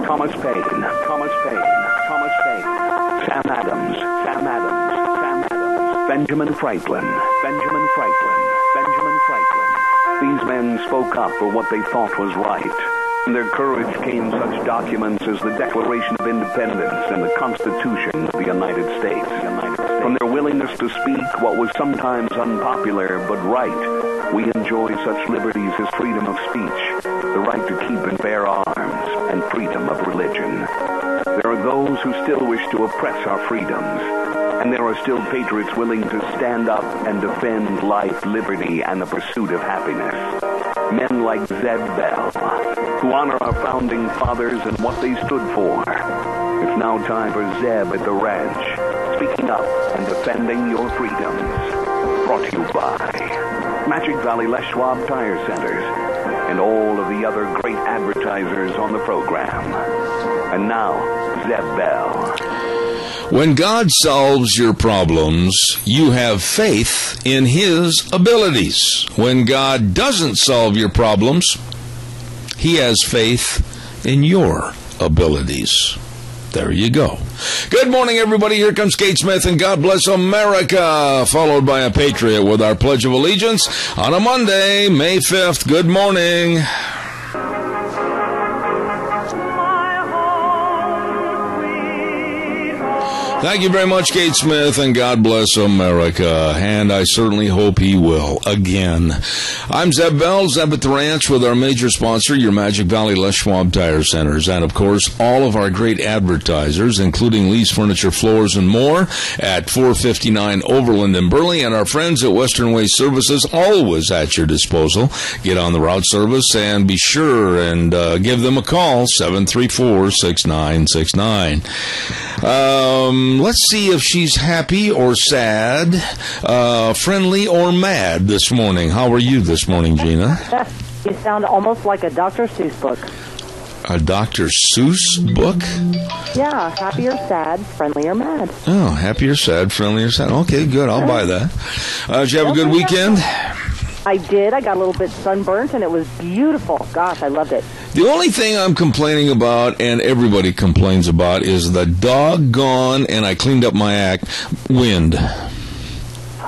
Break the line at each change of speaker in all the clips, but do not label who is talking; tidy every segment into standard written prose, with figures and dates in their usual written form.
Thomas Paine, Sam Adams, Benjamin Franklin. These men spoke up for what they thought was right. From their courage came such documents as the Declaration of Independence and the Constitution of the United States. From their willingness to speak what was sometimes unpopular but right, we enjoy such liberties as freedom of speech, the right to keep and bear arms, and freedom of religion. There are those who still wish to oppress our freedoms, and there are still patriots willing to stand up and defend life, liberty, and the pursuit of happiness. Men like Zeb Bell, who honor our founding fathers and what they stood for. It's now time for Zeb at the ranch, speaking up and defending your freedoms. Brought to you by Magic Valley Les Schwab Tire Centers and all of the other great advertisers on the program. And now, Zeb Bell.
When God solves your problems, you have faith in His abilities. When God doesn't solve your problems, He has faith in your abilities. There you go. Good morning, everybody. Here comes Kate Smith and God Bless America, followed by a Patriot with our Pledge of Allegiance on a Monday, May 5th. Good morning. Thank you very much, Kate Smith, and God bless America, and I certainly hope He will again. I'm Zeb Bell, Zeb at the Ranch, with our major sponsor, your Magic Valley Les Schwab Tire Centers, and of course, all of our great advertisers, including Lee's Furniture, Floors, and more at 459 Overland in Burley, and our friends at Western Way Services, always at your disposal. Get on the route service and be sure and give them a call, 734-6969. Let's see if she's happy or sad, friendly or mad this morning. How are you this morning, Gina?
You sound almost like a Dr. Seuss book.
A Dr. Seuss book?
Yeah, happy or sad, friendly or mad.
Oh, happy or sad, friendly or sad. Okay, good. I'll buy that. Did you have a good weekend?
I did. I got a little bit sunburnt, and it was beautiful. Gosh, I loved it.
The only thing I'm complaining about, and everybody complains about, is the doggone, and I cleaned up my act, wind.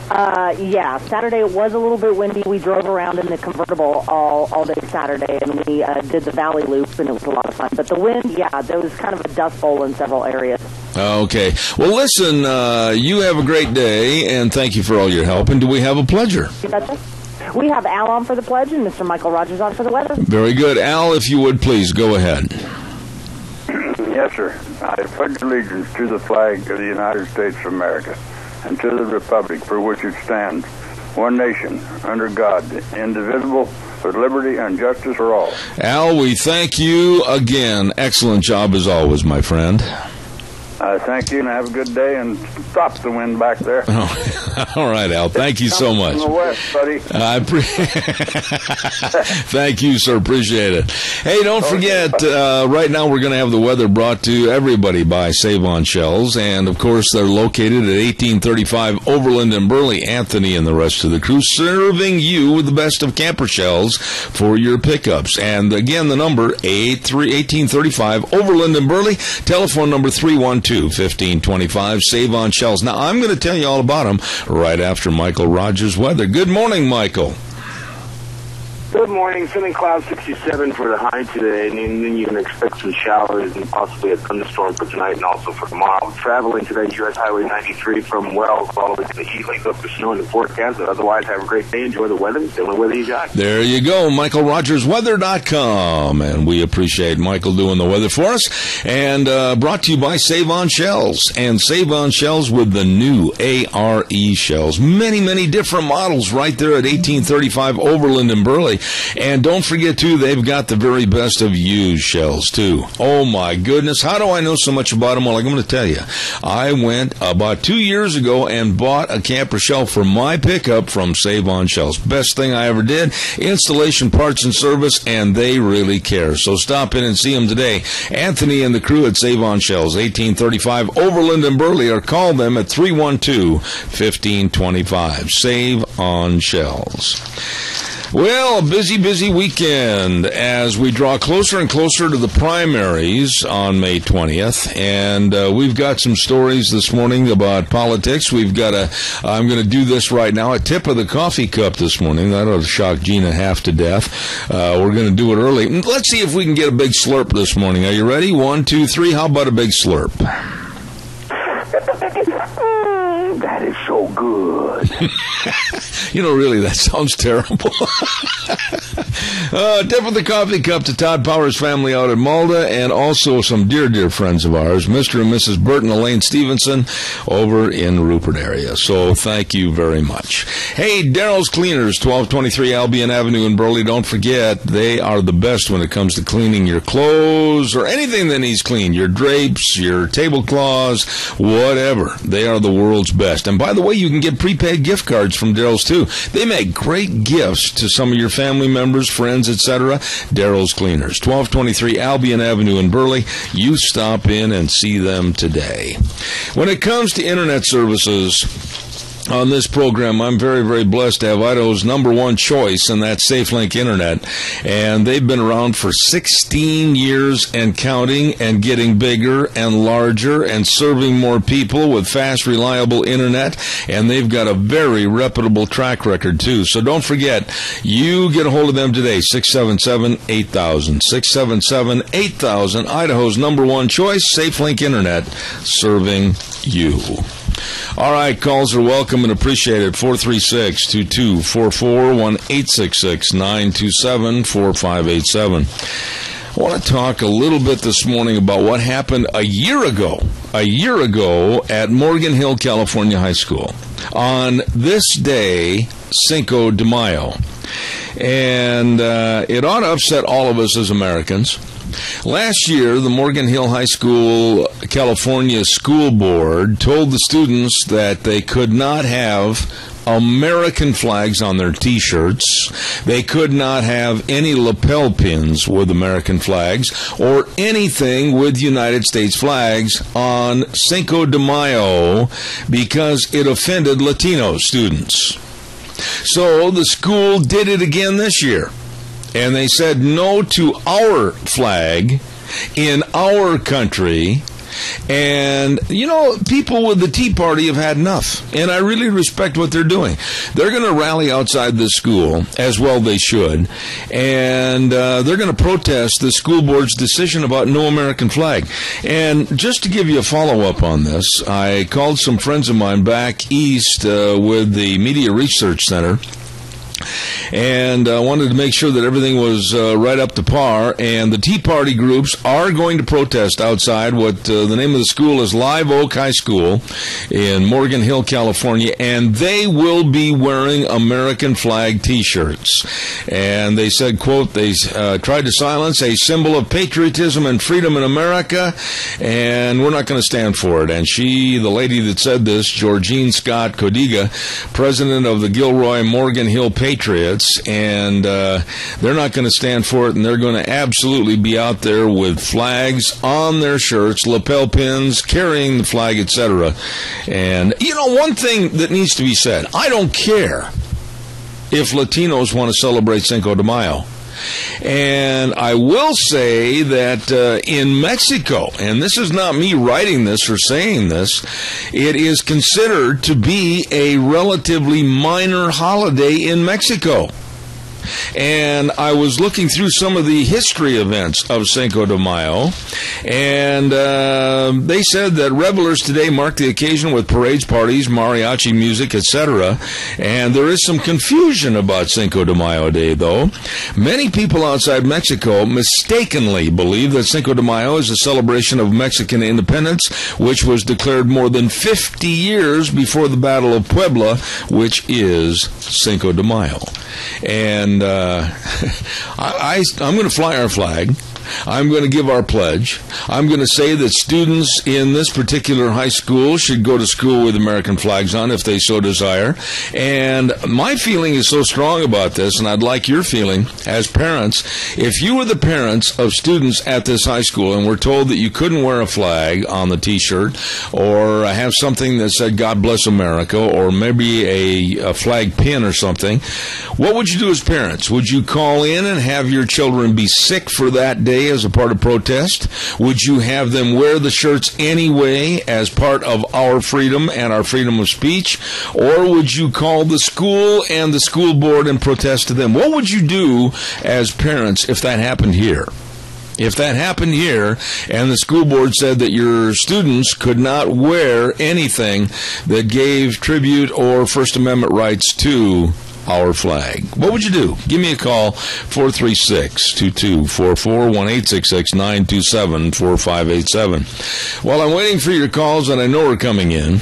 Yeah, Saturday it was a little bit windy. We drove around in the convertible all day Saturday, and we did the Valley Loop, and it was a lot of fun. But the wind, yeah, there was kind of a dust bowl in several areas.
Okay. Well, listen, you have a great day, and thank you for all your help. And do we have a pledger?
You betcha. We have Al on for the pledge and Mr. Michael Rogers on for the weather.
Very good. Al, if you would, please, go ahead.
Yes, sir. I pledge allegiance to the flag of the United States of America and to the republic for which it stands, one nation, under God, indivisible, with liberty and justice for all. Al,
we thank you again. Excellent job as always, my friend.
Thank you, and have a good day, and stop the wind back there.
Oh, all right, Al. Thank you so much.
From the west, buddy.
Thank you, sir. Appreciate it. Hey, don't forget, right now we're going to have the weather brought to everybody by Save On Shells, and, of course, they're located at 1835 Overland in Burley. Anthony and the rest of the crew serving you with the best of camper shells for your pickups. And, again, the number, 1835 Overland in Burley, telephone number 312-1525, Save On Shells. Now, I'm going to tell you all about them right after Michael Rogers' weather. Good morning, Michael.
Good morning. Feeling cloud 67 for the high today, and then you can expect some showers and possibly a thunderstorm for tonight and also for tomorrow. Traveling today, U.S. Highway 93 from Wells all the way to the Heat Lake, up to snow in the forecast. But otherwise, have a great day. Enjoy the weather. The only weather you got.
There you go, MichaelRogersWeather.com. And we appreciate Michael doing the weather for us. And brought to you by Save On Shells. And Save On Shells with the new ARE shells. Many, many different models right there at 1835 Overland in Burley. And don't forget, too, they've got the very best of used shells, too. Oh, my goodness. How do I know so much about them? Well, I'm going to tell you. I went about 2 years ago and bought a camper shell for my pickup from Save On Shells. Best thing I ever did. Installation, parts, and service, and they really care. So stop in and see them today. Anthony and the crew at Save On Shells, 1835 Overland and Burley, or call them at 312-1525. Save On Shells. Well, a busy, busy weekend as we draw closer and closer to the primaries on May 20th. And we've got some stories this morning about politics. I'm going to do this right now, a tip of the coffee cup this morning. That ought to shock Gina half to death. We're going to do it early. Let's see if we can get a big slurp this morning. Are you ready? 1, 2, 3. How about a big slurp?
That is so good.
Really, that sounds terrible. Tip of the coffee cup to Todd Power's family out in Malda, and also some dear, dear friends of ours, Mr. and Mrs. Burt and Elaine Stevenson over in Rupert area. So thank you very much. Hey, Daryl's Cleaners, 1223 Albion Avenue in Burley. Don't forget, they are the best when it comes to cleaning your clothes or anything that needs cleaned, your drapes, your tablecloths, whatever. They are the world's best. And by the way, you can get prepaid gift cards from Daryl's too. They make great gifts to some of your family members, friends, etc. Daryl's Cleaners, 1223 Albion Avenue in Burley. You stop in and see them today. When it comes to internet services on this program, I'm very, very blessed to have Idaho's number one choice, and that's SafeLink Internet. And they've been around for 16 years and counting, and getting bigger and larger and serving more people with fast, reliable internet. And they've got a very reputable track record, too. So don't forget, you get a hold of them today, 677-8000. 677-8000, Idaho's number one choice, SafeLink Internet, serving you. All right, calls are welcome and appreciated. 436-2244, 1-866-927-4587. I want to talk a little bit this morning about what happened a year ago at Morgan Hill, California High School on this day, Cinco de Mayo. And it ought to upset all of us as Americans. Last year, the Morgan Hill High School, California School Board told the students that they could not have American flags on their T-shirts. They could not have any lapel pins with American flags or anything with United States flags on Cinco de Mayo because it offended Latino students. So the school did it again this year. And they said no to our flag in our country. And, people with the Tea Party have had enough. And I really respect what they're doing. They're going to rally outside this school, as well they should. And they're going to protest the school board's decision about no American flag. And just to give you a follow-up on this, I called some friends of mine back east with the Media Research Center. And I wanted to make sure that everything was right up to par. And the Tea Party groups are going to protest outside what the name of the school is Live Oak High School in Morgan Hill, California. And they will be wearing American flag T-shirts. And they said, quote, they tried to silence a symbol of patriotism and freedom in America, and we're not going to stand for it. And the lady that said this, Georgine Scott Codiga, president of the Gilroy Morgan Hill Patriots, and they're not going to stand for it, and they're going to absolutely be out there with flags on their shirts, lapel pins, carrying the flag, etc. And, one thing that needs to be said, I don't care if Latinos want to celebrate Cinco de Mayo. And I will say that in Mexico, and this is not me writing this or saying this, it is considered to be a relatively minor holiday in Mexico. And I was looking through some of the history events of Cinco de Mayo, and they said that revelers today mark the occasion with parades, parties, mariachi music, etc. And there is some confusion about Cinco de Mayo Day, though. Many people outside Mexico mistakenly believe that Cinco de Mayo is a celebration of Mexican independence, which was declared more than 50 years before the Battle of Puebla, which is Cinco de Mayo. And I'm going to fly our flag. I'm going to give our pledge. I'm going to say that students in this particular high school should go to school with American flags on if they so desire. And my feeling is so strong about this, and I'd like your feeling as parents. If you were the parents of students at this high school and were told that you couldn't wear a flag on the T-shirt or have something that said God bless America or maybe a flag pin or something, What would you do as parents? Would you call in and have your children be sick for that day as a part of protest? Would you have them wear the shirts anyway as part of our freedom and our freedom of speech? Or would you call the school and the school board and protest to them? What would you do as parents if that happened here? If that happened here and the school board said that your students could not wear anything that gave tribute or First Amendment rights to our flag, what would you do? Give me a call, 436-2244, 1-866-927-4587. While I'm waiting for your calls, and I know we're coming in,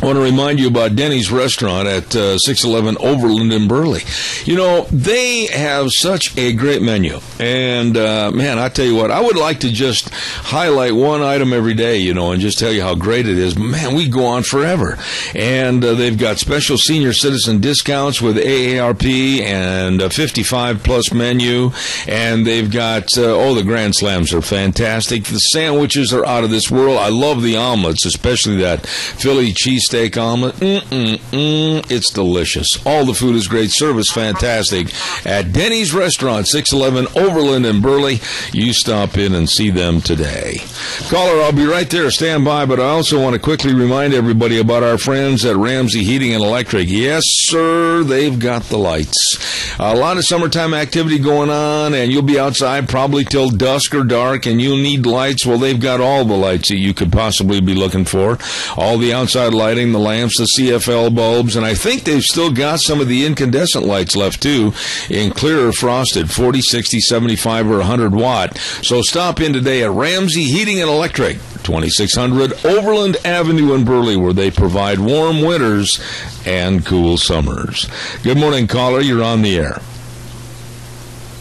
I want to remind you about Denny's Restaurant at 611 Overland in Burley. You know, they have such a great menu. And, man, I tell you what, I would like to just highlight one item every day, you know, and just tell you how great it is. Man, we go on forever. And they've got special senior citizen discounts with AARP and a 55-plus menu. And they've got, the Grand Slams are fantastic. The sandwiches are out of this world. I love the omelets, especially that Philly cheesesteak omelet. It's delicious. All the food is great. Service fantastic at Denny's Restaurant, 611 Overland in Burley. You stop in and see them today. Caller, I'll be right there. Stand by, but I also want to quickly remind everybody about our friends at Ramsey Heating and Electric. Yes, sir, they've got the lights. A lot of summertime activity going on, and you'll be outside probably till dusk or dark, and you'll need lights. Well, they've got all the lights that you could possibly be looking for. All the outside lighting, the lamps, the CFL bulbs, and I think they've still got some of the incandescent lights left too in clear or frosted, 40, 60, 75, or 100 watt. So stop in today at Ramsey Heating and Electric, 2600 Overland Avenue in Burley, where they provide warm winters and cool summers. Good morning, caller. You're on the air.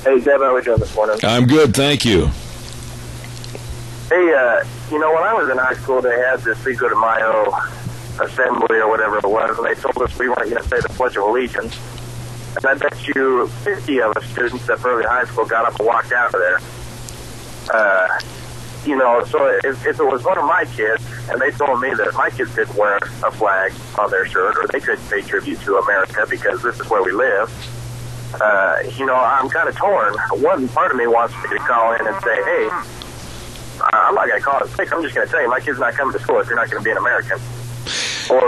Hey, Deb, how are we doing this morning?
I'm good, thank you.
Hey, you know, when I was in high school, they had this Cinco De Mayo assembly or whatever it was, and they told us we weren't going to say the Pledge of Allegiance. And I bet you 50 of us students at Burley High School got up and walked out of there. You know, so if it was one of my kids, and they told me that my kids could wear a flag on their shirt, or they could pay tribute to America because this is where we live, you know, I'm kind of torn. One part of me wants me to call in and say, hey, I'm not going to call it sick. I'm just going to tell you, my kid's not coming to school if you're not going to be an American. Or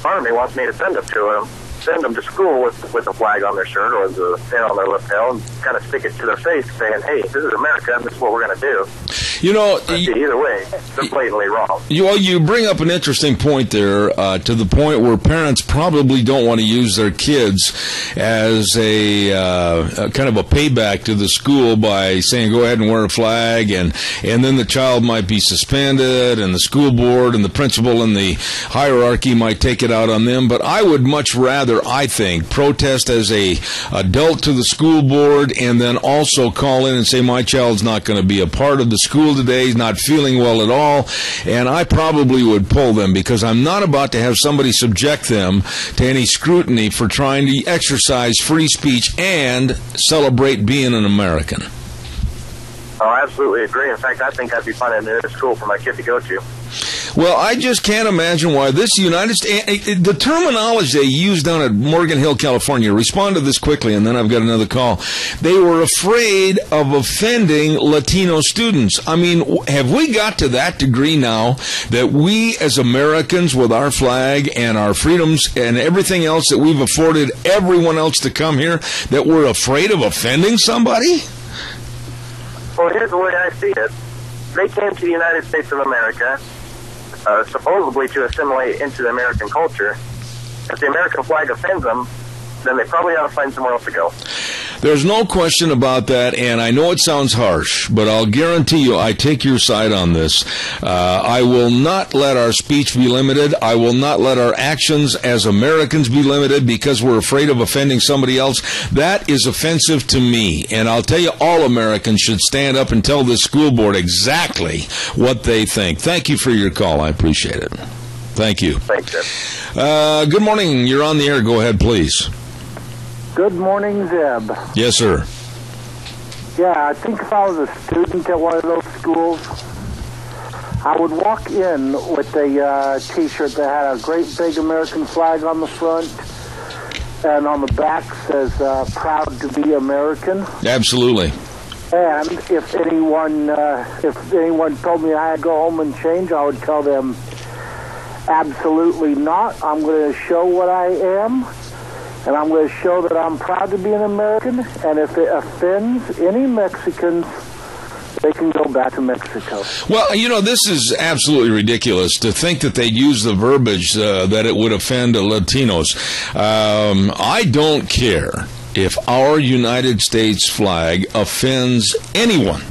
part of me wants me to send them to school with a flag on their shirt or the pin on their lapel and kind of stick it to their face saying, hey, this is America and this is what we're going to do.
You know,
either way, they're blatantly wrong.
You bring up an interesting point there, to the point where parents probably don't want to use their kids as a kind of a payback to the school by saying, go ahead and wear a flag, and then the child might be suspended, and the school board and the principal and the hierarchy might take it out on them. But I would much rather, I think, protest as a adult to the school board and then also call in and say, my child's not going to be a part of the school today, he's not feeling well at all, and I probably would pull them because I'm not about to have somebody subject them to any scrutiny for trying to exercise free speech and celebrate being an American.
Oh, I absolutely agree. In fact, I think I'd be finding a new school for my kid to go to.
Well, I just can't imagine why this United States, the terminology they used down at Morgan Hill, California, respond to this quickly, and then I've got another call. They were afraid of offending Latino students. I mean, have we got to that degree now that we as Americans with our flag and our freedoms and everything else that we've afforded everyone else to come here, that we're afraid of offending somebody?
Well, here's the way I see it. They came to the United States of America supposedly to assimilate into the American culture. If the American flag offends them, then they probably ought to find somewhere else to go.
There's no question about that, and I know it sounds harsh, but I'll guarantee you I take your side on this. I will not let our speech be limited. I will not let our actions as Americans be limited because we're afraid of offending somebody else. That is offensive to me, and I'll tell you, all Americans should stand up and tell this school board exactly what they think. Thank you for your call. I appreciate it. Thank you.
Thanks, Jeff.
Good morning. You're on the air. Go ahead, please.
Good morning, Zeb.
Yes, sir.
Yeah, I think if I was a student at one of those schools, I would walk in with a T-shirt that had a great big American flag on the front, and on the back says, proud to be American.
Absolutely.
And if anyone told me I had to go home and change, I would tell them, absolutely not. I'm going to show what I am, and I'm going to show that I'm proud to be an American, and if it offends any Mexicans, they can go back to Mexico.
Well, this is absolutely ridiculous to think that they'd use the verbiage that it would offend Latinos. I don't care if our United States flag offends anyone,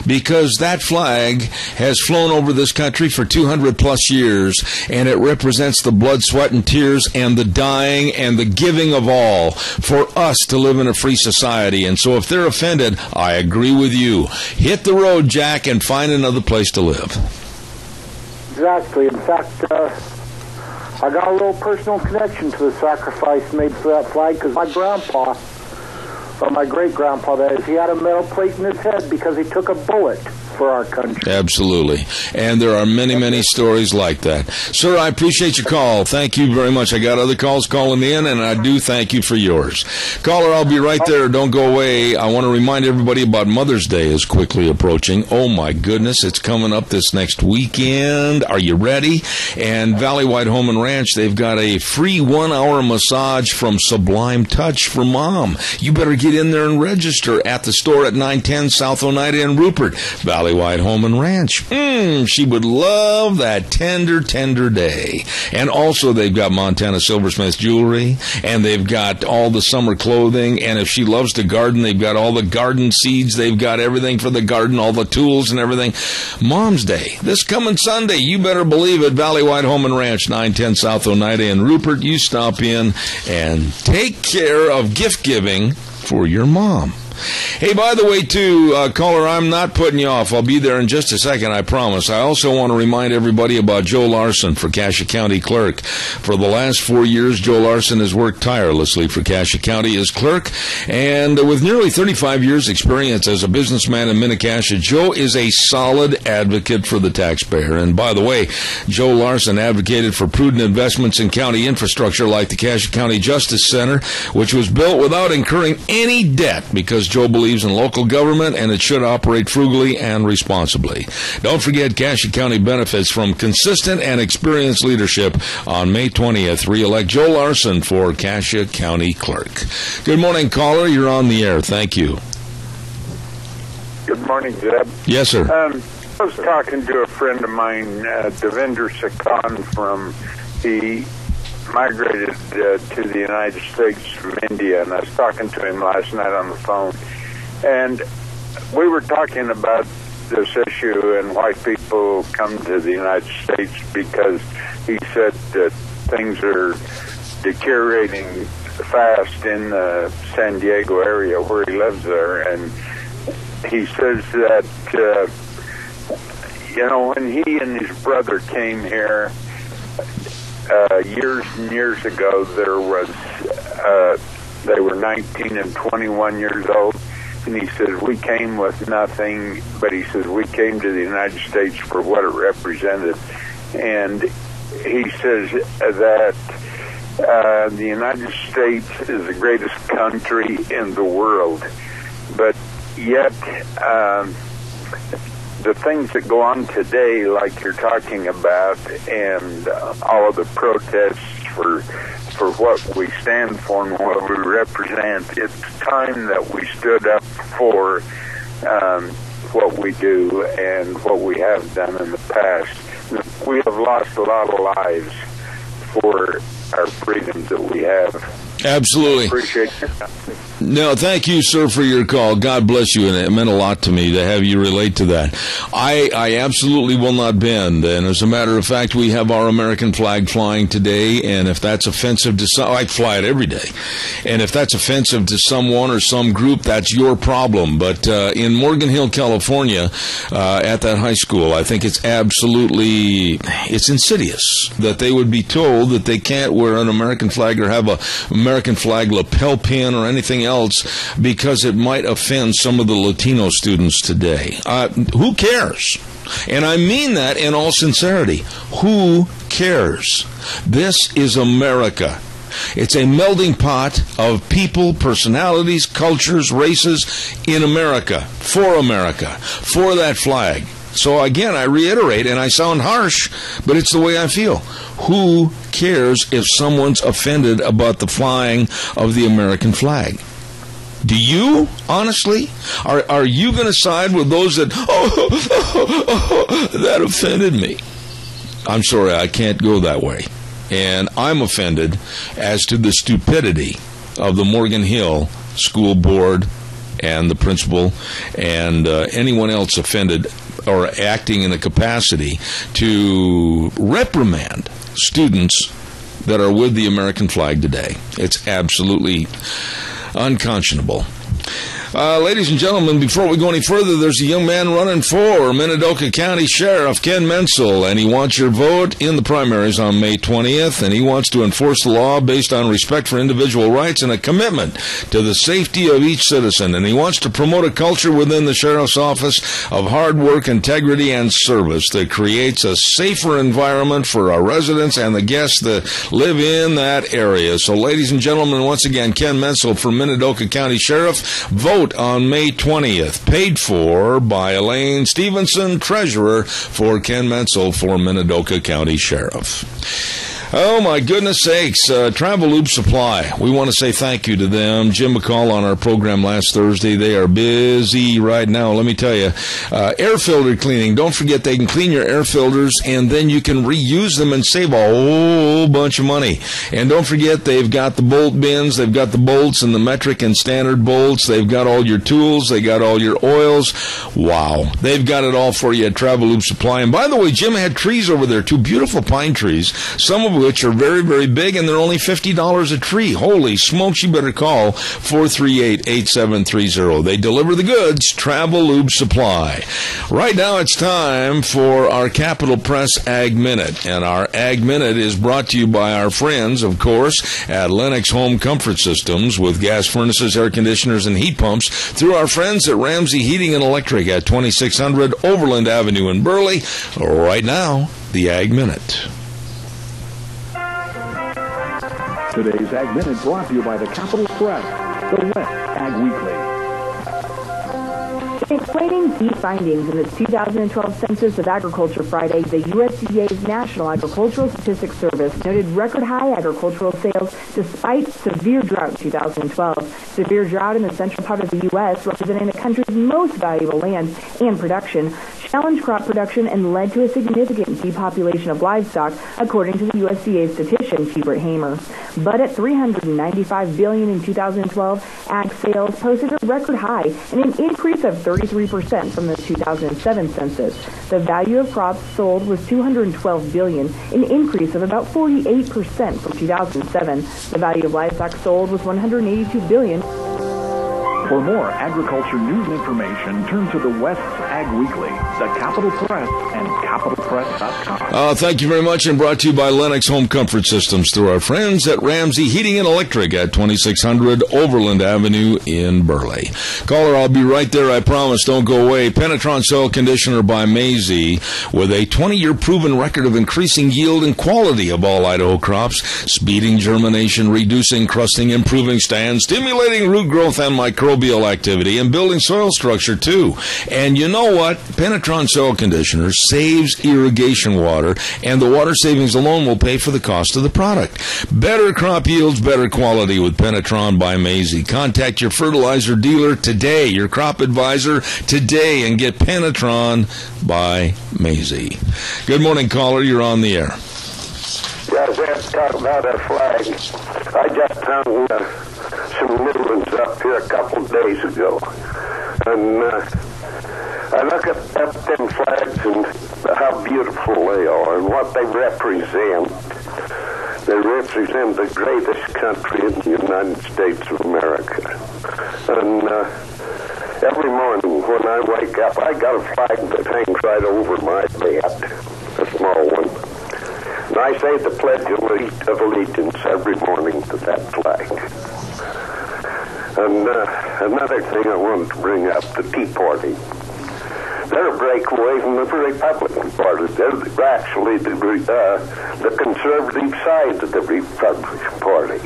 because that flag has flown over this country for 200 plus years, and it represents the blood, sweat, and tears, and the dying, and the giving of all for us to live in a free society. And so if they're offended, I agree with you. Hit the road, Jack, and find another place to live.
Exactly. In fact, I got a little personal connection to the sacrifice made for that flag, because my grandpa, or my great-grandpa, that is, he had a metal plate in his head because he took a bullet for our country.
Absolutely. And there are many, many stories like that. Sir, I appreciate your call. Thank you very much. I got other calls calling in, and I do thank you for yours. Caller, I'll be right there. Don't go away. I want to remind everybody about Mother's Day is quickly approaching. Oh, my goodness. It's coming up this next weekend. Are you ready? And Valley White Home and Ranch, they've got a free 1-hour massage from Sublime Touch for Mom. You better get in there and register at the store at 910 South Oneida in Rupert. Valley White Home and Ranch. She would love that tender day. And also they've got Montana Silversmith jewelry, and they've got all the summer clothing, and if she loves to garden, they've got all the garden seeds, they've got everything for the garden, all the tools and everything. Mom's Day, this coming Sunday, you better believe it. Valley White Home and Ranch, 910 South Oneida in Rupert. You stop in and take care of gift giving for your mom. Hey, by the way, too, caller, I'm not putting you off. I'll be there in just a second, I promise. I also want to remind everybody about Joe Larson for Cassia County Clerk. For the last 4 years, Joe Larson has worked tirelessly for Cassia County as clerk, and with nearly 35 years' experience as a businessman in Minnecasia, Joe is a solid advocate for the taxpayer. And by the way, Joe Larson advocated for prudent investments in county infrastructure like the Cassia County Justice Center, which was built without incurring any debt because Joe believes in local government and it should operate frugally and responsibly. Don't forget, Cassia County benefits from consistent and experienced leadership. On May 20th, re-elect Joe Larson for Cassia County Clerk. Good morning, caller. You're on the air. Thank you.
Good morning, Zeb.
Yes, sir.
I was talking to a friend of mine, Devinder Sakan, he migrated to the United States from India, and I was talking to him last night on the phone. And we were talking about this issue and why people come to the United States, because he said that things are deteriorating fast in the San Diego area where he lives there. And he says that, when he and his brother came here years and years ago, they were 19 and 21 years old. And he says, we came with nothing, but he says, we came to the United States for what it represented. And he says that the United States is the greatest country in the world. But yet, the things that go on today, like you're talking about, and all of the protests for what we stand for and what we represent, it's time that we stood up for what we do and what we have done in the past. We have lost a lot of lives for our freedoms that we have.
Absolutely.
Appreciate it.
No, thank you, sir, for your call. God bless you, and it meant a lot to me to have you relate to that. I absolutely will not bend, and as a matter of fact, we have our American flag flying today, and if that's offensive to some, I fly it every day, and if that's offensive to someone or some group, that's your problem. But in Morgan Hill, California, at that high school, I think it's insidious that they would be told that they can't wear an American flag or have a American flag lapel pin or anything else because it might offend some of the Latino students today. Who cares? And I mean that in all sincerity. Who cares? This is America. It's a melding pot of people, personalities, cultures, races in America, for that flag. So again, I reiterate, and I sound harsh, but it's the way I feel. Who cares if someone's offended about the flying of the American flag? Do you, honestly? Are you going to side with those that, that offended me? I'm sorry, I can't go that way. And I'm offended as to the stupidity of the Morgan Hill School Board and the principal and anyone else offended or acting in a capacity to reprimand students that are with the American flag today. It's absolutely unconscionable. Ladies and gentlemen, before we go any further, there's a young man running for Minidoka County Sheriff, Ken Menzel, and he wants your vote in the primaries on May 20th, and he wants to enforce the law based on respect for individual rights and a commitment to the safety of each citizen, and he wants to promote a culture within the Sheriff's Office of hard work, integrity, and service that creates a safer environment for our residents and the guests that live in that area. So, ladies and gentlemen, once again, Ken Menzel for Minidoka County Sheriff. Vote on May 20th, paid for by Elaine Stevenson, Treasurer for Ken Menzel for Minidoka County Sheriff. Oh, my goodness sakes. Travel Lube Supply. We want to say thank you to them. Jim McCall on our program last Thursday. They are busy right now. Let me tell you, air filter cleaning. Don't forget they can clean your air filters, and then you can reuse them and save a whole bunch of money. And don't forget they've got the bolt bins. They've got the bolts and the metric and standard bolts. They've got all your tools. They got all your oils. Wow. They've got it all for you at Travel Lube Supply. And by the way, Jim had trees over there, 2 beautiful pine trees, some of which are very, very big, and they're only $50 a tree. Holy smokes, you better call 438-8730. They deliver the goods, Travel Lube Supply. Right now it's time for our Capital Press Ag Minute, and our Ag Minute is brought to you by our friends, of course, at Lennox Home Comfort Systems with gas furnaces, air conditioners, and heat pumps through our friends at Ramsey Heating and Electric at 2600 Overland Avenue in Burley. Right now, the Ag Minute.
Today's Ag Minute brought to you by the Capital Press, the West Ag Weekly.
In explaining key findings in the 2012 Census of Agriculture Friday, the USDA's National Agricultural Statistics Service noted record-high agricultural sales despite severe drought in 2012. Severe drought in the central part of the U.S., representing the country's most valuable land and production, challenged crop production and led to a significant depopulation of livestock, according to the USDA statistician Hubert Hamer. But at $395 billion in 2012, ag sales posted a record high and an increase of 33% from the 2007 census. The value of crops sold was $212 billion, an increase of about 48% from 2007. The value of livestock sold was $182 billion.
For more agriculture news and information, turn to the West Ag Weekly, the Capital Press, and capitalpress.com.
Thank you very much, and brought to you by Lennox Home Comfort Systems through our friends at Ramsey Heating and Electric at 2600 Overland Avenue in Burley. Caller, I'll be right there, I promise. Don't go away. Penetron Soil Conditioner by Maisie, with a 20-year proven record of increasing yield and quality of all Idaho crops, speeding germination, reducing crusting, improving stand, stimulating root growth and microbial activity, and building soil structure too. And you know what? Penetron Soil Conditioner saves irrigation water, and the water savings alone will pay for the cost of the product. Better crop yields, better quality with Penetron by Maisie. Contact your fertilizer dealer today, your crop advisor today, and get Penetron by Maisie. Good morning, caller. You're on the air.
Yeah, we have to talk about our flag. I just hung some new ones up here a couple of days ago. And I look at them flags and how beautiful they are and what they represent. They represent the greatest country in the United States of America. And every morning when I wake up, I got a flag that hangs right over my bed, a small one. And I say the Pledge of Allegiance every morning to that flag. And another thing I wanted to bring up, the Tea Party. They're a break away from the Republican Party. They're actually the conservative side of the Republican Party.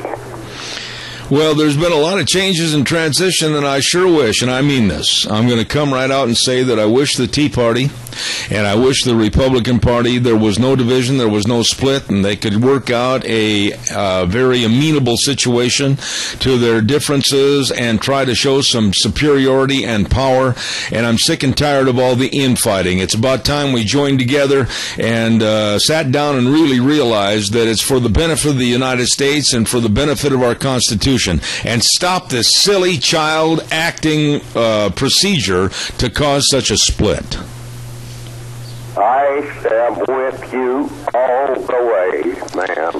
Well, there's been a lot of changes and transition, and I sure wish, and I mean this, I'm going to come right out and say that I wish the Tea Party and I wish the Republican Party, there was no division, there was no split, and they could work out a very amenable situation to their differences and try to show some superiority and power. And I'm sick and tired of all the infighting. It's about time we joined together and sat down and really realized that it's for the benefit of the United States and for the benefit of our Constitution, and stop this silly child acting procedure to cause such a split.
I am with you all the way, ma'am.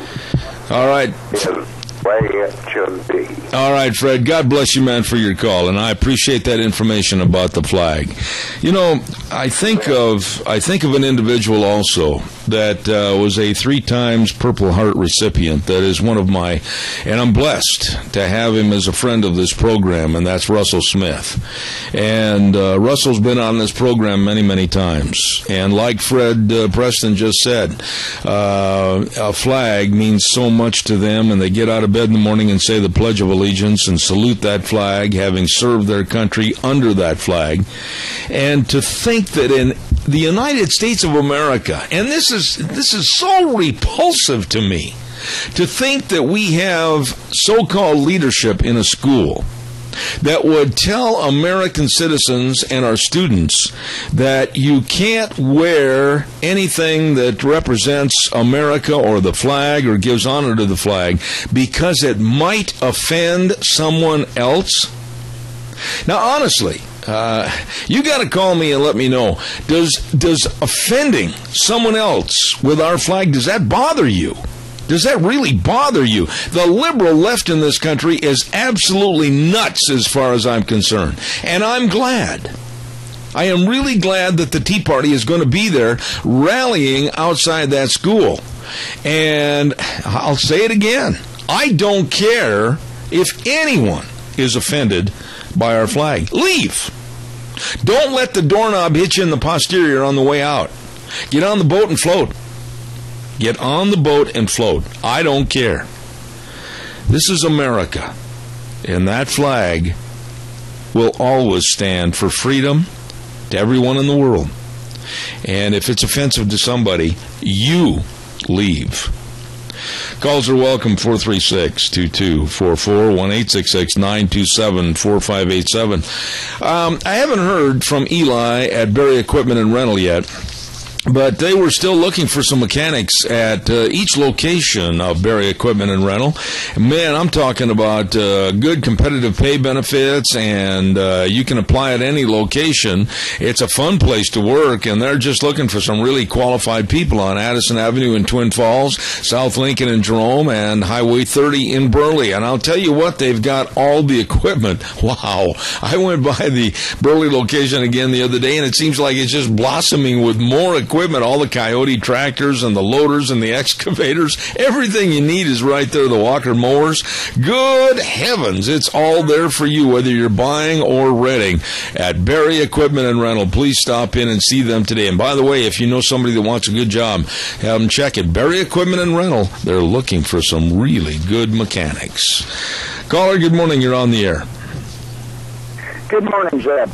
All right.
The way it should be.
All right, Fred. God bless you, man, for your call, and I appreciate that information about the flag. You know, I think of an individual also that was a 3 times Purple Heart recipient. That is one of my, and I'm blessed to have him as a friend of this program, and that's Russell Smith. And Russell's been on this program many, many times. And like Fred Preston just said, a flag means so much to them, and they get out of bed in the morning and say the Pledge of Allegiance and salute that flag, having served their country under that flag. And to think that in the United States of America, and this is so repulsive to me, to think that we have so-called leadership in a school that would tell American citizens and our students that you can't wear anything that represents America or the flag or gives honor to the flag because it might offend someone else. Now, honestly, you got to call me and let me know, does offending someone else with our flag, does that bother you? Does that really bother you? The liberal left in this country is absolutely nuts as far as I'm concerned. And I'm glad. I am really glad that the Tea Party is going to be there rallying outside that school. And I'll say it again. I don't care if anyone is offended by our flag. Leave. Don't let the doorknob hit you in the posterior on the way out. Get on the boat and float. Get on the boat and float. I don't care. This is America. And that flag will always stand for freedom to everyone in the world. And if it's offensive to somebody, you leave. Calls are welcome, 436-2244, 1-866-927-4587. I haven't heard from Eli at Berry Equipment and Rental yet, but they were still looking for some mechanics at each location of Berry Equipment and Rental. Man, I'm talking about good competitive pay benefits, and you can apply at any location. It's a fun place to work, and they're just looking for some really qualified people on Addison Avenue in Twin Falls, South Lincoln in Jerome, and Highway 30 in Burley. And I'll tell you what, they've got all the equipment. Wow. I went by the Burley location again the other day, and it seems like it's just blossoming with more equipment, all the Coyote tractors and the loaders and the excavators. Everything you need is right there, the Walker mowers. Good heavens, it's all there for you, whether you're buying or renting at Berry Equipment and Rental. Please stop in and see them today. And by the way, if you know somebody that wants a good job, have them check it. Berry Equipment and Rental, they're looking for some really good mechanics. Caller, good morning, you're on the air.
Good morning, Zeb.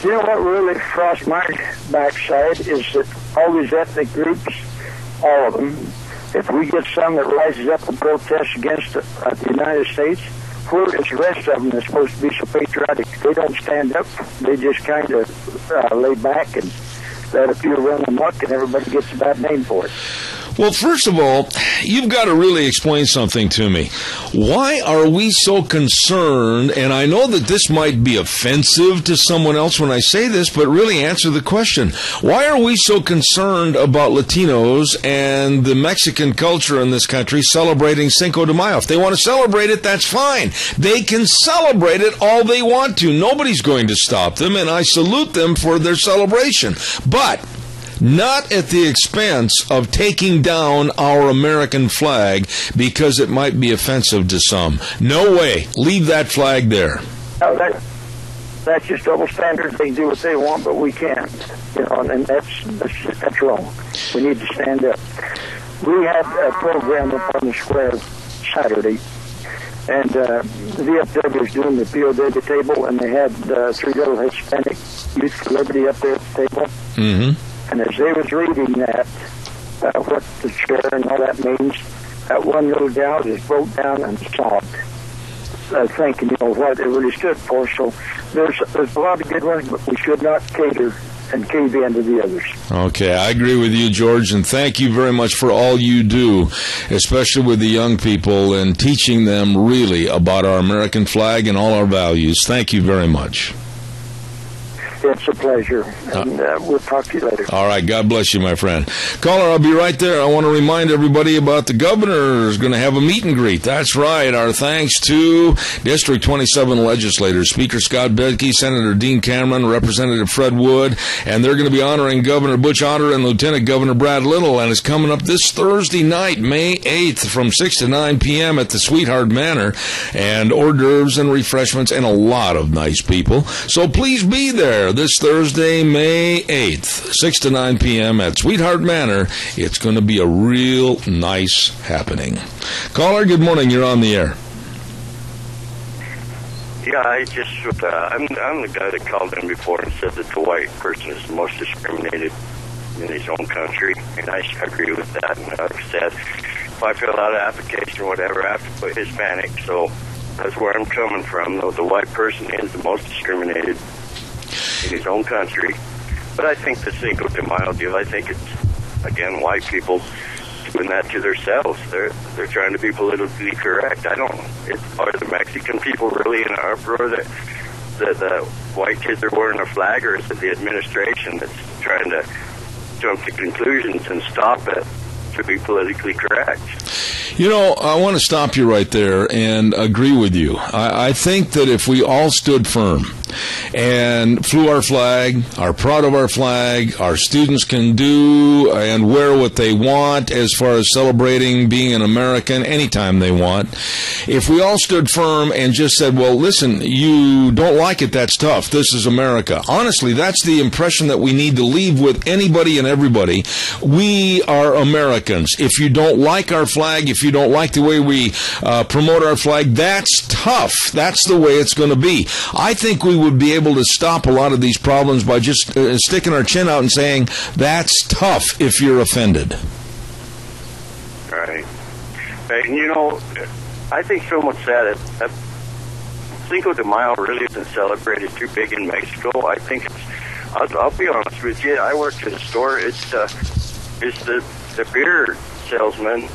Do you know what really frosts my backside is that all these ethnic groups, all of them, if we get some that rises up and protests against the United States, where is the rest of them that's supposed to be so patriotic? They don't stand up. They just kind of lay back and let a few run amok, and everybody gets a bad name for it.
Well, first of all, you've got to really explain something to me. Why are we so concerned, and I know that this might be offensive to someone else when I say this, but really answer the question. Why are we so concerned about Latinos and the Mexican culture in this country celebrating Cinco De Mayo? If they want to celebrate it, that's fine. They can celebrate it all they want to. Nobody's going to stop them, and I salute them for their celebration. But not at the expense of taking down our American flag because it might be offensive to some. No way. Leave that flag there.
That's
that's just double standards. They can do what they want, but we can't. And that's wrong. We need to stand up. We had a program up on the square Saturday, and the VFW was doing the POW table, and they had 3 little Hispanic Youth for Liberty up there at the table. Mm-hmm. And as they was reading that, what the chair and all that means, that one little gal just broke down and sobbed, thinking, what it really stood for. So there's a lot of good ones, but we should not cater and cave in to the others.
Okay, I agree with you, George, and thank you very much for all you do, especially with the young people and teaching them really about our American flag and all our values. Thank you very much.
It's a pleasure, and we'll talk to you later.
All right, God bless you, my friend. Caller, I'll be right there. I want to remind everybody about the governor is going to have a meet and greet. That's right. Our thanks to District 27 legislators, Speaker Scott Bedke, Senator Dean Cameron, Representative Fred Wood, and they're going to be honoring Governor Butch Otter and Lieutenant Governor Brad Little, and it's coming up this Thursday night, May 8th, from 6 to 9 p.m. at the Sweetheart Manor, and hors d'oeuvres and refreshments and a lot of nice people. So please be there this Thursday, May 8th, 6 to 9 p.m. at Sweetheart Manor. It's going to be a real nice happening. Caller, good morning. You're on the air.
Yeah, I'm the guy that called in before and said that the white person is the most discriminated in his own country, and I agree with that. And I've said if I fill out an application or whatever, I have to put Hispanic, so that's where I'm coming from. The white person is the most discriminated in his own country. But I think the Cinco de Mayo deal, I think it's, again, white people doing that to themselves. They're trying to be politically correct. Are the Mexican people really in an uproar that the white kids are wearing a flag, or is it the administration that's trying to jump to conclusions and stop it to be politically correct?
I want to stop you right there and agree with you. I think that if we all stood firm and flew our flag, are proud of our flag, our students can do and wear what they want as far as celebrating being an American anytime they want. If we all stood firm and just said, well, listen, you don't like it, that's tough. This is America. Honestly, that's the impression that we need to leave with anybody and everybody. We are Americans. If you don't like our flag, if you don't like the way we promote our flag, that's tough. That's the way it's going to be. I think we would be able to stop a lot of these problems by just sticking our chin out and saying, that's tough if you're offended.
Right. And, I think someone said it. Cinco de Mayo really isn't celebrated too big in Mexico. I think I'll be honest with you, I worked in a store. It's the beer salesman.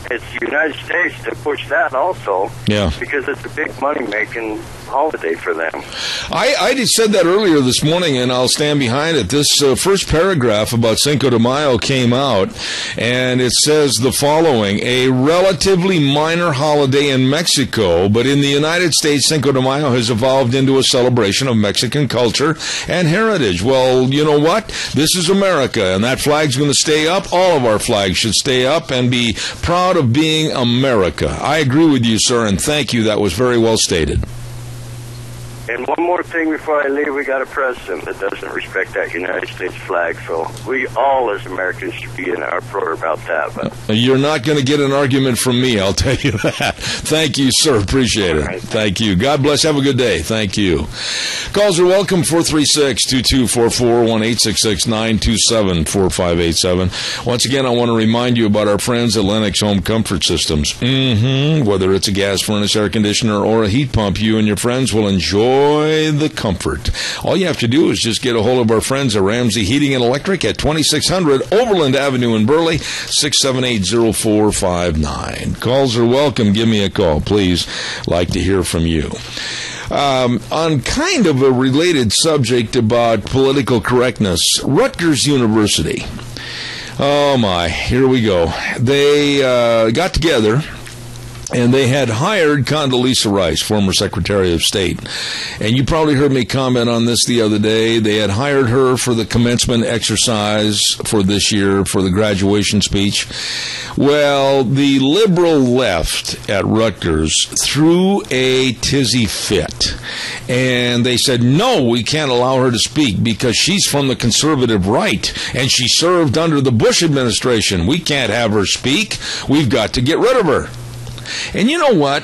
It's the United States that push that also. Yeah. Because it's a big money-making holiday for them.
I just said that earlier this morning, and I'll stand behind it. This first paragraph about Cinco de Mayo came out, and it says the following: a relatively minor holiday in Mexico, but in the United States, Cinco de Mayo has evolved into a celebration of Mexican culture and heritage. Well, you know what? This is America, and that flag's going to stay up. All of our flags should stay up and be proud of being America. I agree with you, sir, and thank you. That was very well stated.
And one more thing before I leave, we got a president that doesn't respect that United States flag, so we all as Americans should be in our uproar about that. But
you're not going to get an argument from me, I'll tell you that. Thank you, sir. Appreciate it. Right. Thank you. God bless. Have a good day. Thank you. Calls are welcome, 436-2244, 1-866-927-4587. Once again, I want to remind you about our friends at Lennox Home Comfort Systems. Whether it's a gas furnace, air conditioner, or a heat pump, you and your friends will enjoy the comfort. All you have to do is just get a hold of our friends at Ramsey Heating and Electric at 2600 Overland Avenue in Burley, 678-0459. Calls are welcome. Give me a call, please. Like to hear from you. On kind of a related subject about political correctness, Rutgers University. Oh my, here we go. They got together And they had hired Condoleezza Rice, former Secretary of State. And you probably heard me comment on this the other day. They had hired her for the commencement exercise for this year, for the graduation speech. Well, the liberal left at Rutgers threw a tizzy fit. And they said, no, we can't allow her to speak because she's from the conservative right. And she served under the Bush administration. We can't have her speak. We've got to get rid of her. And you know what?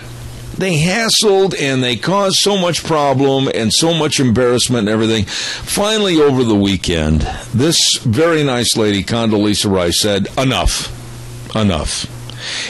They hassled and they caused so much problem and so much embarrassment and everything. Finally, over the weekend, this very nice lady, Condoleezza Rice, said, enough.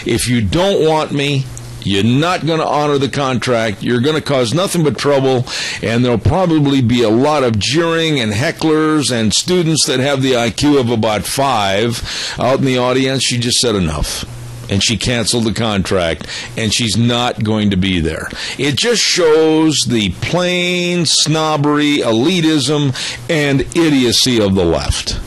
If you don't want me, you're not going to honor the contract. You're going to cause nothing but trouble, and there'll probably be a lot of jeering and hecklers and students that have the IQ of about 5 out in the audience. She just said enough. And she canceled the contract, and she's not going to be there. It just shows the plain snobbery, elitism, and idiocy of the left.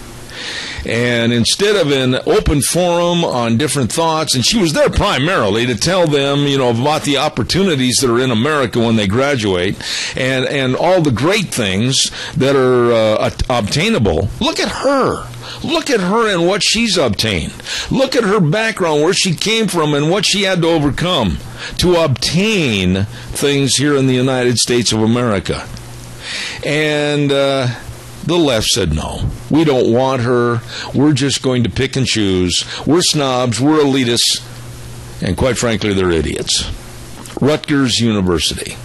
And instead of an open forum on different thoughts, and she was there primarily to tell them, about the opportunities that are in America when they graduate, and all the great things that are obtainable. Look at her. Look at her and what she's obtained. Look at her background, where she came from and what she had to overcome to obtain things here in the United States of America. And the left said, no, we don't want her. We're just going to pick and choose. We're snobs. We're elitists. And quite frankly, they're idiots. Rutgers University.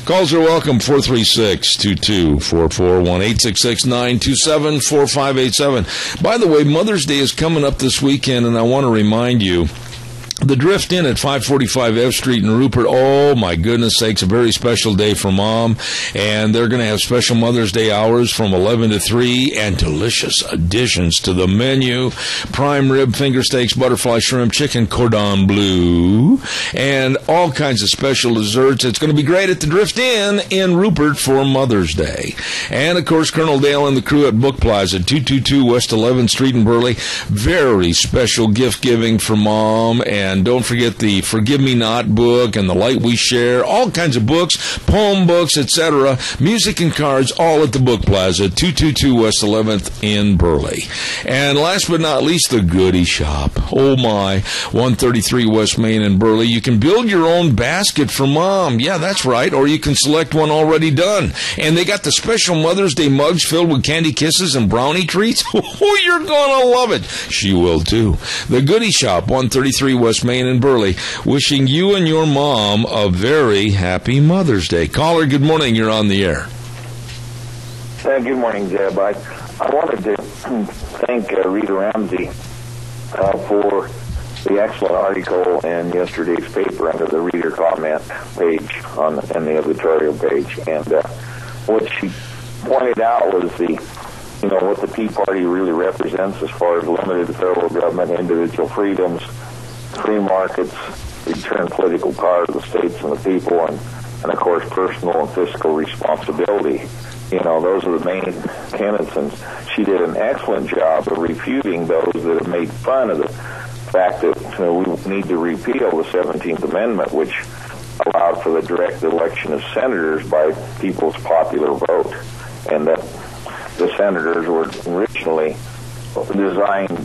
Calls are welcome, 436-2244, 1-866-927-4587. By the way, Mother's Day is coming up this weekend, and I want to remind you, the Drift Inn at 545 F Street in Rupert, oh my goodness sakes, a very special day for Mom. And they're going to have special Mother's Day hours from 11 to 3 and delicious additions to the menu. Prime rib, finger steaks, butterfly shrimp, chicken cordon bleu, and all kinds of special desserts. It's going to be great at the Drift Inn in Rupert for Mother's Day. And of course, Colonel Dale and the crew at Book Plaza, 222 West 11th Street in Burley. Very special gift giving for Mom. And don't forget the Forgive Me Not book and the Light We Share, all kinds of books, poem books, etc., music and cards, all at the Book Plaza, 222 West 11th in Burley. And last but not least, the Goodie Shop. Oh my, 133 West Main in Burley. You can build your own basket for Mom. Yeah, that's right. Or you can select one already done. And they got the special Mother's Day mugs filled with candy kisses and brownie treats. Oh, you're going to love it. She will too. The Goodie Shop, 133 West Main in Burley, wishing you and your mom a very happy Mother's Day. Caller, good morning. You're on the air.
Good morning, Jeb. I wanted to thank Rita Ramsey for the excellent article in yesterday's paper under the reader comment page on the editorial page. And what she pointed out was what the Tea Party really represents as far as limited federal government, individual freedoms, free markets, return political power to the states and the people, and of course personal and fiscal responsibility. Those are the main tenets, and she did an excellent job of refuting those that have made fun of the fact that we need to repeal the 17th Amendment, which allowed for the direct election of senators by people's popular vote, and that the senators were originally designed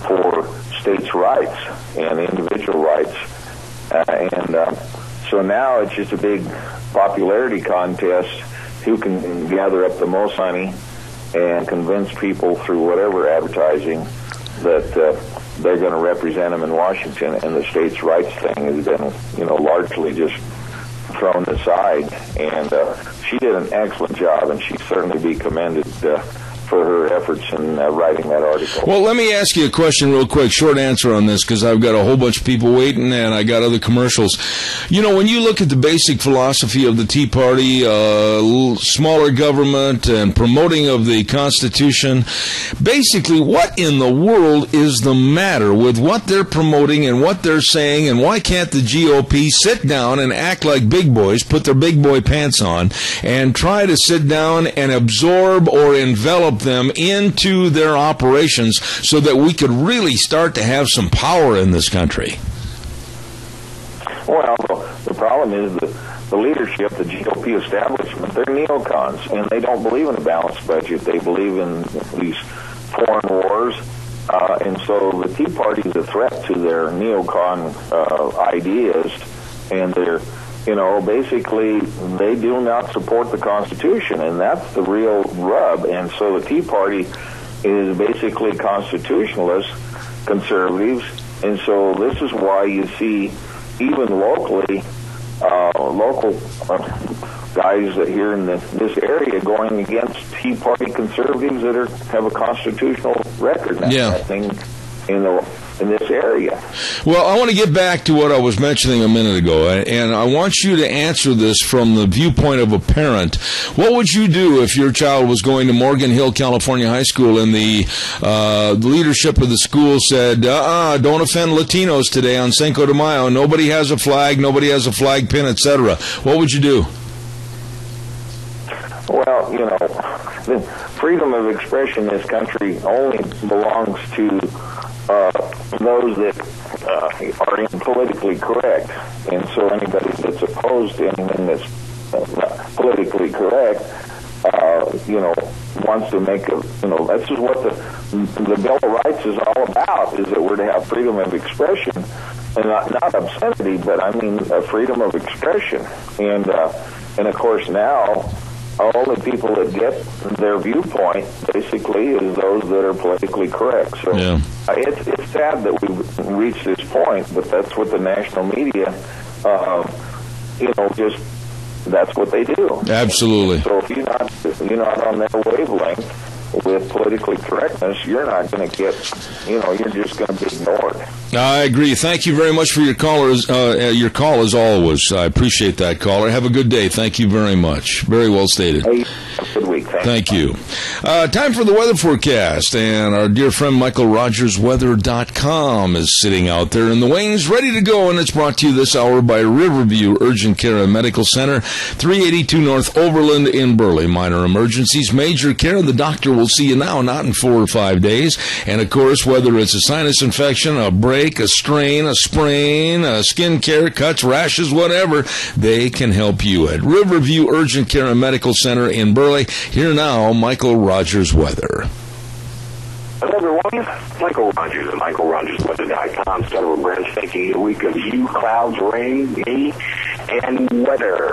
for states' rights and individual rights. So now it's just a big popularity contest who can gather up the most money and convince people through whatever advertising that they're going to represent them in Washington, and the states' rights thing has been, largely just thrown aside. And she did an excellent job, and she'd certainly be commended for her efforts in writing that article.
Well, let me ask you a question real quick, short answer on this, because I've got a whole bunch of people waiting and I got other commercials. When you look at the basic philosophy of the Tea Party, smaller government and promoting of the Constitution, basically what in the world is the matter with what they're promoting and what they're saying, and why can't the GOP sit down and act like big boys, put their big boy pants on, and try to sit down and absorb or envelop them into their operations so that we could really start to have some power in this country?
problem is the leadership, the GOP establishment, they're neocons, and they don't believe in a balanced budget. They believe in these foreign wars, and so the Tea Party is a threat to their neocon ideas, and they're, basically they do not support the Constitution, and that's the real rub. And so the Tea Party is basically constitutionalists, conservatives, and so this is why you see even locally, local guys that here in this area going against Tea Party conservatives that have a constitutional record. That's happening in this area.
Well, I want to get back to what I was mentioning a minute ago, and I want you to answer this from the viewpoint of a parent. What would you do if your child was going to Morgan Hill, California High School, and the leadership of the school said, don't offend Latinos today on Cinco de Mayo, nobody has a flag pin, etc.? What would you do?
Well, the freedom of expression in this country only belongs to those that are politically correct, and so anybody that's opposed to anything that's politically correct, wants to make this is what the Bill of Rights is all about, is that we're to have freedom of expression, and not obscenity, but I mean freedom of expression, and of course now, all the people that get their viewpoint basically is those that are politically correct. So it's sad that we've reached this point, but that's what the national media, just that's what they do.
Absolutely.
So if you're not on their wavelength with politically correctness, you're not going to get, you're just going to be ignored.
I agree. Thank you very much for your call as always. I appreciate that, caller. Have a good day. Thank you very much. Very well stated.
Hey, have a good week.
Thank you. Time for the weather forecast, and our dear friend Michael Rogers, weather.com, is sitting out there in the wings, ready to go, and it's brought to you this hour by Riverview Urgent Care and Medical Center, 382 North Overland in Burley. Minor emergencies, major care, the doctor will see you now, not in 4 or 5 days. And of course, whether it's a sinus infection, a break, a strain, a sprain, skin care, cuts, rashes, whatever, they can help you at Riverview Urgent Care and Medical Center in Burley. Here now, Michael Rogers weather.
Hello, everyone. Michael Rogers at MichaelRogersWeather.com. Start of a brand spanking week of you, clouds, rain, me, and weather.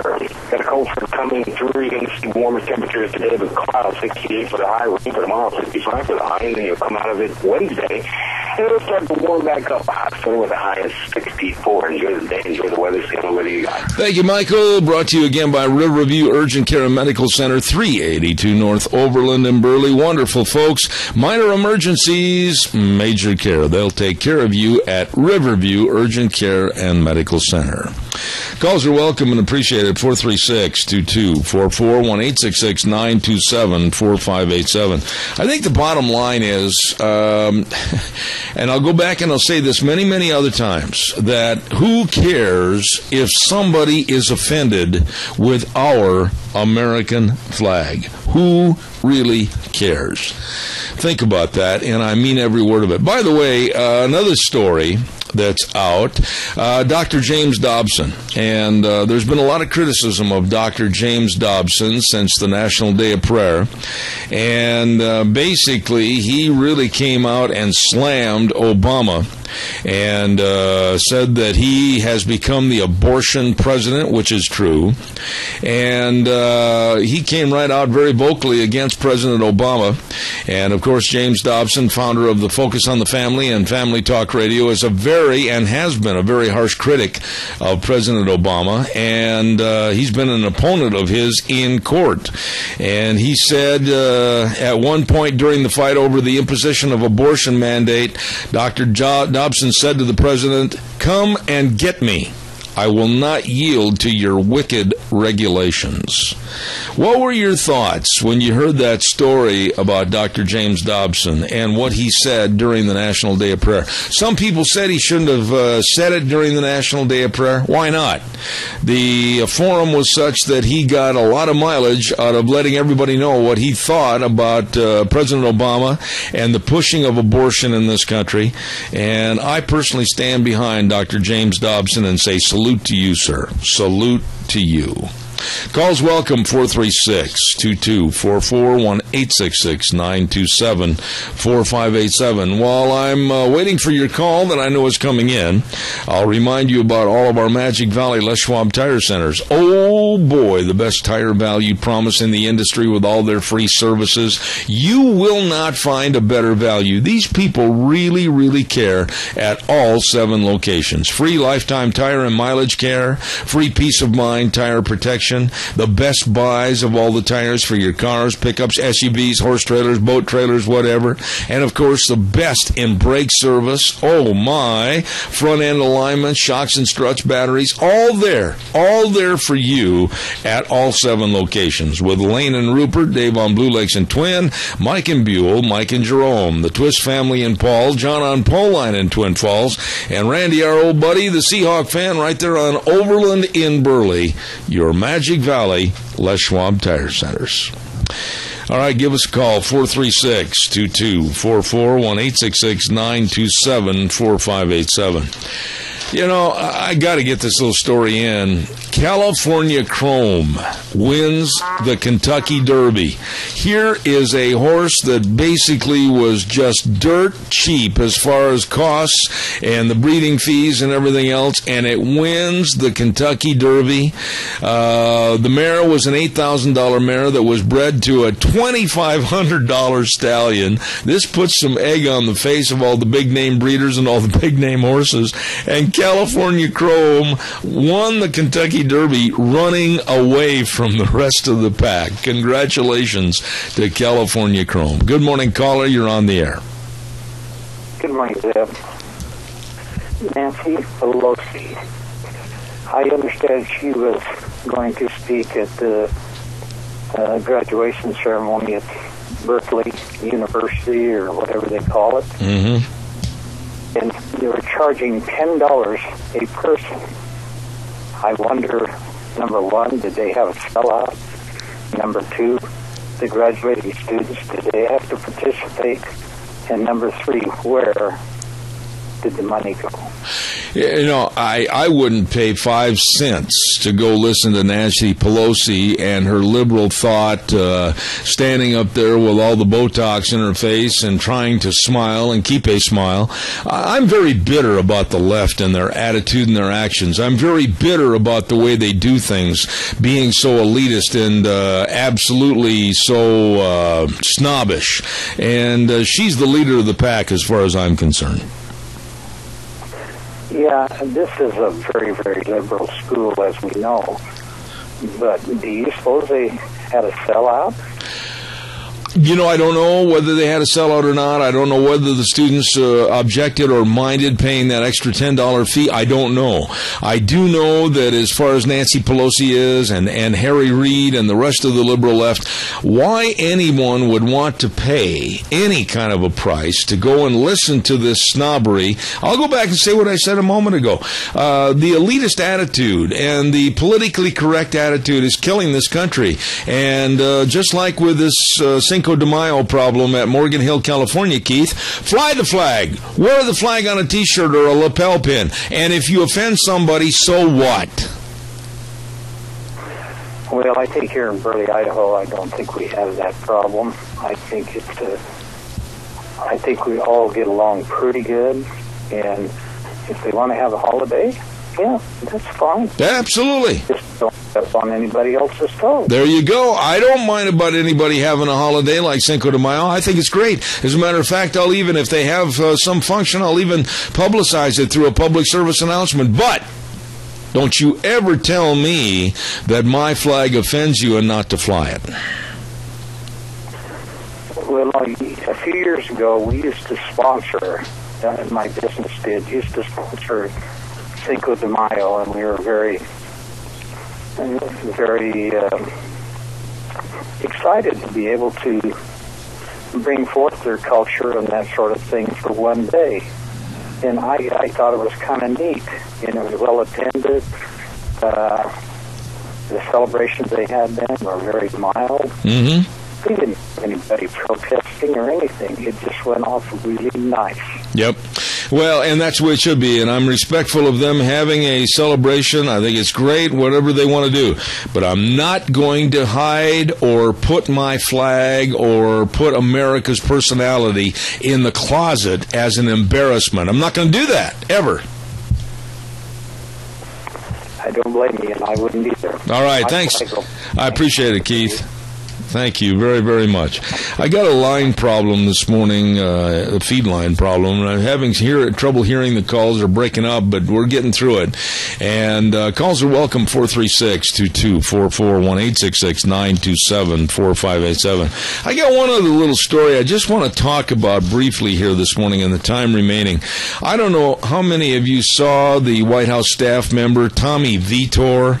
Got a cold front coming through. You're going to see warmest temperatures today, but clouds 68 for the high, rain for tomorrow, 65 for the high, and then you'll come out of it Wednesday. And it'll start to warm back up hot, so with the high of 64. Enjoy the day, enjoy the weather. See you later, you guys.
Thank you, Michael. Brought to you again by Riverview Urgent Care and Medical Center, 382 North Overland in Burley. Wonderful folks. Minor emergencies, major care. They'll take care of you at Riverview Urgent Care and Medical Center. Calls are welcome and appreciated. 436-2244, 1-866-927-4587. I think the bottom line is, and I'll go back and I'll say this many, many other times, that who cares if somebody is offended with our American flag? Who really cares? Think about that, and I mean every word of it. By the way, another story that's out, Dr. James Dobson. And there's been a lot of criticism of Dr. James Dobson since the National Day of Prayer. And basically, he really came out and slammed Obama and said that he has become the abortion president, which is true. And he came right out very vocally against President Obama. And, of course, James Dobson, founder of the Focus on the Family and Family Talk Radio, is a very and has been a very harsh critic of President Obama. And he's been an opponent of his in court. And he said at one point during the fight over the imposition of abortion mandate, Dr. Dobson said to the president, "Come and get me. I will not yield to your wicked regulations." What were your thoughts when you heard that story about Dr. James Dobson and what he said during the National Day of Prayer? Some people said he shouldn't have said it during the National Day of Prayer. Why not? The forum was such that he got a lot of mileage out of letting everybody know what he thought about President Obama and the pushing of abortion in this country. And I personally stand behind Dr. James Dobson and say salute salute to you, sir. Salute to you. Calls welcome, 436-2244, 1-866-927-4587. While I'm waiting for your call that I know is coming in, I'll remind you about all of our Magic Valley Les Schwab Tire Centers. Oh, boy, the best tire value promise in the industry with all their free services. You will not find a better value. These people really, really care at all 7 locations. Free lifetime tire and mileage care, free peace of mind tire protection, the best buys of all the tires for your cars, pickups, SUVs, horse trailers, boat trailers, whatever. And, of course, the best in brake service. Oh, my. Front-end alignment, shocks and struts, batteries, all there for you at all 7 locations. With Lane and Rupert, Dave on Blue Lakes and Twin, Mike and Buell, Mike and Jerome, the Twist family in Paul, John on Pole Line in Twin Falls, and Randy, our old buddy, the Seahawk fan, right there on Overland in Burley. Your Magic Valley Les Schwab Tire Centers. All right, give us a call, 436-2244, 1-866-927-4587. You know, I got to get this little story in. California Chrome wins the Kentucky Derby. Here is a horse that basically was just dirt cheap as far as costs and the breeding fees and everything else, and it wins the Kentucky Derby. The mare was an $8,000 mare that was bred to a $2,500 stallion. This puts some egg on the face of all the big-name breeders and all the big-name horses. And California Chrome won the Kentucky Derby running away from the rest of the pack. Congratulations to California Chrome. Good morning, caller. You're on the air.
Good morning, Zeb. Nancy Pelosi. I understand she was going to speak at the graduation ceremony at Berkeley University or whatever they call it.
Mm-hmm.
And they were charging $10 a person. I wonder, number one, did they have a sellout? Number two, the graduating students, did they have to participate? And number three, where did the money go?
You know, I wouldn't pay 5 cents to go listen to Nancy Pelosi and her liberal thought standing up there with all the Botox in her face and trying to smile and keep a smile. I'm very bitter about the left and their attitude and their actions. I'm very bitter about the way they do things, being so elitist and absolutely so snobbish. And she's the leader of the pack as far as I'm concerned.
Yeah, this is a very, very liberal school, as we know. But do you suppose they had a sellout?
You know, I don't know whether they had a sellout or not. I don't know whether the students objected or minded paying that extra $10 fee. I don't know. I do know that as far as Nancy Pelosi is and Harry Reid and the rest of the liberal left, why anyone would want to pay any kind of a price to go and listen to this snobbery. I'll go back and say what I said a moment ago. The elitist attitude and the politically correct attitude is killing this country. And just like with this Cinco De Mayo problem at Morgan Hill, California, Keith, fly the flag. Wear the flag on a T-shirt or a lapel pin. And if you offend somebody, so what?
Well, I think here in Burley, Idaho, I don't think we have that problem. I think I think we all get along pretty good. And if they want to have a holiday, yeah, that's fine.
Absolutely.
Just don't step on anybody else's toes.
There you go. I don't mind about anybody having a holiday like Cinco de Mayo. I think it's great. As a matter of fact, I'll even, if they have some function, I'll even publicize it through a public service announcement. But don't you ever tell me that my flag offends you and not to fly it.
Well, a few years ago, we used to sponsor, my business used to sponsor Cinco de Mayo, and we were very, very excited to be able to bring forth their culture and that sort of thing for one day. And I thought it was kind of neat. It was well attended. The celebrations they had then were very mild.
Mm-hmm.
We didn't have anybody protesting or anything. It just went off really nice.
Yep. Well, and that's what it should be, and I'm respectful of them having a celebration. I think it's great, whatever they want to do. But I'm not going to hide or put my flag or put America's personality in the closet as an embarrassment. I'm not going to do that, ever.
I don't blame you, and I wouldn't either.
All right, thanks. I appreciate it, Keith. Thank you very, very much. I got a line problem this morning, a feed line problem, and I'm having trouble hearing the calls. Are breaking up, but we're getting through it. And calls are welcome, 436-2244, 1-866-927-4587. I got one other little story I just want to talk about briefly here this morning in the time remaining. I don't know how many of you saw the White House staff member, Tommy Vitor,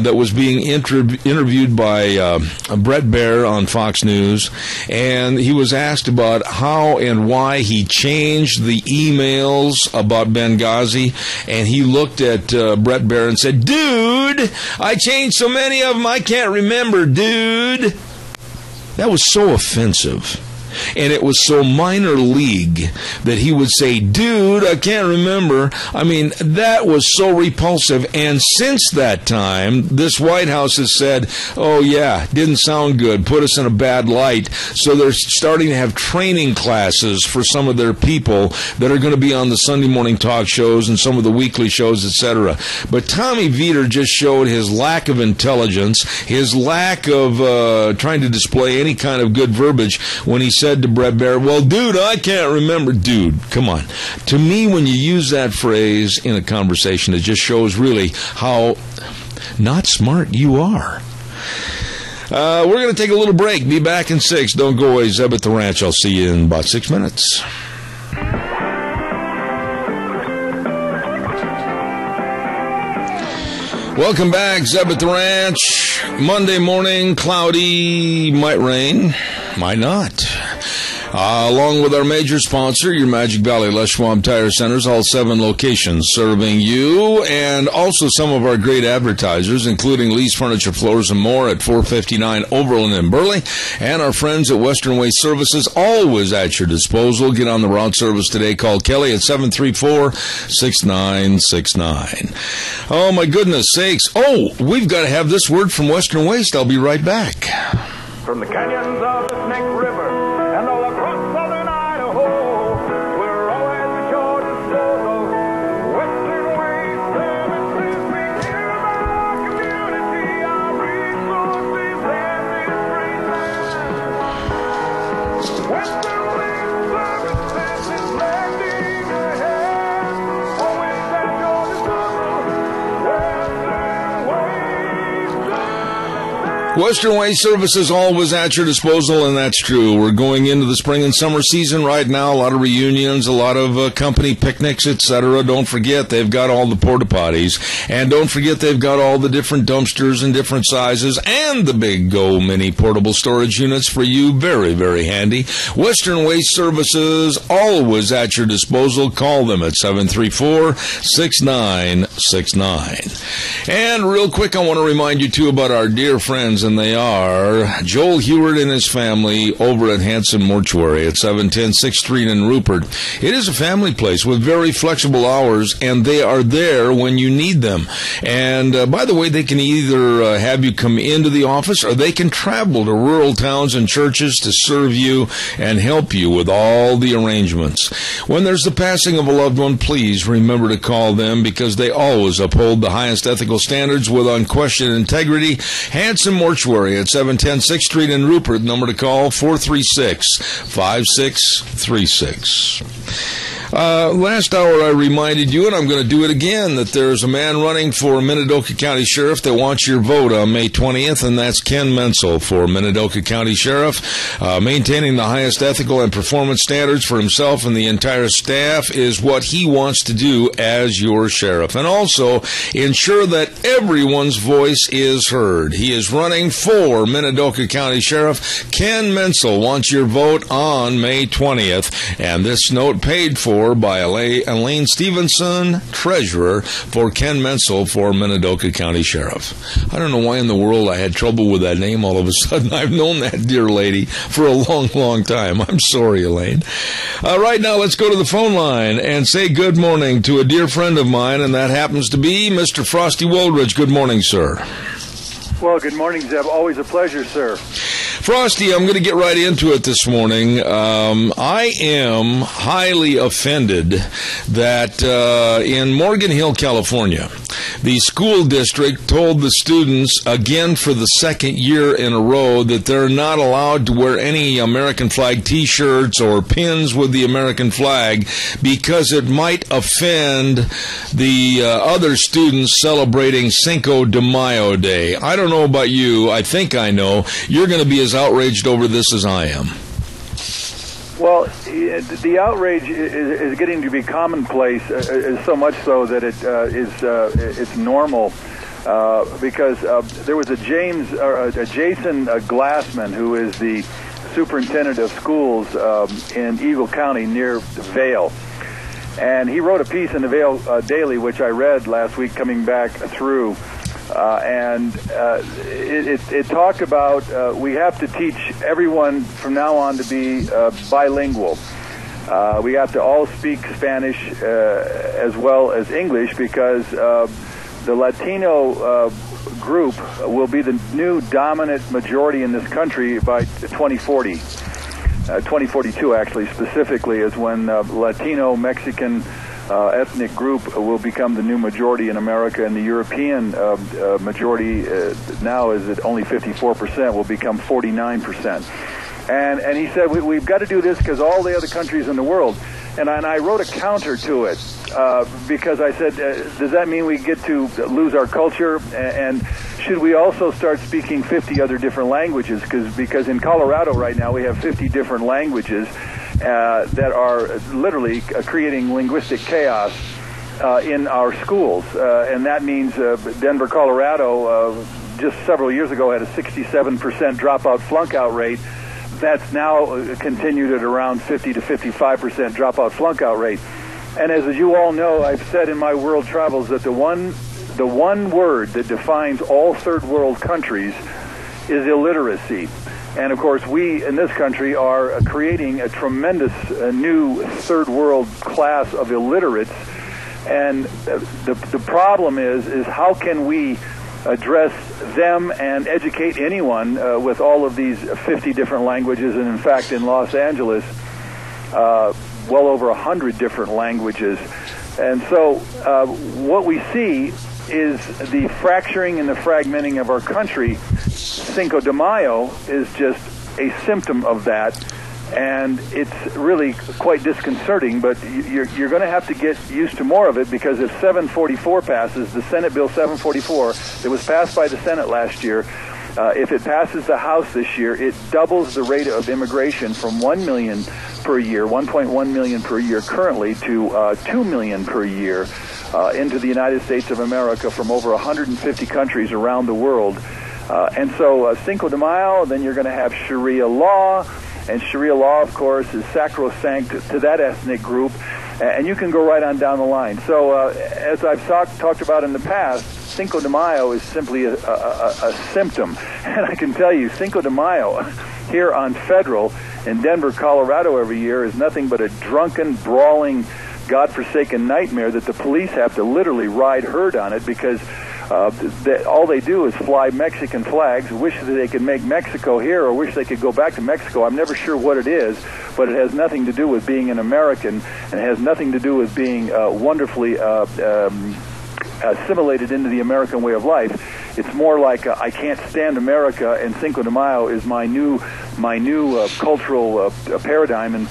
that was being interviewed by Brett Baer on Fox News, and he was asked about how and why he changed the emails about Benghazi, and he looked at Brett Baer and said, "Dude, I changed so many of them I can't remember, dude." That was so offensive. And it was so minor league that he would say, "Dude, I can't remember." I mean, that was so repulsive. And since that time, this White House has said, "Oh, yeah, didn't sound good, put us in a bad light." So they're starting to have training classes for some of their people that are going to be on the Sunday morning talk shows and some of the weekly shows, etc. But Tommy Vitor just showed his lack of intelligence, his lack of trying to display any kind of good verbiage when he said to Brett Baer, "Well, dude, I can't remember." Dude, come on. To me, when you use that phrase in a conversation, it just shows really how not smart you are. We're going to take a little break. Be back in 6. Don't go away. Zeb at the Ranch. I'll see you in about 6 minutes. Welcome back. Zeb at the Ranch. Monday morning, cloudy, might rain, might not. Along with our major sponsor, your Magic Valley Les Schwab Tire Centers, all 7 locations serving you, and also some of our great advertisers, including Lee's Furniture, Floors, and More at 459 Overland in Burley, and our friends at Western Waste Services, always at your disposal. Get on the route service today. Call Kelly at 734-6969. Oh, my goodness sakes. Oh, we've got to have this word from Western Waste. I'll be right back.
From the canyons of the Snake River and all across southern Idaho, we're always at your disposal. Western Waste Services, we care about our community, our resources, and this great land. Western Waste Services is lending a hand, always at your disposal.
Western Waste Services, always at your disposal, and that's true. We're going into the spring and summer season right now. A lot of reunions, a lot of company picnics, etc. Don't forget, they've got all the porta potties, and don't forget they've got all the different dumpsters in different sizes, and the big Go Mini portable storage units for you. Very, very handy. Western Waste Services, always at your disposal. Call them at 734-6969. And real quick, I want to remind you, too, about our dear friends, and they are Joel Heward and his family over at Hanson Mortuary at 710 6th Street in Rupert. It is a family place with very flexible hours, and they are there when you need them. And by the way, they can either have you come into the office, or they can travel to rural towns and churches to serve you and help you with all the arrangements. When there's the passing of a loved one, please remember to call them, because they always uphold the highest ethical standards with unquestioned integrity. Hanson Mortuary at 710 6th Street in Rupert. Number to call, 436-5636. Last hour I reminded you, and I'm going to do it again, that there's a man running for Minidoka County Sheriff that wants your vote on May 20th, and that's Ken Menzel for Minidoka County Sheriff. Maintaining the highest ethical and performance standards for himself and the entire staff is what he wants to do as your sheriff. And also ensure that everyone's voice is heard. He is running for Minidoka County Sheriff. Ken Menzel wants your vote on May 20th, and this note paid for for by Elaine Stevenson, treasurer, for Ken Menzel for Minidoka County Sheriff. I don't know why in the world I had trouble with that name all of a sudden. I've known that dear lady for a long, long time. I'm sorry, Elaine. Right now, let's go to the phone line and say good morning to a dear friend of mine, and that happens to be Mr. Frosty Woldridge. Good morning, sir.
Well, good morning, Zeb. Always a pleasure, sir.
Frosty, I'm going to get right into it this morning. I am highly offended that in Morgan Hill, California, the school district told the students again for the second year in a row that they're not allowed to wear any American flag T-shirts or pins with the American flag because it might offend the other students celebrating Cinco De Mayo Day. I don't know about you. I think I know. You're going to be as outraged over this as I am.
Well, the outrage is getting to be commonplace, so much so that it's normal. Because there was a Jason Glassman, who is the superintendent of schools in Eagle County near Vail. And he wrote a piece in the Vail Daily, which I read last week coming back through. It talked about we have to teach everyone from now on to be bilingual. We have to all speak Spanish as well as English because the Latino group will be the new dominant majority in this country by 2040. 2042, actually, specifically, is when Latino, Mexican ethnic group will become the new majority in America, and the European majority now is at only 54%, will become 49%. And he said, we've got to do this because all the other countries in the world, and I wrote a counter to it because I said, does that mean we get to lose our culture? And should we also start speaking 50 other different languages? Because in Colorado right now we have 50 different languages that are literally creating linguistic chaos in our schools. And that means Denver, Colorado, just several years ago had a 67% dropout flunk-out rate. That's now continued at around 50 to 55% dropout flunk-out rate. And as you all know, I've said in my world travels that the one word that defines all third world countries is illiteracy. And, of course, we in this country are creating a tremendous new third world class of illiterates. And the problem is how can we address them and educate anyone with all of these 50 different languages? And, in fact, in Los Angeles, well over 100 different languages. And so what we see is the fracturing and the fragmenting of our country. Cinco de Mayo is just a symptom of that, and it's really quite disconcerting, but you're going to have to get used to more of it, because if 744 passes, the Senate Bill 744, that was passed by the Senate last year, if it passes the House this year, it doubles the rate of immigration from 1 million per year, 1.1 million per year currently, to 2 million per year into the United States of America from over 150 countries around the world. And so Cinco de Mayo, then you're going to have Sharia law, and Sharia law, of course, is sacrosanct to that ethnic group, and you can go right on down the line. So as I've talked about in the past, Cinco de Mayo is simply a symptom. And I can tell you, Cinco de Mayo here on Federal in Denver, Colorado every year is nothing but a drunken, brawling, godforsaken nightmare that the police have to literally ride herd on it, because all they do is fly Mexican flags, wish that they could make Mexico here, or wish they could go back to Mexico. I'm never sure what it is, but it has nothing to do with being an American, and it has nothing to do with being wonderfully assimilated into the American way of life. It's more like I can't stand America, and Cinco de Mayo is my new cultural paradigm, and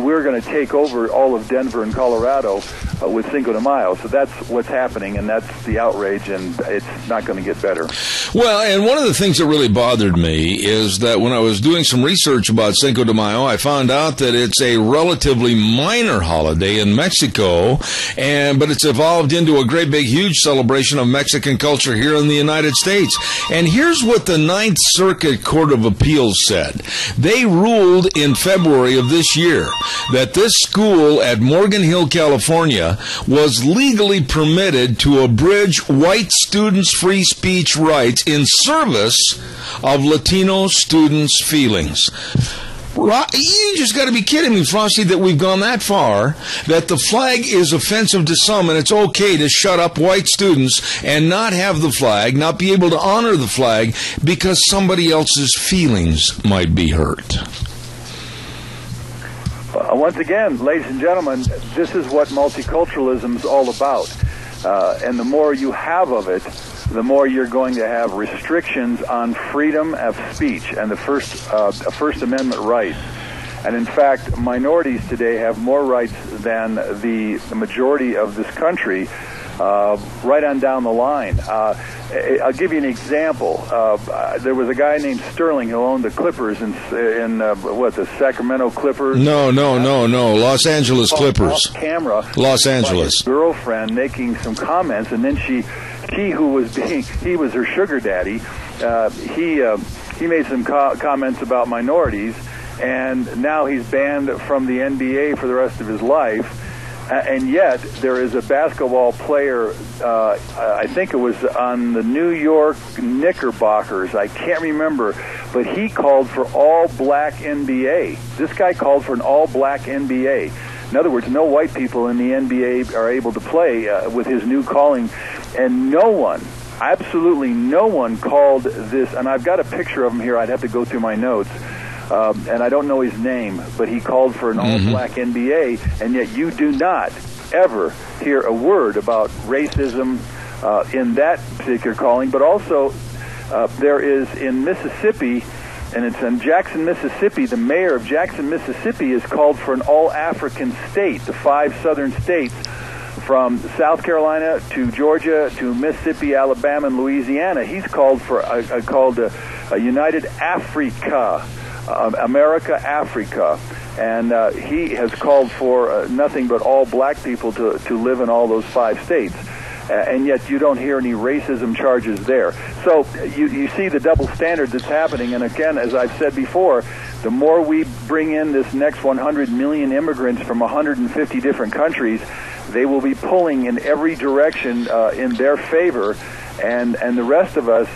we're going to take over all of Denver and Colorado with Cinco de Mayo. So that's what's happening, and that's the outrage, and it's not going to get better.
Well, and one of the things that really bothered me is that when I was doing some research about Cinco de Mayo, I found out that it's a relatively minor holiday in Mexico, but it's evolved into a great big huge celebration of Mexican culture here in the United States. And here's what the Ninth Circuit Court of Appeals said. They ruled in February of this year that this school at Morgan Hill, California, was legally permitted to abridge white students' free speech rights in service of Latino students' feelings. You just got to be kidding me, Frosty, that we've gone that far, that the flag is offensive to some, and it's okay to shut up white students and not have the flag, not be able to honor the flag, because somebody else's feelings might be hurt.
Once again, ladies and gentlemen, this is what multiculturalism is all about. And the more you have of it, the more you're going to have restrictions on freedom of speech and the First Amendment rights. And in fact, minorities today have more rights than the majority of this country, right on down the line. I'll give you an example. There was a guy named Sterling who owned the Clippers in the Sacramento Clippers?
No. Los Angeles Clippers.
Camera.
Los Angeles.
His girlfriend making some comments, and then he was her sugar daddy. He made some comments about minorities, and now he's banned from the NBA for the rest of his life. And yet, there is a basketball player, I think it was on the New York Knickerbockers, I can't remember, but he called for all-black NBA. This guy called for an all-black NBA. In other words, no white people in the NBA are able to play with his new calling. And no one, absolutely no one called this, and I've got a picture of him here, I'd have to go through my notes, and I don't know his name, but he called for an all-black NBA, and yet you do not ever hear a word about racism in that particular calling. But also, there is in Mississippi, and it's in Jackson, Mississippi, the mayor of Jackson, Mississippi has called for an all-African state, the 5 southern states, from South Carolina to Georgia to Mississippi, Alabama, and Louisiana. He's called for a United Africa, America, Africa, and he has called for nothing but all black people to live in all those 5 states. And yet you don't hear any racism charges there. So you see the double standard that's happening. And again, as I've said before, the more we bring in this next 100 million immigrants from 150 different countries, they will be pulling in every direction in their favor. And the rest of us,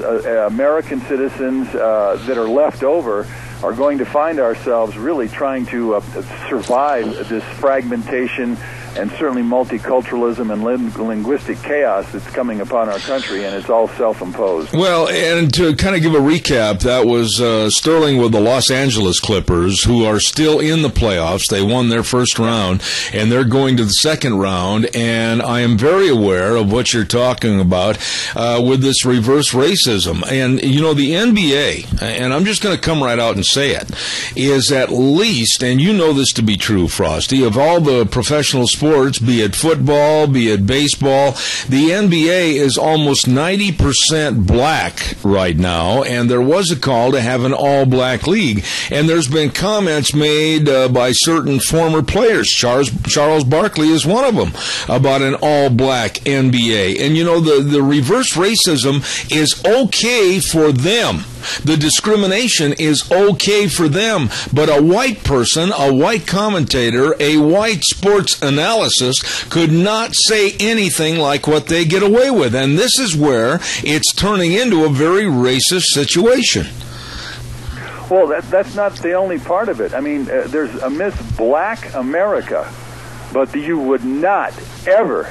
American citizens that are left over, are going to find ourselves really trying to survive this fragmentation and certainly multiculturalism and linguistic chaos that's coming upon our country, and it's all self-imposed.
Well, and to kind of give a recap, that was Sterling with the Los Angeles Clippers, who are still in the playoffs. They won their first round, and they're going to the second round, and I am very aware of what you're talking about with this reverse racism. And, you know, the NBA, and I'm just going to come right out and say it, is at least, and you know this to be true, Frosty, of all the professional sports, be it football, be it baseball, the NBA is almost 90% black right now, and there was a call to have an all-black league. And there's been comments made by certain former players, Charles Barkley is one of them, about an all-black NBA. And, you know, the reverse racism is okay for them. The discrimination is okay for them, but a white person, a white commentator, a white sports analyst could not say anything like what they get away with. And this is where it's turning into a very racist situation.
Well, that's not the only part of it. I mean, there's a Miss Black America, but you would not ever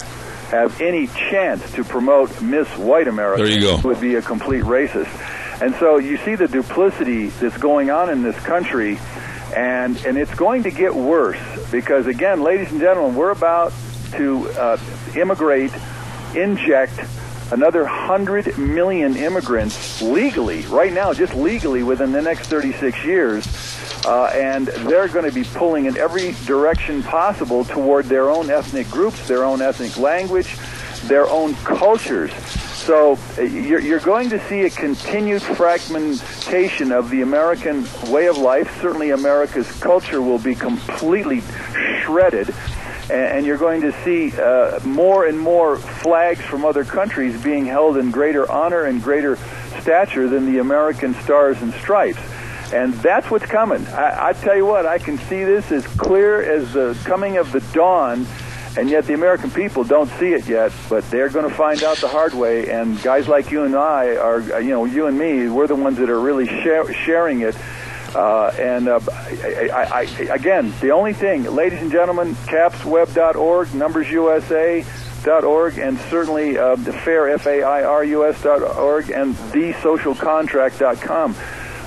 have any chance to promote Miss White America.
There you go.
It would be a complete racist. And so you see the duplicity that's going on in this country, and it's going to get worse because, again, ladies and gentlemen, we're about to inject another 100 million immigrants legally, right now, just legally within the next 36 years. and they're going to be pulling in every direction possible toward their own ethnic groups, their own ethnic language, their own cultures. So you're going to see a continued fragmentation of the American way of life. Certainly America's culture will be completely shredded, and you're going to see more and more flags from other countries being held in greater honor and greater stature than the American stars and stripes. And that's what's coming. I tell you what, I can see this as clear as the coming of the dawn. And yet the American people don't see it yet, but they're going to find out the hard way. And guys like you and I are, you and me, we're the ones that are really sharing it. Again, the only thing, ladies and gentlemen, capsweb.org, numbersusa.org, and certainly FAIR, FAIRUS.org, and thesocialcontract.com.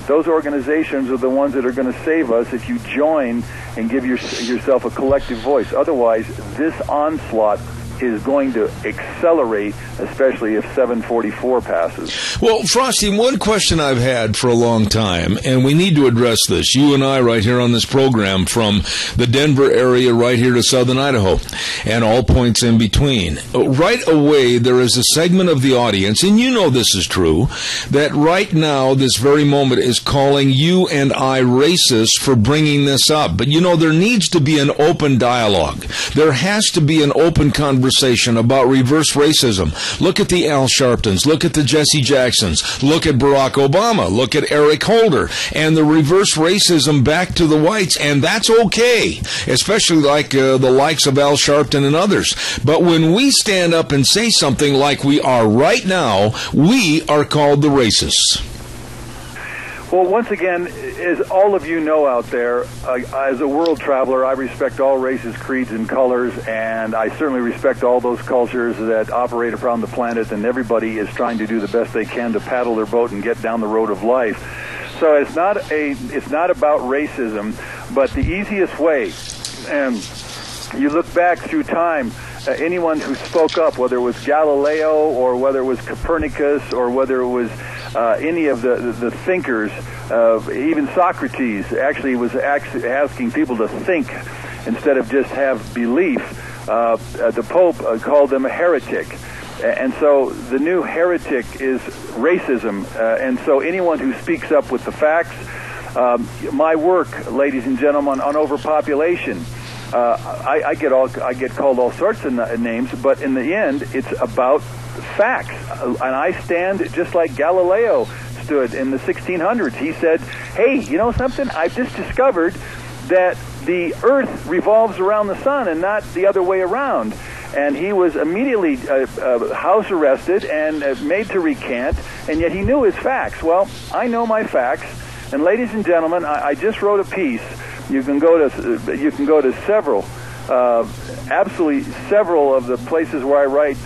Those organizations are the ones that are going to save us if you join and give yourself a collective voice. Otherwise, this onslaught is going to accelerate, especially if 744 passes.
Well, Frosty, one question I've had for a long time, and we need to address this, you and I right here on this program, from the Denver area right here to southern Idaho, and all points in between. Right away, there is a segment of the audience, and you know this is true, that right now, this very moment, is calling you and I racist for bringing this up. But, there needs to be an open dialogue. There has to be an open conversation about reverse racism. Look at the Al Sharptons. Look at the Jesse Jacksons. Look at Barack Obama. Look at Eric Holder. And the reverse racism back to the whites. And that's okay, especially like the likes of Al Sharpton and others. But when we stand up and say something like we are right now, we are called the racists.
Well, once again, as all of you know out there, as a world traveler, I respect all races, creeds, and colors, and I certainly respect all those cultures that operate around the planet, and everybody is trying to do the best they can to paddle their boat and get down the road of life. So it's not about racism, but the easiest way, and you look back through time, anyone who spoke up, whether it was Galileo or whether it was Copernicus or whether it was any of the thinkers, even Socrates actually was asking people to think instead of just have belief. The Pope called them a heretic. And so the new heretic is racism. And so anyone who speaks up with the facts, my work, ladies and gentlemen, on overpopulation, I get called all sorts of names, but in the end, it's about facts. And I stand just like Galileo stood in the 1600s. He said, hey, you know something? I've just discovered that the earth revolves around the sun and not the other way around. And he was immediately house arrested and made to recant, and yet he knew his facts. Well, I know my facts, and ladies and gentlemen, I just wrote a piece. You can go to several, absolutely several of the places where I write.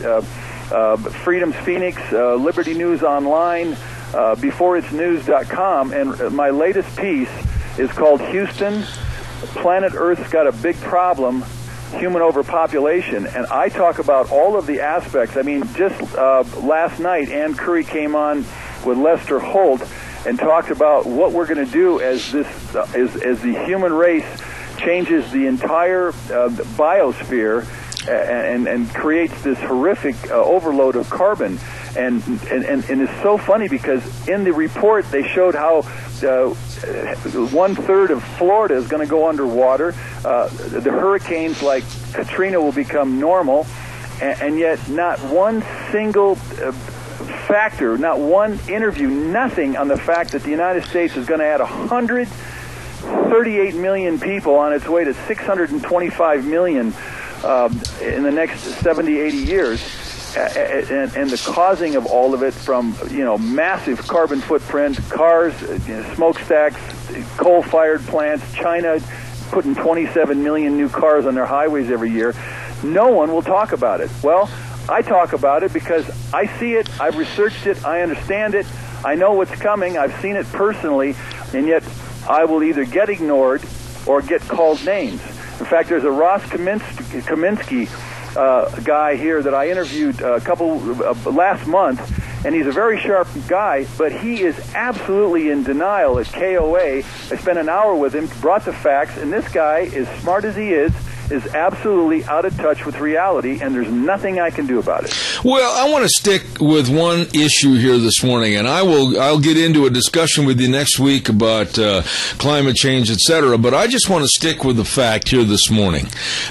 Freedom's Phoenix, Liberty News Online, beforeitsnews.com, and my latest piece is called Houston, Planet Earth's Got a Big Problem, Human Overpopulation, and I talk about all of the aspects. I mean, just last night, Ann Curry came on with Lester Holt and talked about what we're going to do as the human race changes the entire biosphere and creates this horrific overload of carbon. And it's so funny because in the report they showed how 1/3 of Florida is going to go underwater. The hurricanes like Katrina will become normal, and yet not one single factor, not one interview, nothing on the fact that the United States is going to add 138 million people on its way to 625 million in the next 70, 80 years. And the causing of all of it from, massive carbon footprint, cars, smokestacks, coal-fired plants, China putting 27 million new cars on their highways every year. No one will talk about it. Well, I talk about it because I see it, I've researched it, I understand it, I know what's coming, I've seen it personally, and yet I will either get ignored or get called names. In fact, there's a Ross Kaminsky guy here that I interviewed last month, and he's a very sharp guy, but he is absolutely in denial at KOA. I spent an hour with him, brought the facts, and this guy, as smart as he is absolutely out of touch with reality, and there's nothing I can do about it.
Well, I want to stick with one issue here this morning, and I'll get into a discussion with you next week about climate change, etc. But I just want to stick with the fact here this morning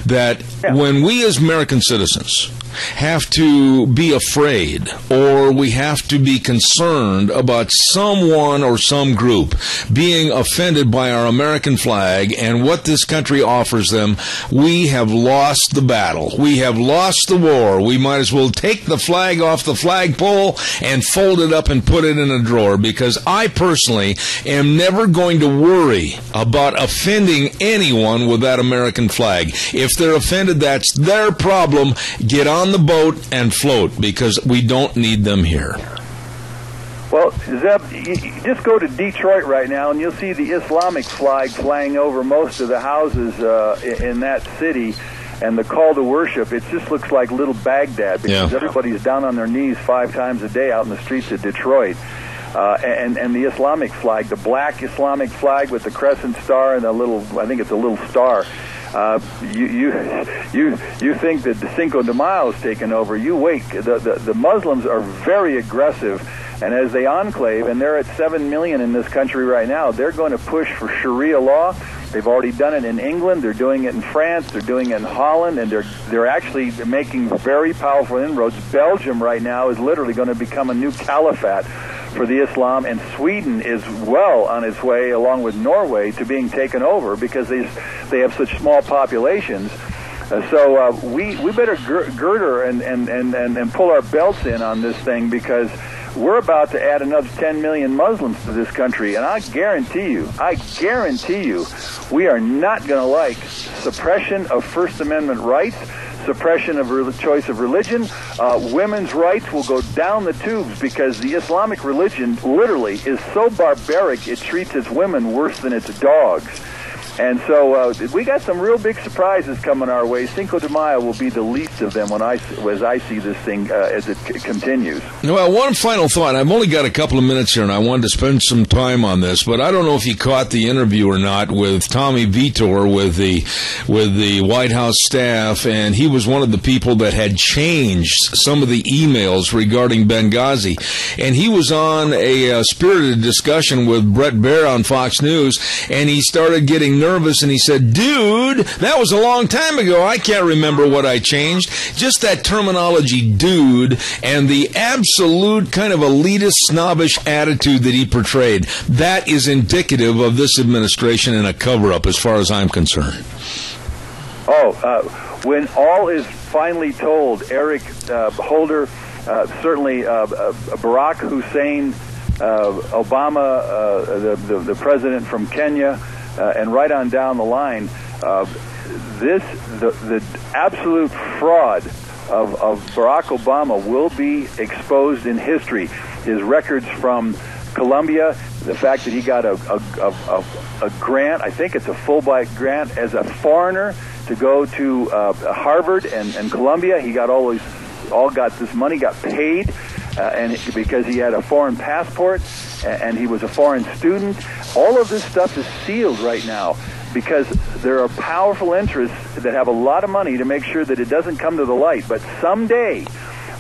that when we as American citizens have to be afraid, or we have to be concerned about someone or some group being offended by our American flag and what this country offers them, we have lost the battle. We have lost the war. We might as well take the flag off the flagpole and fold it up and put it in a drawer, because I personally am never going to worry about offending anyone with that American flag. If they're offended, that's their problem. Get on the boat and float, because we don't need them here.
Well, Zeb, you just go to Detroit right now, and you'll see the Islamic flag flying over most of the houses in that city, and the call to worship, it just looks like little Baghdad, because everybody's down on their knees 5 times a day out in the streets of Detroit. And the Islamic flag, the black Islamic flag with the crescent star and a little, I think it's a little star. You think that the Cinco De Mayo is taken over. You wait. The Muslims are very aggressive, and as they enclave, and they're at 7 million in this country right now, they're going to push for Sharia law. They've already done it in England. They're doing it in France. They're doing it in Holland, and they're actually making very powerful inroads. Belgium right now is literally going to become a new caliphate for the Islam, and Sweden is well on its way, along with Norway, to being taken over, because they have such small populations. So we better girder and pull our belts in on this thing, because we're about to add another 10 million Muslims to this country, and I guarantee you, we are not going to like suppression of First Amendment rights, suppression of choice of religion. Women's rights will go down the tubes, because the Islamic religion literally is so barbaric it treats its women worse than its dogs. And so we got some real big surprises coming our way. Cinco de Mayo will be the least of them as I see this thing as it continues.
Well, one final thought. I've only got a couple of minutes here, and I wanted to spend some time on this, but I don't know if you caught the interview or not with Tommy Vitor with the White House staff, and he was one of the people that had changed some of the emails regarding Benghazi. And he was on a spirited discussion with Brett Baier on Fox News, and he started getting nervous, and he said, dude, that was a long time ago. I can't remember what I changed. Just that terminology, dude, and the absolute kind of elitist, snobbish attitude that he portrayed, that is indicative of this administration and a cover-up as far as I'm concerned.
When all is finally told, Eric Holder, certainly Barack Hussein, Obama, the president from Kenya, and right on down the line, the absolute fraud of Barack Obama will be exposed in history. His records from Colombia, the fact that he got a grant, I think it's a Fulbright grant, as a foreigner to go to Harvard and Columbia. He got got this money, got paid, and because he had a foreign passport and he was a foreign student. All of this stuff is sealed right now, because there are powerful interests that have a lot of money to make sure that it doesn't come to the light. But someday,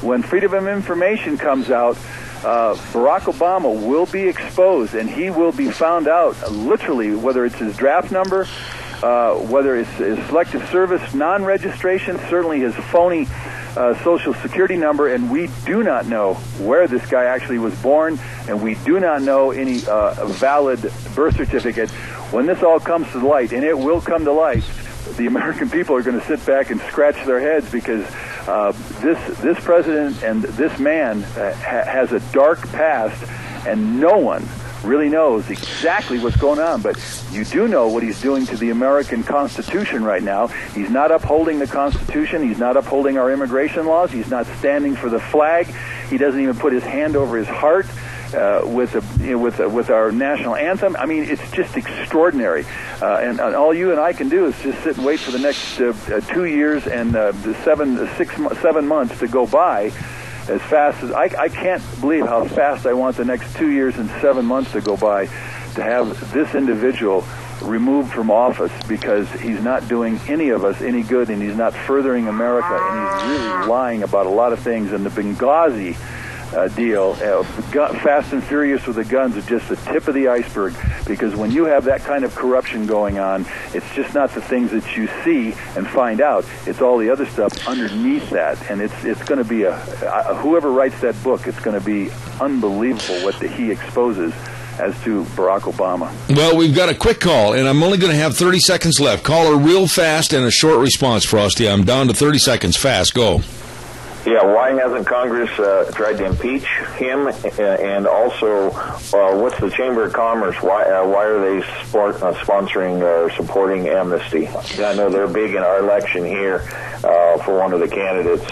when freedom of information comes out, Barack Obama will be exposed, and he will be found out, literally, whether it's his draft number, whether it's his selective service non-registration, certainly his phony Social Security number, and we do not know where this guy actually was born, and we do not know any valid birth certificate. When this all comes to light, and it will come to light, the American people are going to sit back and scratch their heads, because this president and this man has a dark past, and no one really knows exactly what's going on. But you do know what he's doing to the American Constitution right now. He's not upholding the Constitution. He's not upholding our immigration laws. He's not standing for the flag. He doesn't even put his hand over his heart with our national anthem. I mean, it's just extraordinary. And all you and I can do is just sit and wait for the next 2 years and 7 months to go by. as fast as I can't believe how fast I want the next 2 years and 7 months to go by to have this individual removed from office, because he's not doing any of us any good, and he's not furthering America, and he's really lying about a lot of things. And the Benghazi deal, Fast and Furious with the guns, is just the tip of the iceberg, because when you have that kind of corruption going on, it's just not the things that you see and find out, it's all the other stuff underneath that. And it's going to be whoever writes that book, it's going to be unbelievable what he exposes as to Barack Obama.
Well, we've got a quick call, and I'm only going to have 30 seconds left. Caller real fast and a short response, Frosty. I'm down to 30 seconds. Fast, go.
Yeah, why hasn't Congress tried to impeach him? And also, what's the Chamber of Commerce? Why are they sponsoring or supporting amnesty? I know they're big in our election here for one of the candidates,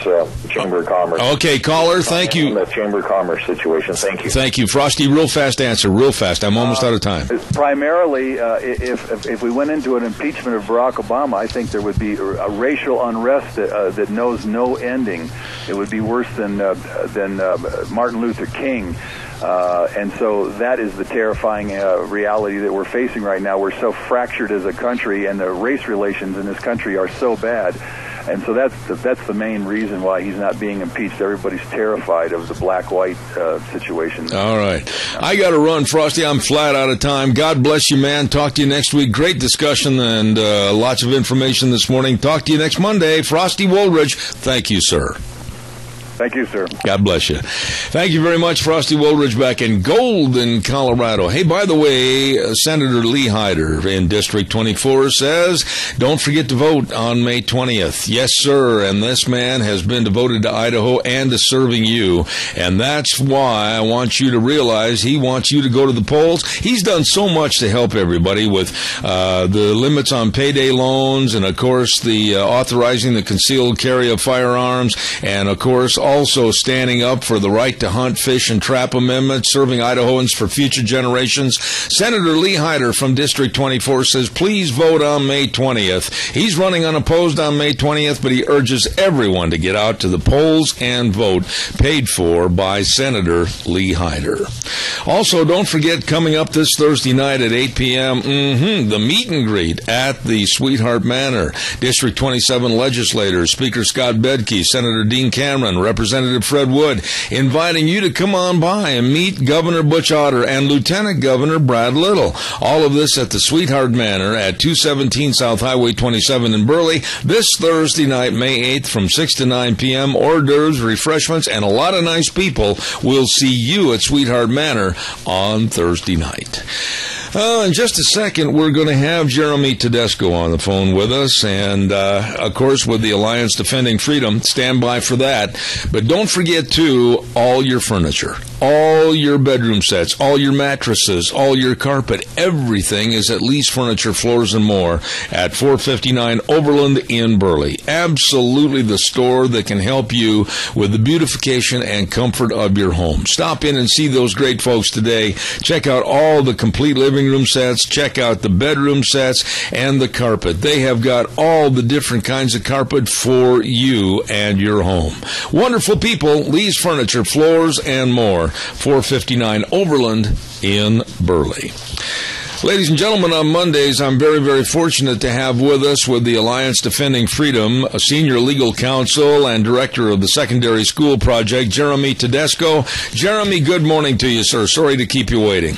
Chamber of Commerce.
Okay, caller, thank you.
The Chamber of Commerce situation. Thank you.
Thank you. Frosty, real fast answer, real fast. I'm almost out of time.
Primarily, if we went into an impeachment of Barack Obama, I think there would be a racial unrest that knows no ending. It would be worse than Martin Luther King. And so that is the terrifying reality that we're facing right now. We're so fractured as a country, and the race relations in this country are so bad. And so that's the main reason why he's not being impeached. Everybody's terrified of the black-white situation.
All right. I got to run, Frosty. I'm flat out of time. God bless you, man. Talk to you next week. Great discussion and lots of information this morning. Talk to you next Monday. Frosty Woolridge, thank you, sir.
Thank you, sir.
God bless you. Thank you very much, Frosty Woolridge, back in Golden, Colorado. Hey, by the way, Senator Lee Hyder in District 24 says, don't forget to vote on May 20th. Yes, sir, and this man has been devoted to Idaho and to serving you, and that's why I want you to realize he wants you to go to the polls. He's done so much to help everybody with the limits on payday loans, and, of course, the authorizing the concealed carry of firearms, and, of course, also standing up for the right to hunt, fish, and trap amendment, serving Idahoans for future generations. Senator Lee Hyder from District 24 says, please vote on May 20th. He's running unopposed on May 20th, but he urges everyone to get out to the polls and vote, paid for by Senator Lee Hyder. Also, don't forget, coming up this Thursday night at 8 p.m., the meet and greet at the Sweetheart Manor. District 27 legislators, Speaker Scott Bedke, Senator Dean Cameron, Representative Fred Wood, inviting you to come on by and meet Governor Butch Otter and Lieutenant Governor Brad Little. All of this at the Sweetheart Manor at 217 South Highway 27 in Burley this Thursday night, May 8th from 6 to 9 p.m. Hors d'oeuvres, refreshments, and a lot of nice people will see you at Sweetheart Manor on Thursday night. In just a second, we're going to have Jeremy Tedesco on the phone with us, and, of course, with the Alliance Defending Freedom. Stand by for that. But don't forget, too, all your furniture, all your bedroom sets, all your mattresses, all your carpet, everything is at Lee's Furniture, Floors, and More at 459 Overland in Burley. Absolutely the store that can help you with the beautification and comfort of your home. Stop in and see those great folks today. Check out all the complete living room sets. Check out the bedroom sets and the carpet. They have got all the different kinds of carpet for you and your home. Wonderful people, Lee's Furniture, Floors, and More, 459 Overland in Burley. Ladies and gentlemen, on Mondays, I'm very, very fortunate to have with us, with the Alliance Defending Freedom, a senior legal counsel and director of the Secondary School Project, Jeremy Tedesco. Jeremy, good morning to you, sir. Sorry to keep you waiting.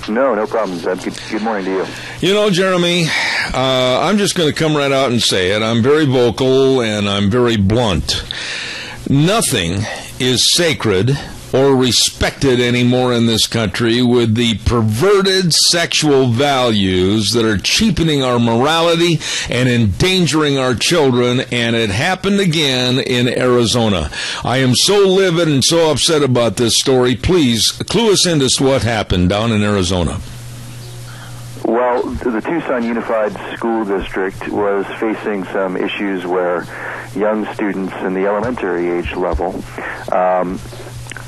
No problem, Zeb. Good morning to you.
You know, Jeremy, I'm just going to come right out and say it. I'm very vocal and I'm very blunt. Nothing is sacred or respected anymore in this country with the perverted sexual values that are cheapening our morality and endangering our children, and it happened again in Arizona. I am so livid and so upset about this story. Please, clue us into what happened down in Arizona.
Well, the Tucson Unified School District was facing some issues where young students in the elementary age level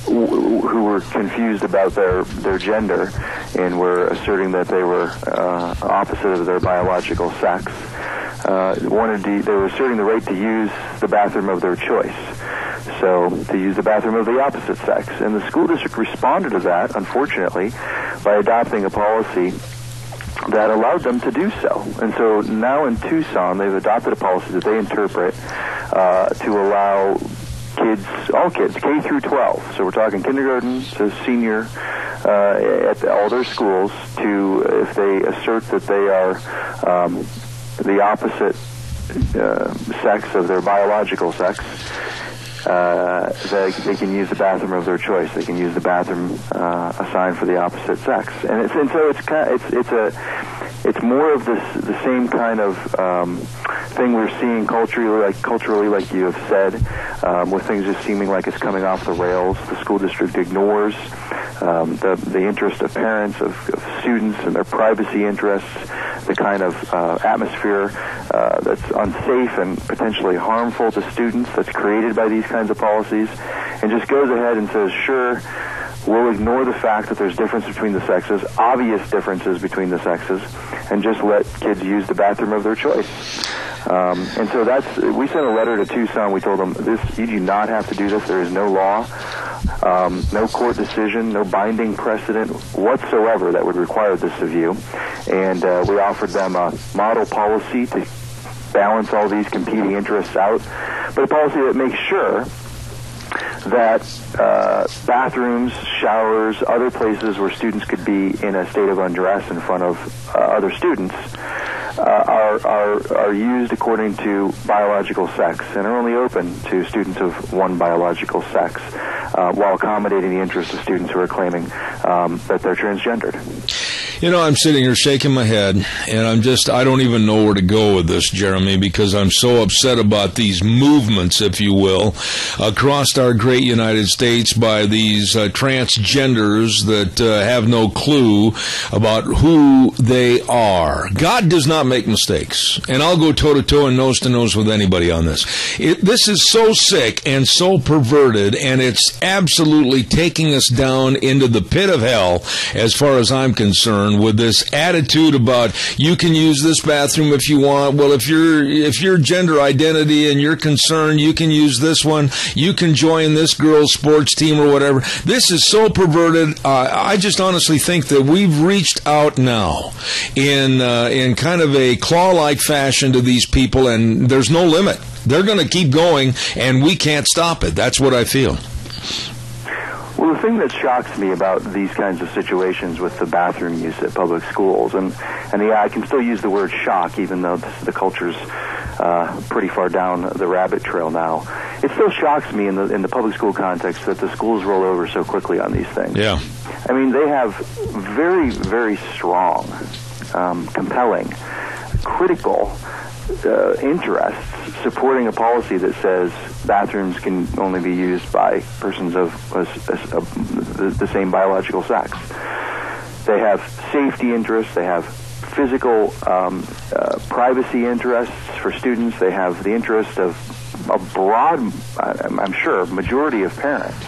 who were confused about their gender and were asserting that they were opposite of their biological sex. They were asserting the right to use the bathroom of their choice. So to use the bathroom of the opposite sex. And the school district responded to that, unfortunately, by adopting a policy that allowed them to do so. And so now in Tucson, they've adopted a policy that they interpret to allow kids, all kids, K through 12. So we're talking kindergarten to senior at all their schools, to, if they assert that they are the opposite sex of their biological sex, they can use the bathroom of their choice. They can use the bathroom assigned for the opposite sex, and so it's more of the same kind of thing we're seeing culturally, like you have said, with things just seeming like it's coming off the rails. The school district ignores the interest of parents, of students, and their privacy interests, the kind of atmosphere that's unsafe and potentially harmful to students that's created by these kinds of policies, and just goes ahead and says, sure, we'll ignore the fact that there's difference between the sexes, obvious differences between the sexes, and just let kids use the bathroom of their choice. And so we sent a letter to Tucson. We told them, you do not have to do this. There is no law, no court decision, no binding precedent whatsoever that would require this of you. And we offered them a model policy to balance all these competing interests out, but a policy that makes sure that bathrooms, showers, other places where students could be in a state of undress in front of other students are used according to biological sex and are only open to students of one biological sex, while accommodating the interests of students who are claiming that they're transgendered.
You know, I'm sitting here shaking my head, and I don't even know where to go with this, Jeremy, because I'm so upset about these movements, if you will, across our great United States by these transgenders that have no clue about who they are. God does not make mistakes, and I'll go toe-to-toe and nose-to-nose with anybody on this. This is so sick and so perverted, and it's absolutely taking us down into the pit of hell, as far as I'm concerned, with this attitude about you can use this bathroom if you want. Well, if your gender identity and you're concerned, you can use this one. You can join this girl's sports team or whatever. This is so perverted. I just honestly think that we've reached out now in kind of a claw-like fashion to these people, and there's no limit. They're going to keep going, and we can't stop it. That's what I feel.
Well, the thing that shocks me about these kinds of situations with the bathroom use at public schools, and yeah, I can still use the word shock, even though the culture's pretty far down the rabbit trail now. It still shocks me in the public school context that the schools roll over so quickly on these things.
Yeah.
I mean, they have very, very strong, compelling, critical interests supporting a policy that says bathrooms can only be used by persons of the same biological sex. They have safety interests. They have physical privacy interests for students. They have the interest of a broad, I'm sure, majority of parents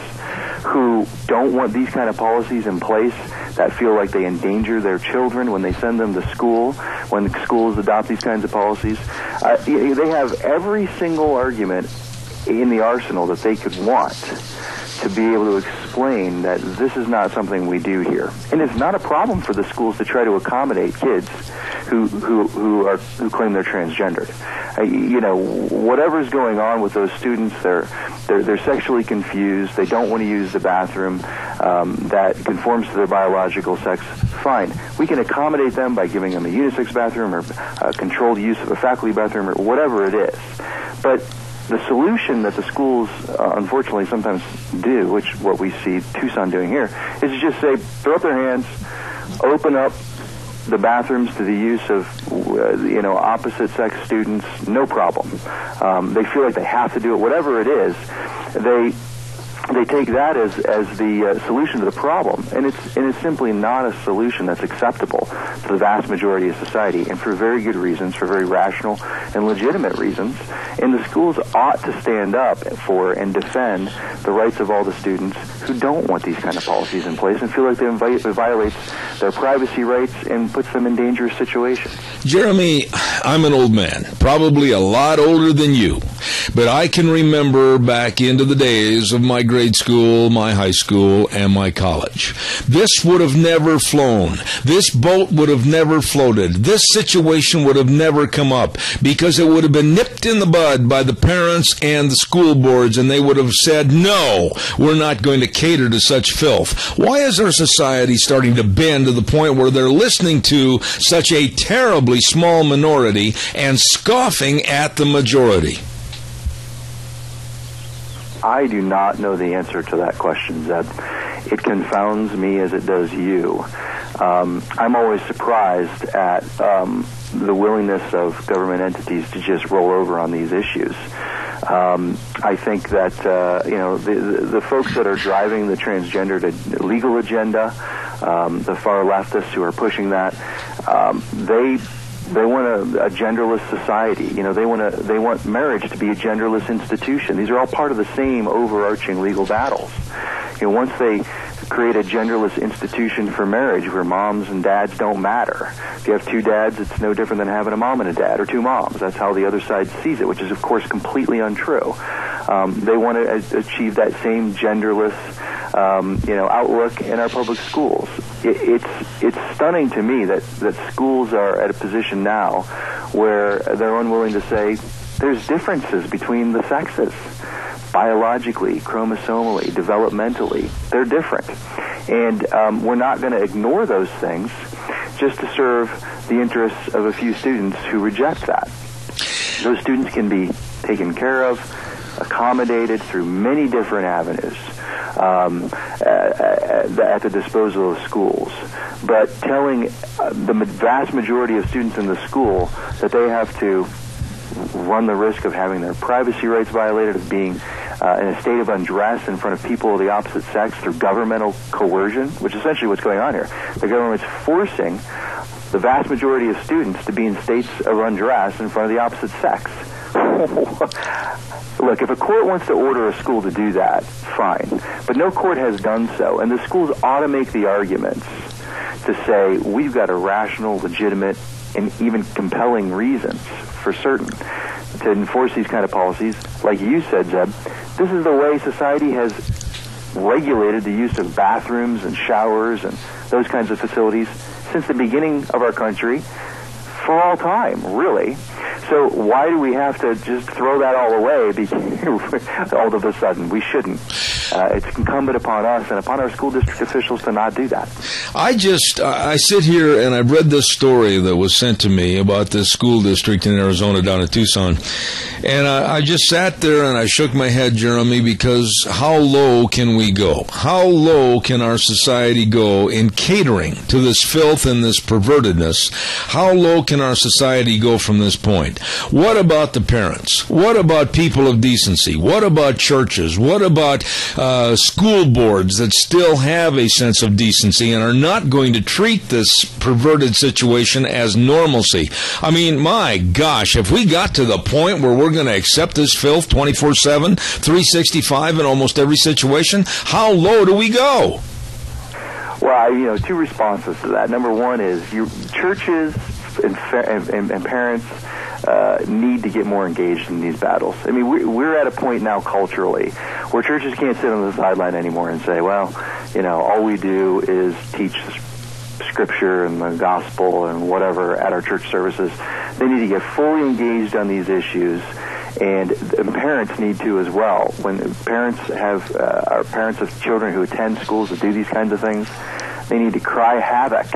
who don't want these kind of policies in place, that feel like they endanger their children when they send them to school, when schools adopt these kinds of policies. They have every single argument in the arsenal that they could want to be able to explain that this is not something we do here. And it's not a problem for the schools to try to accommodate kids who claim they're transgendered. Whatever's going on with those students, they're sexually confused. They don't want to use the bathroom that conforms to their biological sex. Fine, we can accommodate them by giving them a unisex bathroom or controlled use of a faculty bathroom or whatever it is. But the solution that the schools, unfortunately, sometimes do, which what we see Tucson doing here, is to just say, throw up their hands, open up the bathrooms to the use of, opposite-sex students, no problem. They feel like they have to do it, whatever it is. They take that as the solution to the problem, and it's simply not a solution that's acceptable to the vast majority of society, and for very good reasons, for very rational and legitimate reasons. And the schools ought to stand up for and defend the rights of all the students who don't want these kind of policies in place and feel like it violates their privacy rights and puts them in dangerous situations.
Jeremy, I'm an old man, probably a lot older than you, but I can remember back into the days of my grade school, my high school, and my college. This would have never flown. This boat would have never floated. This situation would have never come up because it would have been nipped in the bud by the parents and the school boards, and they would have said, no, we're not going to cater to such filth. Why is our society starting to bend to the point where they're listening to such a terribly small minority and scoffing at the majority?
I do not know the answer to that question, Zeb. It confounds me as it does you. I'm always surprised at the willingness of government entities to just roll over on these issues. I think that the folks that are driving the transgender legal agenda, the far leftists who are pushing that, they want a genderless society. They want marriage to be a genderless institution. These are all part of the same overarching legal battles. Once they create a genderless institution for marriage where moms and dads don't matter. If you have two dads, it's no different than having a mom and a dad, or two moms. That's how the other side sees it, which is, of course, completely untrue. They want to achieve that same genderless, outlook in our public schools. It's stunning to me that schools are at a position now where they're unwilling to say there's differences between the sexes. Biologically, chromosomally, developmentally, they're different. And we're not going to ignore those things just to serve the interests of a few students who reject that. Those students can be taken care of, accommodated through many different avenues at the disposal of schools. But telling the vast majority of students in the school that they have to run the risk of having their privacy rights violated, of being in a state of undress in front of people of the opposite sex through governmental coercion, which is essentially what's going on here. The government's forcing the vast majority of students to be in states of undress in front of the opposite sex. Look, if a court wants to order a school to do that, fine. But no court has done so, and the schools ought to make the arguments to say, we've got a rational, legitimate, and even compelling reasons for certain to enforce these kind of policies. Like you said, Zeb, this is the way society has regulated the use of bathrooms and showers and those kinds of facilities since the beginning of our country, for all time, really. So why do we have to just throw that all away all of a sudden? We shouldn't. It's incumbent upon us and upon our school district officials to not do that.
I sit here and I've read this story that was sent to me about this school district in Arizona down in Tucson. And I just sat there and I shook my head, Jeremy, because how low can we go? How low can our society go in catering to this filth and this pervertedness? How low can our society go from this point? What about the parents? What about people of decency? What about churches? What about school boards that still have a sense of decency and are not going to treat this perverted situation as normalcy? I mean, my gosh, if we got to the point where we're going to accept this filth 24/7, 365 in almost every situation, how low do we go?
Well, two responses to that. Number one is churches and parents need to get more engaged in these battles. I mean, we're at a point now culturally where churches can't sit on the sideline anymore and say, well, all we do is teach Scripture and the gospel and whatever at our church services. They need to get fully engaged on these issues, and parents need to as well. When parents are parents of children who attend schools that do these kinds of things, they need to cry havoc.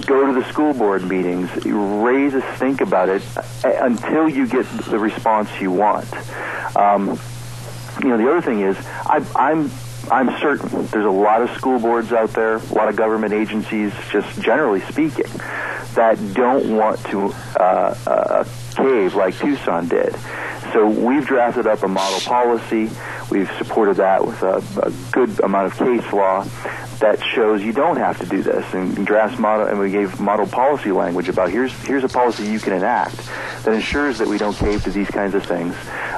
Go to the school board meetings, raise a stink about it until you get the response you want. The other thing is, I'm certain there's a lot of school boards out there, a lot of government agencies, just generally speaking, that don't want to cave like Tucson did. So we've drafted up a model policy. We've supported that with a good amount of case law that shows you don't have to do this, and drafts model, and we gave model policy language about here's a policy you can enact that ensures that we don't cave to these kinds of things,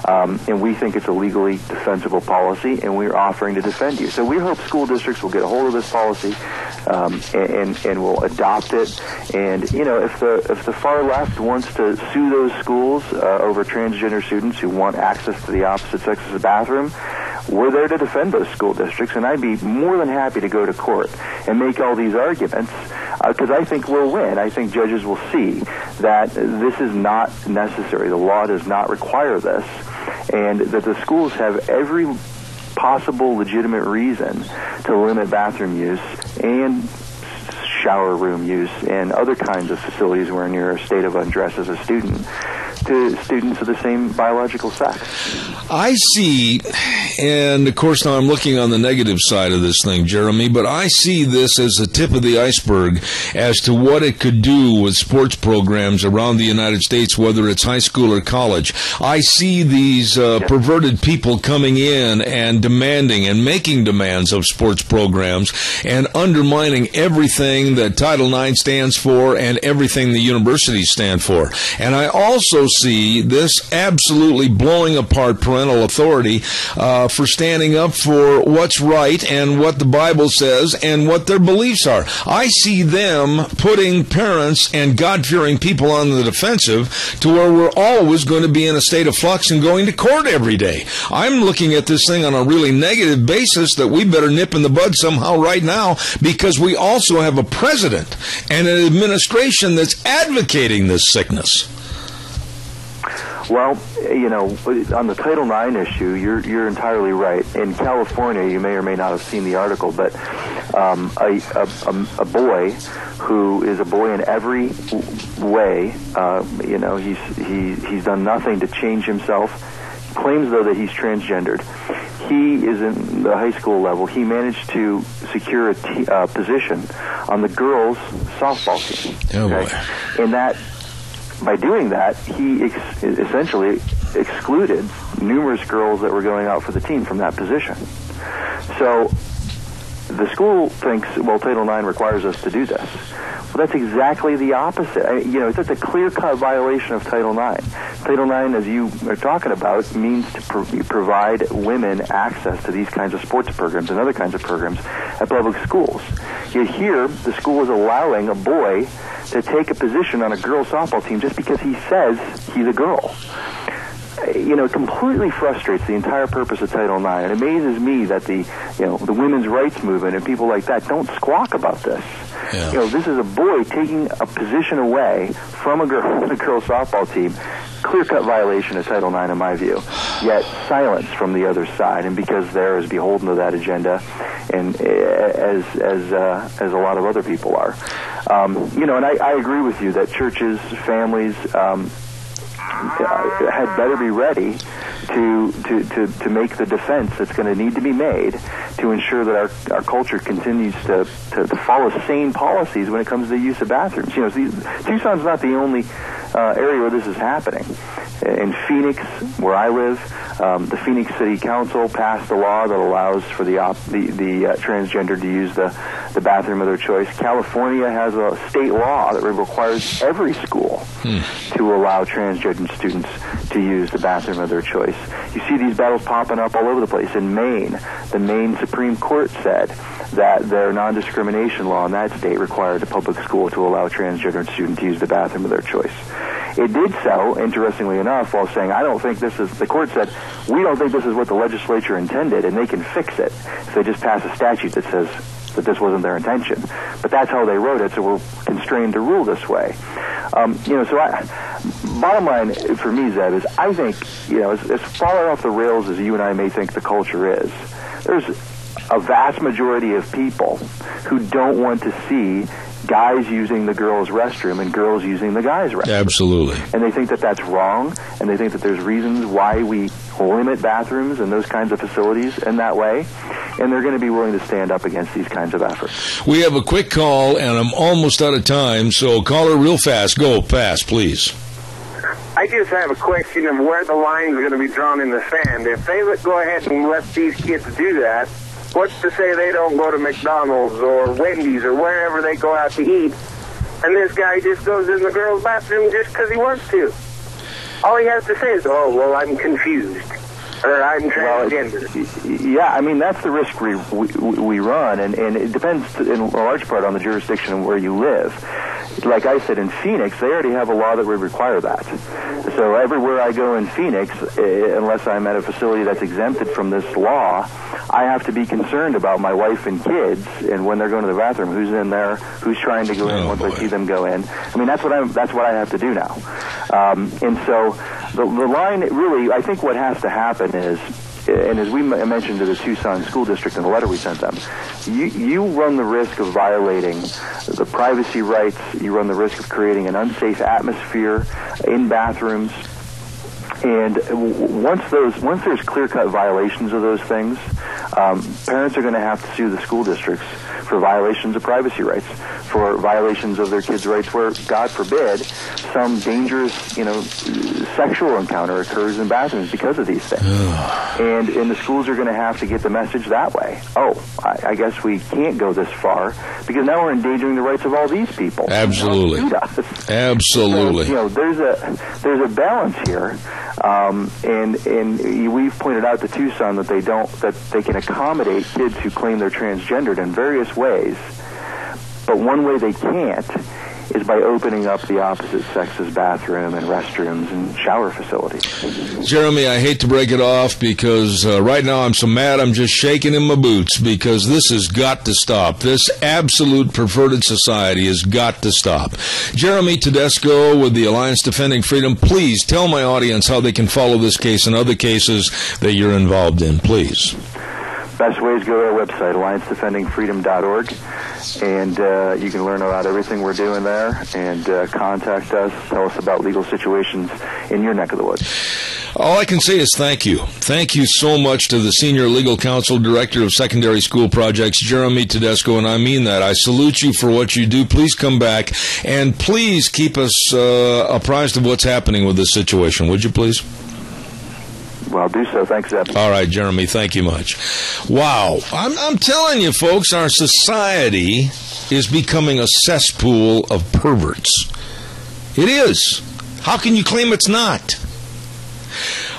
and we think it's a legally defensible policy, and we're offering to defend you. So we hope school districts will get a hold of this policy, and will adopt it. And if the far left wants to sue those schools over transgender students who want access to the opposite sex's bathroom, we're there to defend those school districts, and I'd be more than happy to go to court and make all these arguments, because I think we'll win. I think judges will see that this is not necessary. The law does not require this, and that the schools have every possible legitimate reason to limit bathroom use and shower room use and other kinds of facilities where you're in a state of undress as a student to students of the same biological sex.
I see, and of course now I'm looking on the negative side of this thing, Jeremy, but I see this as the tip of the iceberg as to what it could do with sports programs around the United States, whether it's high school or college. I see these perverted people coming in and demanding and making demands of sports programs and undermining everything that Title IX stands for and everything the universities stand for. And I also see this absolutely blowing apart parental authority for standing up for what's right and what the Bible says and what their beliefs are. I see them putting parents and God-fearing people on the defensive to where we're always going to be in a state of flux and going to court every day. I'm looking at this thing on a really negative basis that we better nip in the bud somehow right now, because we also have a president and an administration that's advocating this sickness.
Well, on the Title IX issue, you're entirely right. In California, you may or may not have seen the article, but a boy who is a boy in every way, he's done nothing to change himself, claims though that he's transgendered. He is in the high school level. He managed to secure a position on the girls' softball team.
Oh boy!
And that, by doing that, he essentially excluded numerous girls that were going out for the team from that position. So the school thinks, well, Title IX requires us to do this. Well, that's exactly the opposite. It's a clear-cut violation of Title IX. Title IX, as you are talking about, means to provide women access to these kinds of sports programs and other kinds of programs at public schools. Yet here, the school is allowing a boy to take a position on a girls' softball team just because he says he's a girl. It completely frustrates the entire purpose of Title IX. It amazes me that the women's rights movement and people like that don't squawk about this.
Yeah.
This is a boy taking a position away from a girls' softball team. Clear-cut violation of Title IX, in my view. Yet silence from the other side, and because they're as beholden to that agenda, and as a lot of other people are. And I agree with you that churches, families, had better be ready to make the defense that's going to need to be made to ensure that our culture continues to follow sane policies when it comes to the use of bathrooms. Tucson's not the only area where this is happening. In Phoenix, where I live, the Phoenix City Council passed a law that allows for the transgender to use the bathroom of their choice. California has a state law that requires every school to allow transgender students to use the bathroom of their choice. You see these battles popping up all over the place. In Maine, the Maine Supreme Court said that their non-discrimination law in that state required a public school to allow a transgender student to use the bathroom of their choice. It did so, interestingly enough, while saying, the court said, we don't think this is what the legislature intended, and they can fix it if they just pass a statute that says that this wasn't their intention. But that's how they wrote it, so we're constrained to rule this way. Bottom line for me, Zeb, is I think, as far off the rails as you and I may think the culture is, there's a vast majority of people who don't want to see guys using the girls' restroom and girls using the guys' restroom.
Absolutely.
And they think that that's wrong, and they think that there's reasons why we limit bathrooms and those kinds of facilities in that way, and they're going to be willing to stand up against these kinds of efforts.
We have a quick call, and I'm almost out of time, so caller real fast. Go fast, please.
I just have a question of where the lines are going to be drawn in the sand. If they would go ahead and let these kids do that, what's to say they don't go to McDonald's or Wendy's or wherever they go out to eat, and this guy just goes in the girls' bathroom just because he wants to? All he has to say is, oh, well, I'm confused. Or I'm transgender.
Yeah, I mean, that's the risk we run, and it depends in large part on the jurisdiction where you live. Like I said, in Phoenix, they already have a law that would require that. So everywhere I go in Phoenix, unless I'm at a facility that's exempted from this law, I have to be concerned about my wife and kids, and when they're going to the bathroom, who's in there, who's trying to go in once I see them go in. I mean, that's what I have to do now. And so the line, really, I think what has to happen is, and as we mentioned to the Tucson School District in the letter we sent them, you run the risk of violating the privacy rights. You run the risk of creating an unsafe atmosphere in bathrooms. And once there's clear-cut violations of those things, parents are going to have to sue the school districts for violations of privacy rights, for violations of their kids' rights where, God forbid, some dangerous, sexual encounter occurs in bathrooms because of these things. and the schools are going to have to get the message that way. Oh, I guess we can't go this far because now we're endangering the rights of all these people.
Absolutely. Absolutely.
So, there's a balance here. And we've pointed out to Tucson that they can accommodate kids who claim they're transgendered in various ways, but one way they can't is by opening up the opposite sex's bathroom and restrooms and shower facilities.
Jeremy, I hate to break it off because right now I'm so mad I'm just shaking in my boots because this has got to stop. This absolute perverted society has got to stop. Jeremy Tedesco with the Alliance Defending Freedom, please tell my audience how they can follow this case and other cases that you're involved in, please.
Best way is go to our website, alliancedefendingfreedom.org, and you can learn about everything we're doing there and contact us, tell us about legal situations in your neck of the woods.
All I can say is thank you. Thank you so much to the Senior Legal Counsel, Director of Secondary School Projects, Jeremy Tedesco, and I mean that. I salute you for what you do. Please come back, and please keep us apprised of what's happening with this situation. Would you please?
Well, I'll do so. Thanks, Zeb.
All right, Jeremy, thank you much. Wow. I'm telling you, folks, our society is becoming a cesspool of perverts. It is. How can you claim it's not?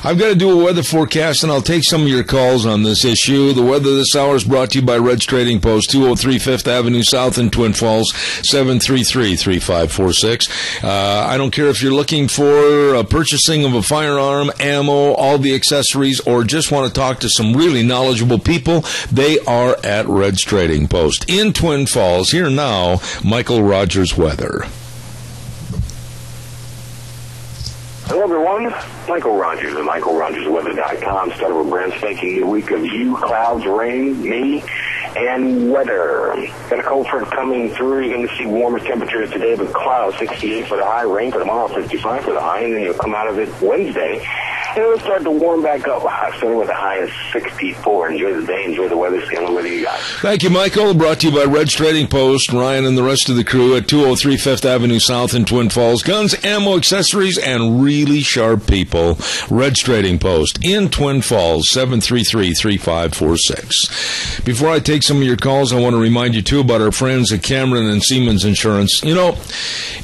I've got to do a weather forecast, and I'll take some of your calls on this issue. The weather this hour is brought to you by Red's Trading Post, 203 5th Avenue South in Twin Falls, 733-3546. I don't care if you're looking for purchasing of a firearm, ammo, all the accessories, or just want to talk to some really knowledgeable people. They are at Red's Trading Post in Twin Falls. Here now, Michael Rogers weather.
Hello, everyone. Michael Rogers at MichaelRogersWeather.com. Start of a brand spanking new week of you, clouds, rain, me, and weather. Got a cold front coming through. You're going to see warmer temperatures today, but clouds, 68 for the high, rain for tomorrow, 55 for the high, and then you'll come out of it Wednesday. And it'll start to warm back up, starting with a high of 64. Enjoy the day, enjoy the weather. Stay on the weather, you guys.
Thank you, Michael. Brought to you by Red's Trading Post. Ryan and the rest of the crew at 203 5th Avenue South in Twin Falls. Guns, ammo, accessories, and really sharp people. Red's Trading Post in Twin Falls, 733-3546. Before I take some of your calls, I want to remind you, too, about our friends at Cameron and Siemens Insurance. You know,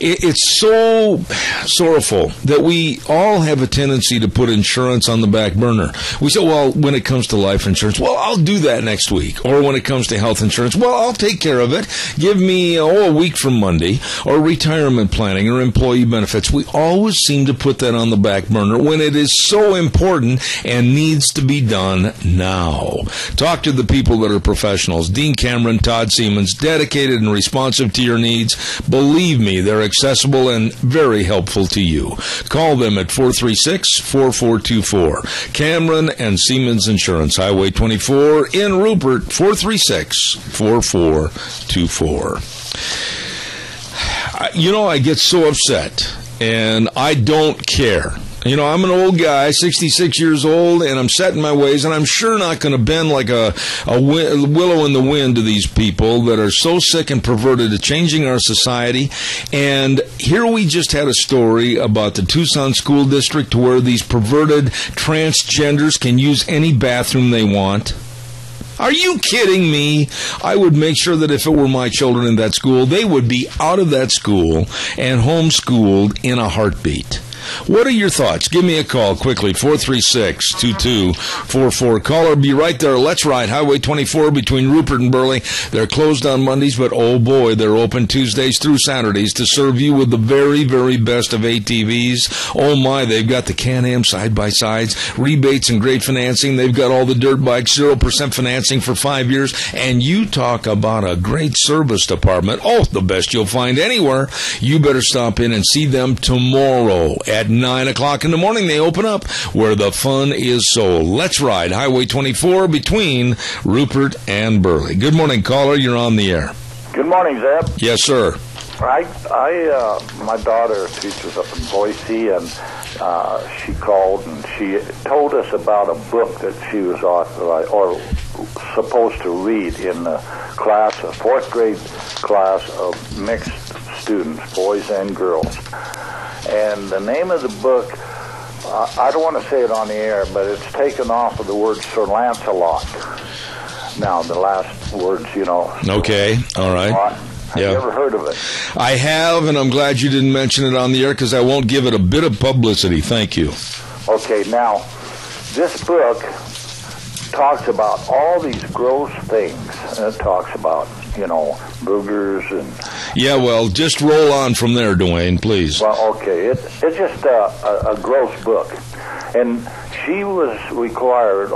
it's so sorrowful that we all have a tendency to put insurance on the back burner. We say, well, when it comes to life insurance, well, I'll do that next week. Or when it comes to health insurance, well, I'll take care of it. Give me, a week from Monday. Or retirement planning or employee benefits. We always seem to put that on the back burner when it is so important and needs to be done now. Talk to the people that are professionals. Dean Cameron, Todd Siemens, dedicated and responsive to your needs. Believe me, they're accessible and very helpful to you. Call them at 436-4424. Cameron and Siemens Insurance, Highway 24 in Rupert, 436-4424. You know, I get so upset, and I don't care. You know, I'm an old guy, 66 years old, and I'm set in my ways, and I'm sure not going to bend like a willow in the wind to these people that are so sick and perverted at changing our society. And here we just had a story about the Tucson School District where these perverted transgenders can use any bathroom they want. Are you kidding me? I would make sure that if it were my children in that school, they would be out of that school and homeschooled in a heartbeat. What are your thoughts? Give me a call quickly, 436-2244. Caller, be right there. Let's Ride, Highway 24 between Rupert and Burley. They're closed on Mondays, but oh boy, they're open Tuesdays through Saturdays to serve you with the very, very best of ATVs. Oh my, they've got the Can-Am side-by-sides, rebates and great financing. They've got all the dirt bikes, 0% financing for 5 years, and you talk about a great service department. Oh, the best you'll find anywhere. You better stop in and see them tomorrow at 9 o'clock in the morning. They open up where the fun is sold. Let's Ride, Highway 24 between Rupert and Burley. Good morning, caller. You're on the air.
Good morning, Zeb.
Yes, sir.
My daughter teaches up in Boise, and she called and she told us about a book that she was authorized or supposed to read in the class, a fourth grade class of mixed students, boys and girls. And the name of the book, I don't want to say it on the air, but it's taken off of the word Sir Lancelot. Now, the last words,
Okay, all right.
Have you ever heard of it?
I have, and I'm glad you didn't mention it on the air because I won't give it a bit of publicity. Thank you.
Okay, now, this book talks about all these gross things. And it talks about, boogers and...
Yeah, well, just roll on from there, Dwayne, please.
Well, okay, it's just a gross book. And she was required,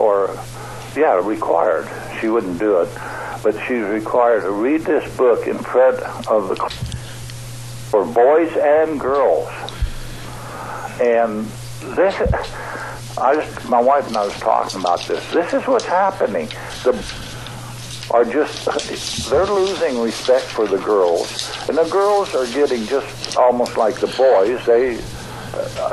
she wouldn't do it, but she's required to read this book in front of the for boys and girls. And this, my wife and I was talking about this. This is what's happening. They're losing respect for the girls, and the girls are getting just almost like the boys.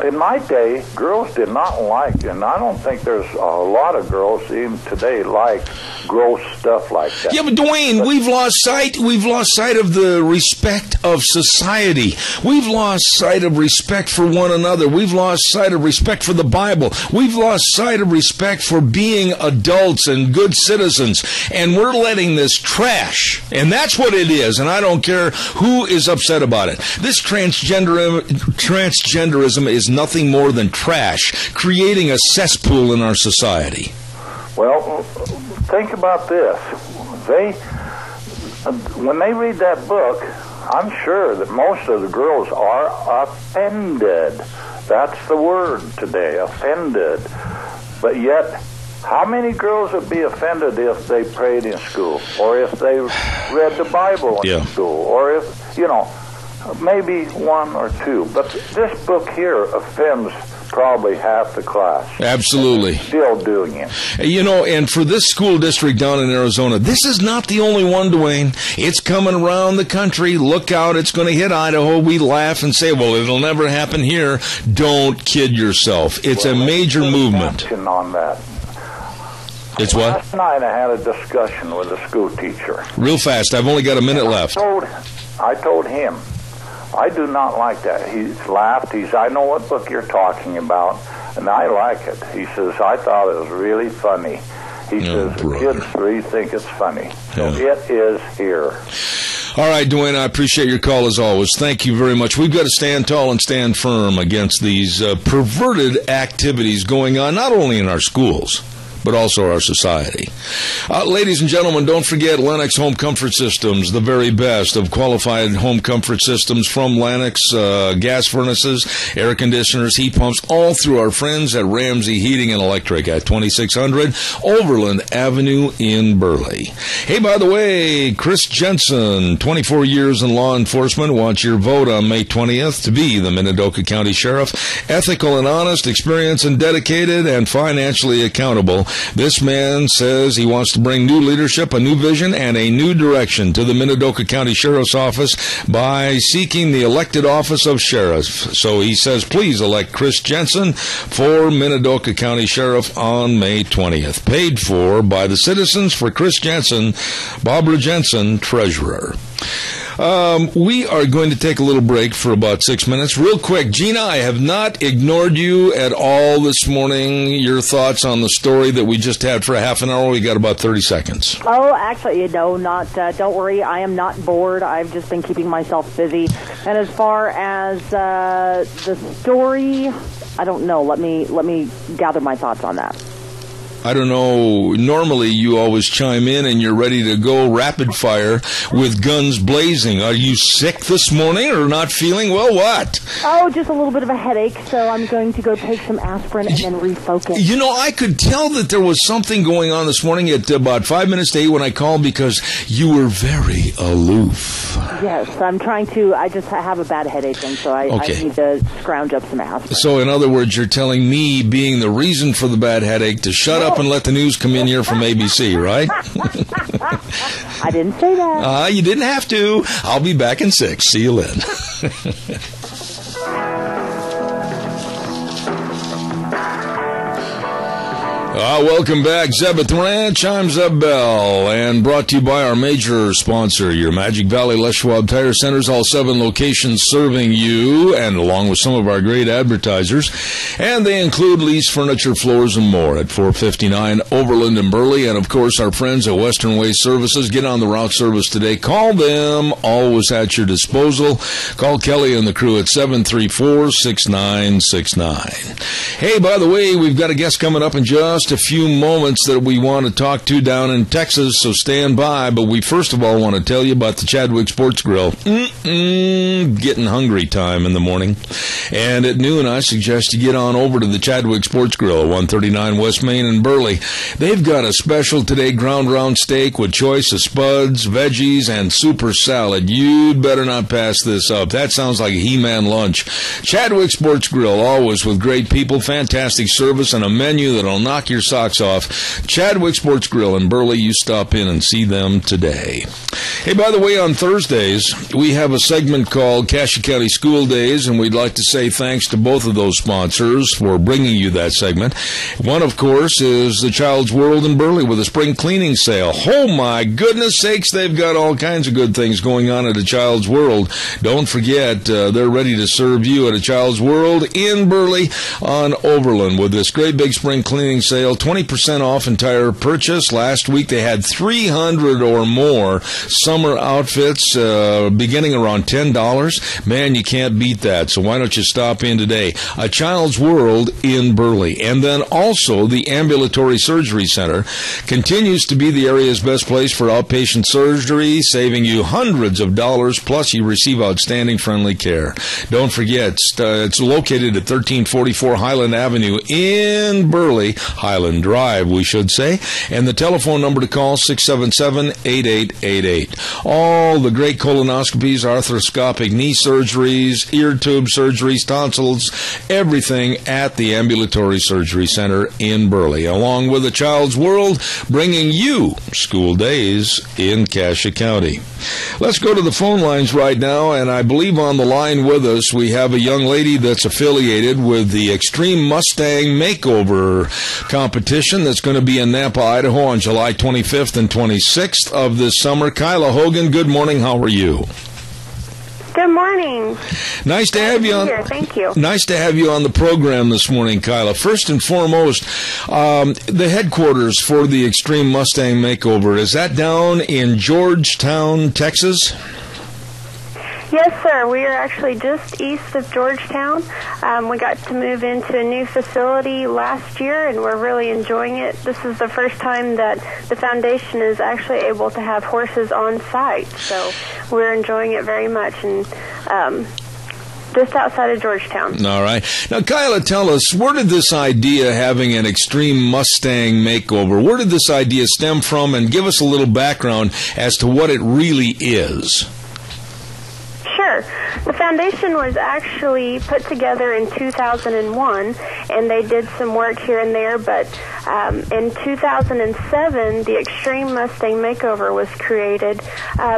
In my day, girls did not like, and I don't think there's a lot of girls even today like gross stuff like that.
Yeah, but Dwayne, we've lost sight of the respect of society. We've lost sight of respect for one another. We've lost sight of respect for the Bible. We've lost sight of respect for being adults and good citizens. And we're letting this trash, and that's what it is, and I don't care who is upset about it. This transgenderism is nothing more than trash, creating a cesspool in our society.
Well, think about this. When they read that book, I'm sure that most of the girls are offended. That's the word today, offended. But yet, how many girls would be offended if they prayed in school, or if they read the Bible in school, or if, maybe one or two. But this book here offends probably half the class.
Absolutely.
Still doing it.
And for this school district down in Arizona, this is not the only one, Dwayne. It's coming around the country. Look out, it's going to hit Idaho. We laugh and say, well, it'll never happen here. Don't kid yourself. It's a major movement.
On that.
It's what?
Last night I had a discussion with a school teacher.
Real fast. I've only got a minute left.
I told him, I do not like that. He laughed. I know what book you're talking about, and I like it. He says, I thought it was really funny. He says, the kids really think it's funny. So it is here.
All right, Dwayne, I appreciate your call as always. Thank you very much. We've got to stand tall and stand firm against these perverted activities going on, not only in our schools, but also our society. Ladies and gentlemen, don't forget Lennox Home Comfort Systems, the very best of qualified home comfort systems from Lennox, gas furnaces, air conditioners, heat pumps, all through our friends at Ramsey Heating and Electric at 2600 Overland Avenue in Burley. Hey, by the way, Chris Jensen, 24 years in law enforcement, wants your vote on May 20th to be the Minidoka County Sheriff. Ethical and honest, experienced and dedicated, and financially accountable. This man says he wants to bring new leadership, a new vision, and a new direction to the Minidoka County Sheriff's Office by seeking the elected office of sheriff. So he says, please elect Chris Jensen for Minidoka County Sheriff on May 20th. Paid for by the citizens for Chris Jensen, Barbara Jensen, Treasurer. We are going to take a little break for about 6 minutes. Real quick, Gina, I have not ignored you at all this morning. Your thoughts on the story that we just had for a half an hour? We got about 30 seconds.
Oh, actually, not. Don't worry, I am not bored. I've just been keeping myself busy. And as far as the story, I don't know. Let me gather my thoughts on that.
I don't know. Normally, you always chime in and you're ready to go rapid fire with guns blazing. Are you sick this morning or not feeling well? What?
Oh, just a little bit of a headache, so I'm going to go take some aspirin and then refocus.
You know, I could tell that there was something going on this morning at about 5 minutes to 8 when I called because you were very aloof.
Yes, I'm trying to. I just have a bad headache, and so I need to scrounge up some aspirin.
So, in other words, you're telling me, being the reason for the bad headache, to shut up and let the news come in here from ABC, right?
I didn't say that.
You didn't have to. I'll be back in 6. See you, Lynn. Welcome back. Zeb at the Ranch. I'm Zeb Bell, and brought to you by our major sponsor, your Magic Valley Les Schwab Tire Centers, all 7 locations serving you, and along with some of our great advertisers. And they include Lease Furniture, Floors, and more at 459 Overland and Burley. And, of course, our friends at Western Way Services. Get on the route service today. Call them. Always at your disposal. Call Kelly and the crew at 734-6969. Hey, by the way, we've got a guest coming up in just a few moments that we want to talk to down in Texas, so stand by. But we first of all want to tell you about the Chadwick Sports Grill. Getting hungry time in the morning. And at noon, I suggest you get on over to the Chadwick Sports Grill, 139 West Main in Burley. They've got a special today, ground round steak with choice of spuds, veggies, and super salad. You'd better not pass this up. That sounds like a He-Man lunch. Chadwick Sports Grill, always with great people, fantastic service, and a menu that'll knock your socks off. Chadwick Sports Grill in Burley. You stop in and see them today. Hey, by the way, on Thursdays, we have a segment called Cassia County School Days, and we'd like to say thanks to both of those sponsors for bringing you that segment. One, of course, is the Child's World in Burley with a spring cleaning sale. Oh, my goodness sakes, they've got all kinds of good things going on at a Child's World. Don't forget, they're ready to serve you at a Child's World in Burley on Overland with this great big spring cleaning sale. 20% off entire purchase. Last week they had 300 or more summer outfits beginning around $10. Man, you can't beat that. So why don't you stop in today? A Child's World in Burley. And then also the Ambulatory Surgery Center continues to be the area's best place for outpatient surgery, saving you hundreds of dollars, plus you receive outstanding friendly care. Don't forget, it's located at 1344 Highland Avenue in Burley, Highland Drive, we should say. And the telephone number to call, 677-8888. All the great colonoscopies, arthroscopic knee surgeries, ear tube surgeries, tonsils, everything at the Ambulatory Surgery Center in Burley. Along with the Child's World, bringing you school days in Cassia County. Let's go to the phone lines right now, and I believe on the line with us we have a young lady that's affiliated with the Extreme Mustang Makeover competition that's going to be in Nampa, Idaho on July 25th and 26th of this summer. Kyla Hogan, good morning. How are you?
Good morning.
Nice to have you on.
Thank you.
Nice to have you on the program this morning, Kyla. First and foremost, the headquarters for the Extreme Mustang Makeover, is that down in Georgetown, Texas?
Yes, sir. We are actually just east of Georgetown. We got to move into a new facility last year, and we're really enjoying it. This is the first time that the foundation is actually able to have horses on site, so we're enjoying it very much. And just outside of Georgetown.
All right. Now, Kyla, tell us, where did this idea having an Extreme Mustang Makeover, where did this idea stem from? And give us a little background as to what it really is.
Sure. The foundation was actually put together in 2001, and they did some work here and there, but in 2007, the Extreme Mustang Makeover was created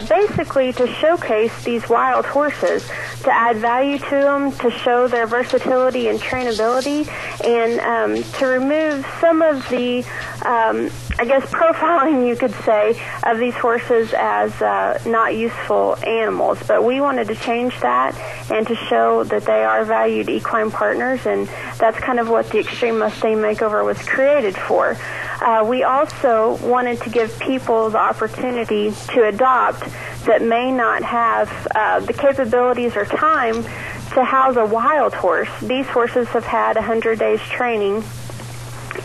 basically to showcase these wild horses, to add value to them, to show their versatility and trainability, and to remove some of the, I guess, profiling, you could say, of these horses as not useful animals. But we wanted to change that and to show that they are valued equine partners, and that's kind of what the Extreme Mustang Makeover was created for. We also wanted to give people the opportunity to adopt that may not have the capabilities or time to house a wild horse. These horses have had 100 days training,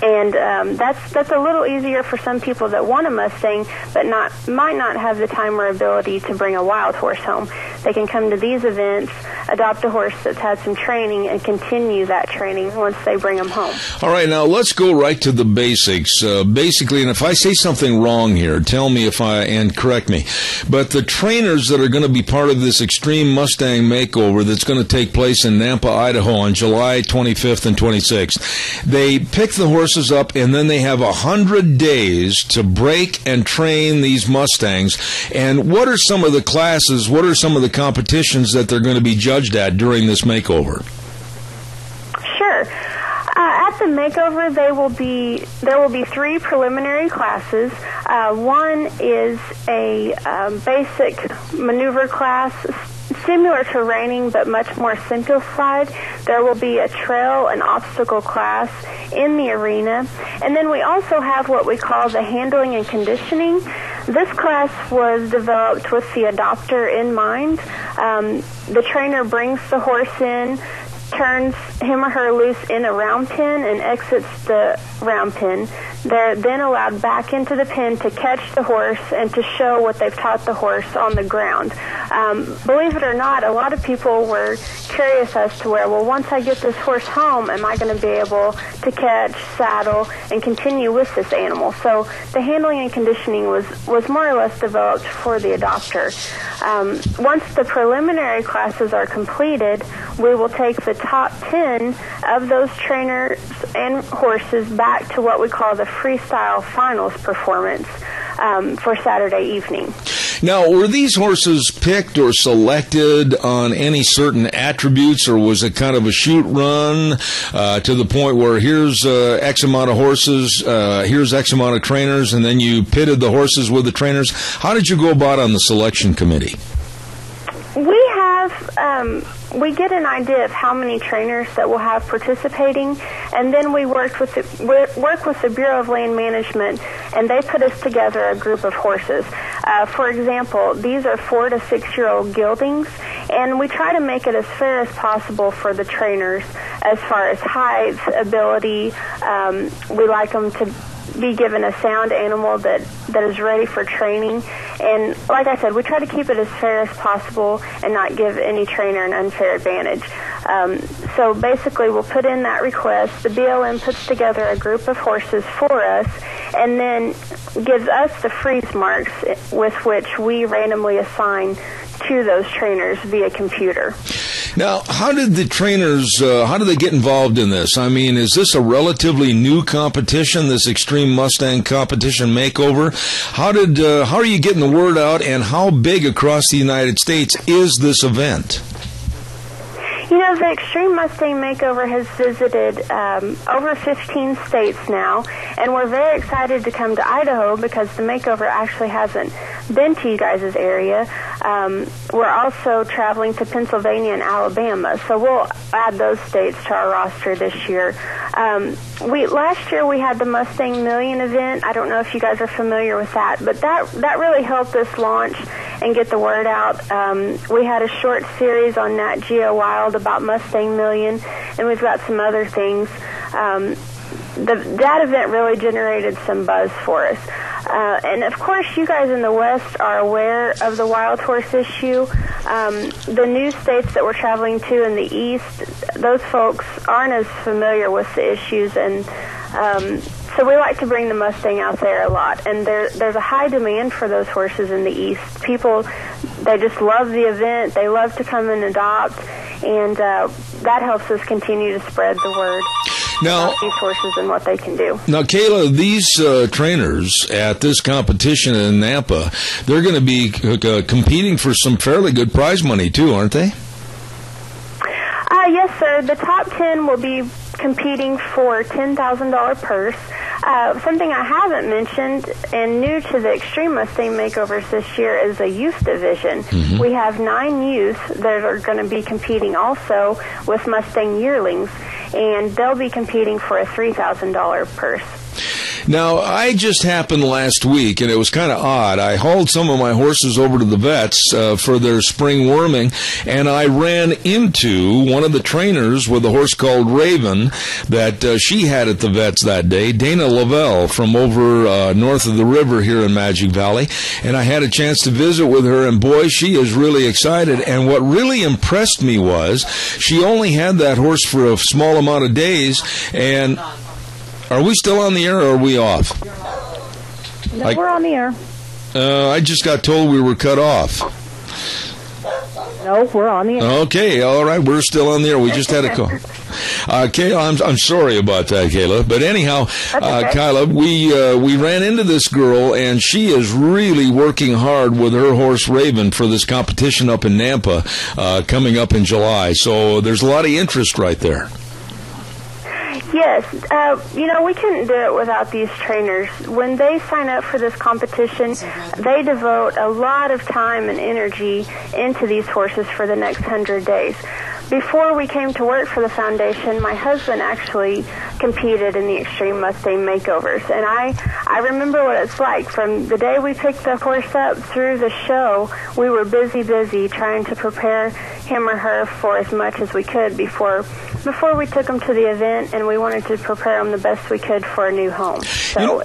and that's a little easier for some people that want a Mustang but might not have the time or ability to bring a wild horse home. They can come to these events, adopt a horse that's had some training, and continue that training once they bring them home.
All right, now let's go right to the basics. Basically, and if I say something wrong here, tell me and correct me. But the trainers that are going to be part of this Extreme Mustang Makeover that's going to take place in Nampa, Idaho on July 25th and 26th, they pick the horses up, and then they have 100 days to break and train these Mustangs. And what are some of the classes, what are some of the competitions that they're going to be judged at during this makeover?
Sure. At the makeover, there will be 3 preliminary classes. One is a basic maneuver class, similar to reining, but much more simplified. There will be a trail and obstacle class in the arena. And then we also have what we call the handling and conditioning. This class was developed with the adopter in mind. The trainer brings the horse in, turns him or her loose in a round pen, and exits the round pen. They're then allowed back into the pen to catch the horse and to show what they've taught the horse on the ground. Believe it or not, a lot of people were curious as to where, well, once I get this horse home, am I going to be able to catch, saddle, and continue with this animal? So the handling and conditioning was more or less developed for the adopter. Once the preliminary classes are completed, we will take the top 10 of those trainers and horses back to what we call the freestyle finals performance for Saturday evening.
Now, were these horses picked or selected on any certain attributes, or was it kind of a shoot run to the point where here's X amount of horses, here's X amount of trainers, and then you pitted the horses with the trainers? How did you go about on the selection committee?
We get an idea of how many trainers that we'll have participating, and then we work with the Bureau of Land Management, and they put us together a group of horses. For example, these are 4 to 6-year-old geldings, and we try to make it as fair as possible for the trainers as far as height, ability. We like them to be given a sound animal that is ready for training. And like I said, we try to keep it as fair as possible and not give any trainer an unfair advantage. So basically, we'll put in that request. The BLM puts together a group of horses for us and then gives us the freeze marks with which we randomly assign to those trainers via computer.
Now, how did the trainers, how do they get involved in this? I mean, is this a relatively new competition, this Extreme Mustang Competition Makeover? How are you getting the word out, and how big across the United States is this event?
You know, the Extreme Mustang Makeover has visited over 15 states now, and we're very excited to come to Idaho because the makeover actually hasn't been to you guys' area. We're also traveling to Pennsylvania and Alabama, so we'll add those states to our roster this year. Last year we had the Mustang Million event. I don't know if you guys are familiar with that, but that really helped us launch and get the word out. We had a short series on Nat Geo Wild about Mustang Million, and we've got some other things. That event really generated some buzz for us. And of course, you guys in the West are aware of the wild horse issue. The new states that we're traveling to in the East, those folks aren't as familiar with the issues, and so we like to bring the Mustang out there a lot. And there's a high demand for those horses in the East. People they just love the event. They love to come and adopt, and that helps us continue to spread the word about these horses and what they can do.
Now, Kayla, these trainers at this competition in Nampa, they're going to be competing for some fairly good prize money, too, aren't they?
Yes, sir. The top 10 will be competing for a $10,000 purse. Something I haven't mentioned and new to the Extreme Mustang Makeovers this year is a youth division.
Mm-hmm.
We have 9 youth that are going to be competing also with Mustang yearlings, and they'll be competing for a $3,000 purse.
Now, I just happened last week, and it was kind of odd. I hauled some of my horses over to the vets for their spring worming, and I ran into one of the trainers with a horse called Raven that she had at the vets that day, Dana Lavelle from over north of the river here in Magic Valley, and I had a chance to visit with her, and boy, she is really excited. And what really impressed me was she only had that horse for a small amount of days, and... Are we still on the air, or are we off?
No, we're on the air.
I just got told we were cut off.
No, we're on the air.
Okay, all right, we're still on the air. We just had a call. Kayla, I'm sorry about that, Kayla. But anyhow, Kyla, we ran into this girl, and she is really working hard with her horse Raven for this competition up in Nampa coming up in July. So there's a lot of interest right there.
Yes, we couldn't do it without these trainers. When they sign up for this competition, they devote a lot of time and energy into these horses for the next 100 days. Before we came to work for the foundation, my husband actually competed in the Extreme Mustang Makeovers, and I remember what it's like. From the day we picked the horse up through the show, we were busy trying to prepare him or her for as much as we could before we took them to the event, and we wanted to prepare them the best we could for a new home. So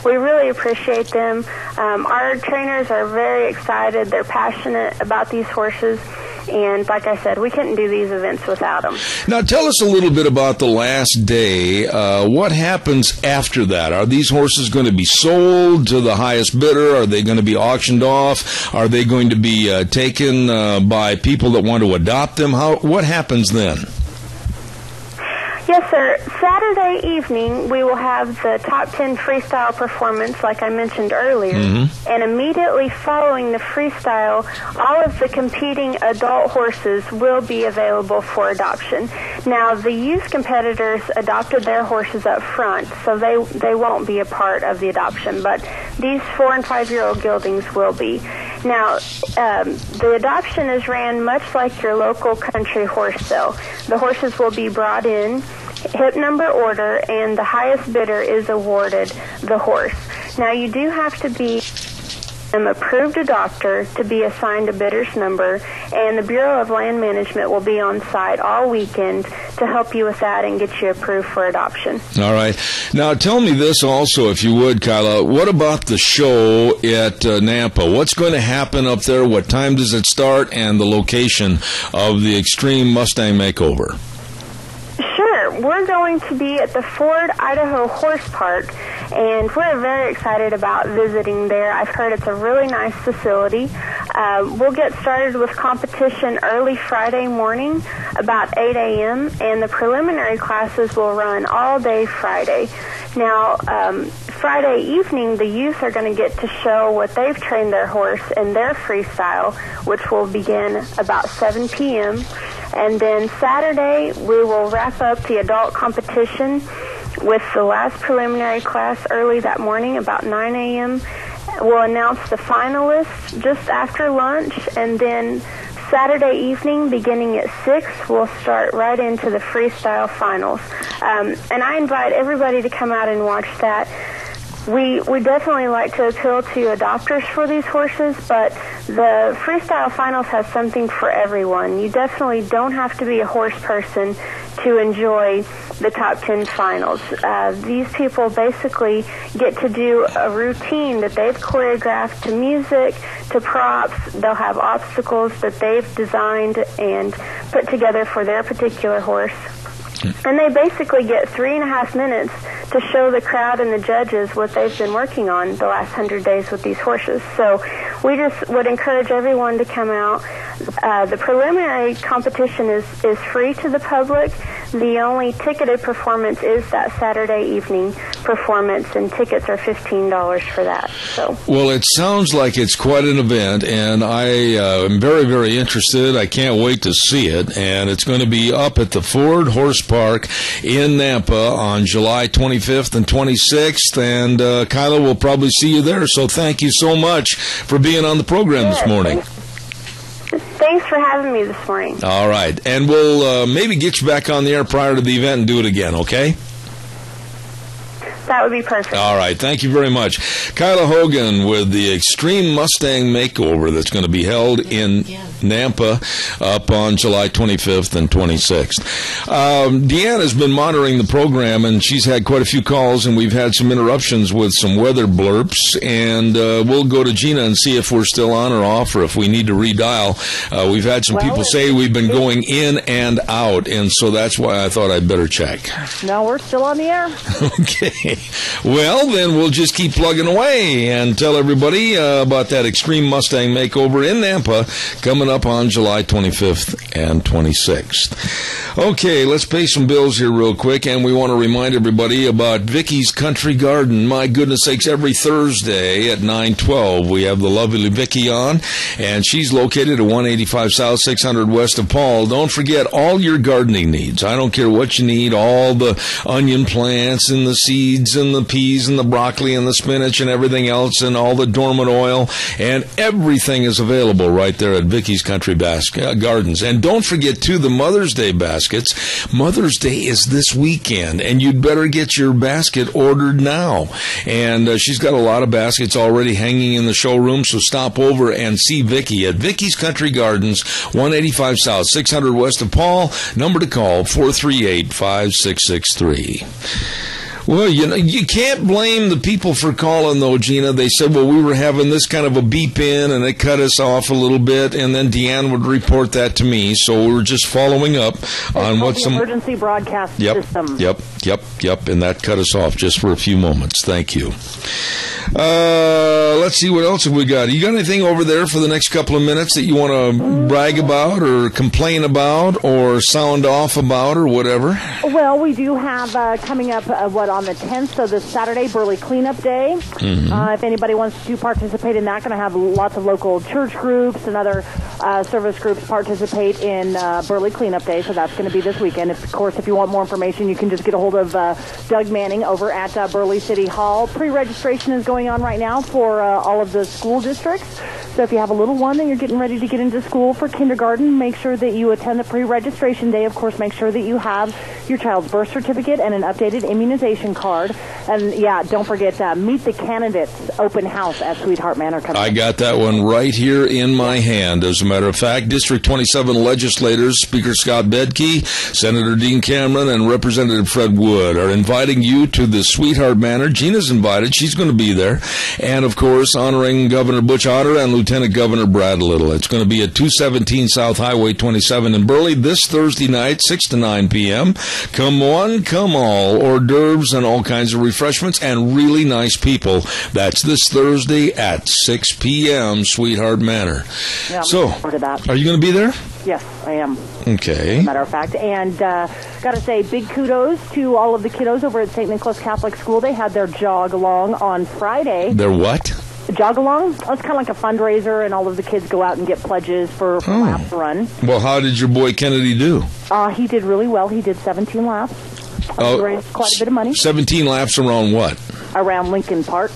we really appreciate them. Our trainers are very excited. They're passionate about these horses. And like I said, we couldn't do these events without them.
Now, tell us a little bit about the last day. What happens after that? Are these horses going to be sold to the highest bidder? Are they going to be auctioned off? Are they going to be taken by people that want to adopt them? What happens then?
Yes, sir. Saturday evening, we will have the top 10 freestyle performance, like I mentioned earlier. Mm-hmm. And immediately following the freestyle, all of the competing adult horses will be available for adoption. Now, the youth competitors adopted their horses up front, so they won't be a part of the adoption, but these 4- and 5-year-old geldings will be. Now, the adoption is ran much like your local country horse sale. The horses will be brought in, hip number order, and the highest bidder is awarded the horse. Now, you do have to be an approved adopter to be assigned a bidder's number, and the Bureau of Land Management will be on site all weekend to help you with that and get you approved for adoption.
All right. Now, tell me this also, if you would, Kyla. What about the show at Nampa? What's going to happen up there? What time does it start? And the location of the Extreme Mustang Makeover?
Sure. We're going to be at the Ford, Idaho Horse Park, and we're very excited about visiting there. I've heard it's a really nice facility. We'll get started with competition early Friday morning, about 8 a.m., and the preliminary classes will run all day Friday. Now, Friday evening, the youth are going to get to show what they've trained their horse in their freestyle, which will begin about 7 p.m., and then Saturday, we will wrap up the adult competition with the last preliminary class early that morning, about 9 a.m. We'll announce the finalists just after lunch, and then Saturday evening, beginning at 6, we'll start right into the freestyle finals. And I invite everybody to come out and watch that. We definitely like to appeal to adopters for these horses, but the freestyle finals has something for everyone. You definitely don't have to be a horse person to enjoy the top 10 finals. These people basically get to do a routine that they've choreographed to music, to props. They'll have obstacles that they've designed and put together for their particular horse. And they basically get 3.5 minutes to show the crowd and the judges what they've been working on the last 100 days with these horses. So we just would encourage everyone to come out. The preliminary competition is free to the public. The only ticketed performance is that Saturday evening performance, and tickets are $15 for that. So.
Well, it sounds like it's quite an event, and I am very, very interested. I can't wait to see it, and it's going to be up at the Ford Horse Park in Nampa on July 25th and 26th, and Kyla will probably see you there, so thank you so much for being on the program this morning.
Thanks for having me this morning.
All right, and we'll maybe get you back on the air prior to the event and do it again, okay?
That would be perfect.
All right. Thank you very much. Kyla Hogan with the Extreme Mustang Makeover that's going to be held in Nampa up on July 25th and 26th. Deanne has been monitoring the program, and she's had quite a few calls, and we've had some interruptions with some weather blurps, and we'll go to Gina and see if we're still on or off or if we need to redial. We've had some people say we've been going in and out, and so that's why I thought I'd better check.
No, we're still on the air.
Okay. Well, then we'll just keep plugging away and tell everybody about that Extreme Mustang Makeover in Nampa coming up on July 25th and 26th. Okay, let's pay some bills here real quick, and we want to remind everybody about Vicky's Country Garden. My goodness sakes, every Thursday at 9:12 we have the lovely Vicky on, and she's located at 185 South, 600 West of Paul. Don't forget all your gardening needs. I don't care what you need, all the onion plants and the seeds and the peas and the broccoli and the spinach and everything else and all the dormant oil, and everything is available right there at Vicky's Country Gardens. And don't forget, too, the Mother's Day baskets. Mother's Day is this weekend, and you'd better get your basket ordered now. And she's got a lot of baskets already hanging in the showroom, so stop over and see Vicky at Vicky's Country Gardens, 185 South, 600 West of Paul. Number to call, 438-5663. Well, you know, you can't blame the people for calling, though, Gina. They said, well, we were having this kind of a beep in, and it cut us off a little bit, and then Deanne would report that to me, so we were just following up on what some...
emergency broadcast system.
Yep, and that cut us off just for a few moments. Thank you. Let's see, what else have we got? You got anything over there for the next couple of minutes that you want to brag about or complain about or sound off about or whatever?
Well, we do have coming up, on the 10th, so this Saturday, Burley Cleanup Day.
Mm-hmm.
If anybody wants to participate in that, going to have lots of local church groups and other service groups participate in Burley Cleanup Day, so that's going to be this weekend. Of course, if you want more information, you can just get a hold of Doug Manning over at Burley City Hall. Pre-registration is going on right now for all of the school districts. So if you have a little one and you're getting ready to get into school for kindergarten, make sure that you attend the pre-registration day. Of course, make sure that you have your child's birth certificate and an updated immunization card. And, yeah, don't forget, Meet the Candidates open house at Sweetheart Manor.
I got that one right here in my hand. As a matter of fact, District 27 legislators, Speaker Scott Bedke, Senator Dean Cameron, and Representative Fred Wood are inviting you to the Sweetheart Manor. Gina's invited. She's going to be there. And, of course, honoring Governor Butch Otter and Lieutenant Governor Brad Little. It's going to be at 217 South Highway 27 in Burley this Thursday night, 6 to 9 p.m. Come one, come all. Hors d'oeuvres and all kinds of refreshments and really nice people. That's this Thursday at 6 p.m., Sweetheart Manor.
Yeah,
so, are you going to be there?
Yes, I am.
Okay.
As a matter of fact. And got to say, big kudos to all of the kiddos over at St. Nicholas Catholic School. They had their jog along on Friday.
Their what?
Jog along. It's kind of like a fundraiser, and all of the kids go out and get pledges for laps run.
Well, how did your boy Kennedy do?
He did really well. He did 17 laps. He raised quite a bit of money.
17 laps around what?
Around Lincoln Park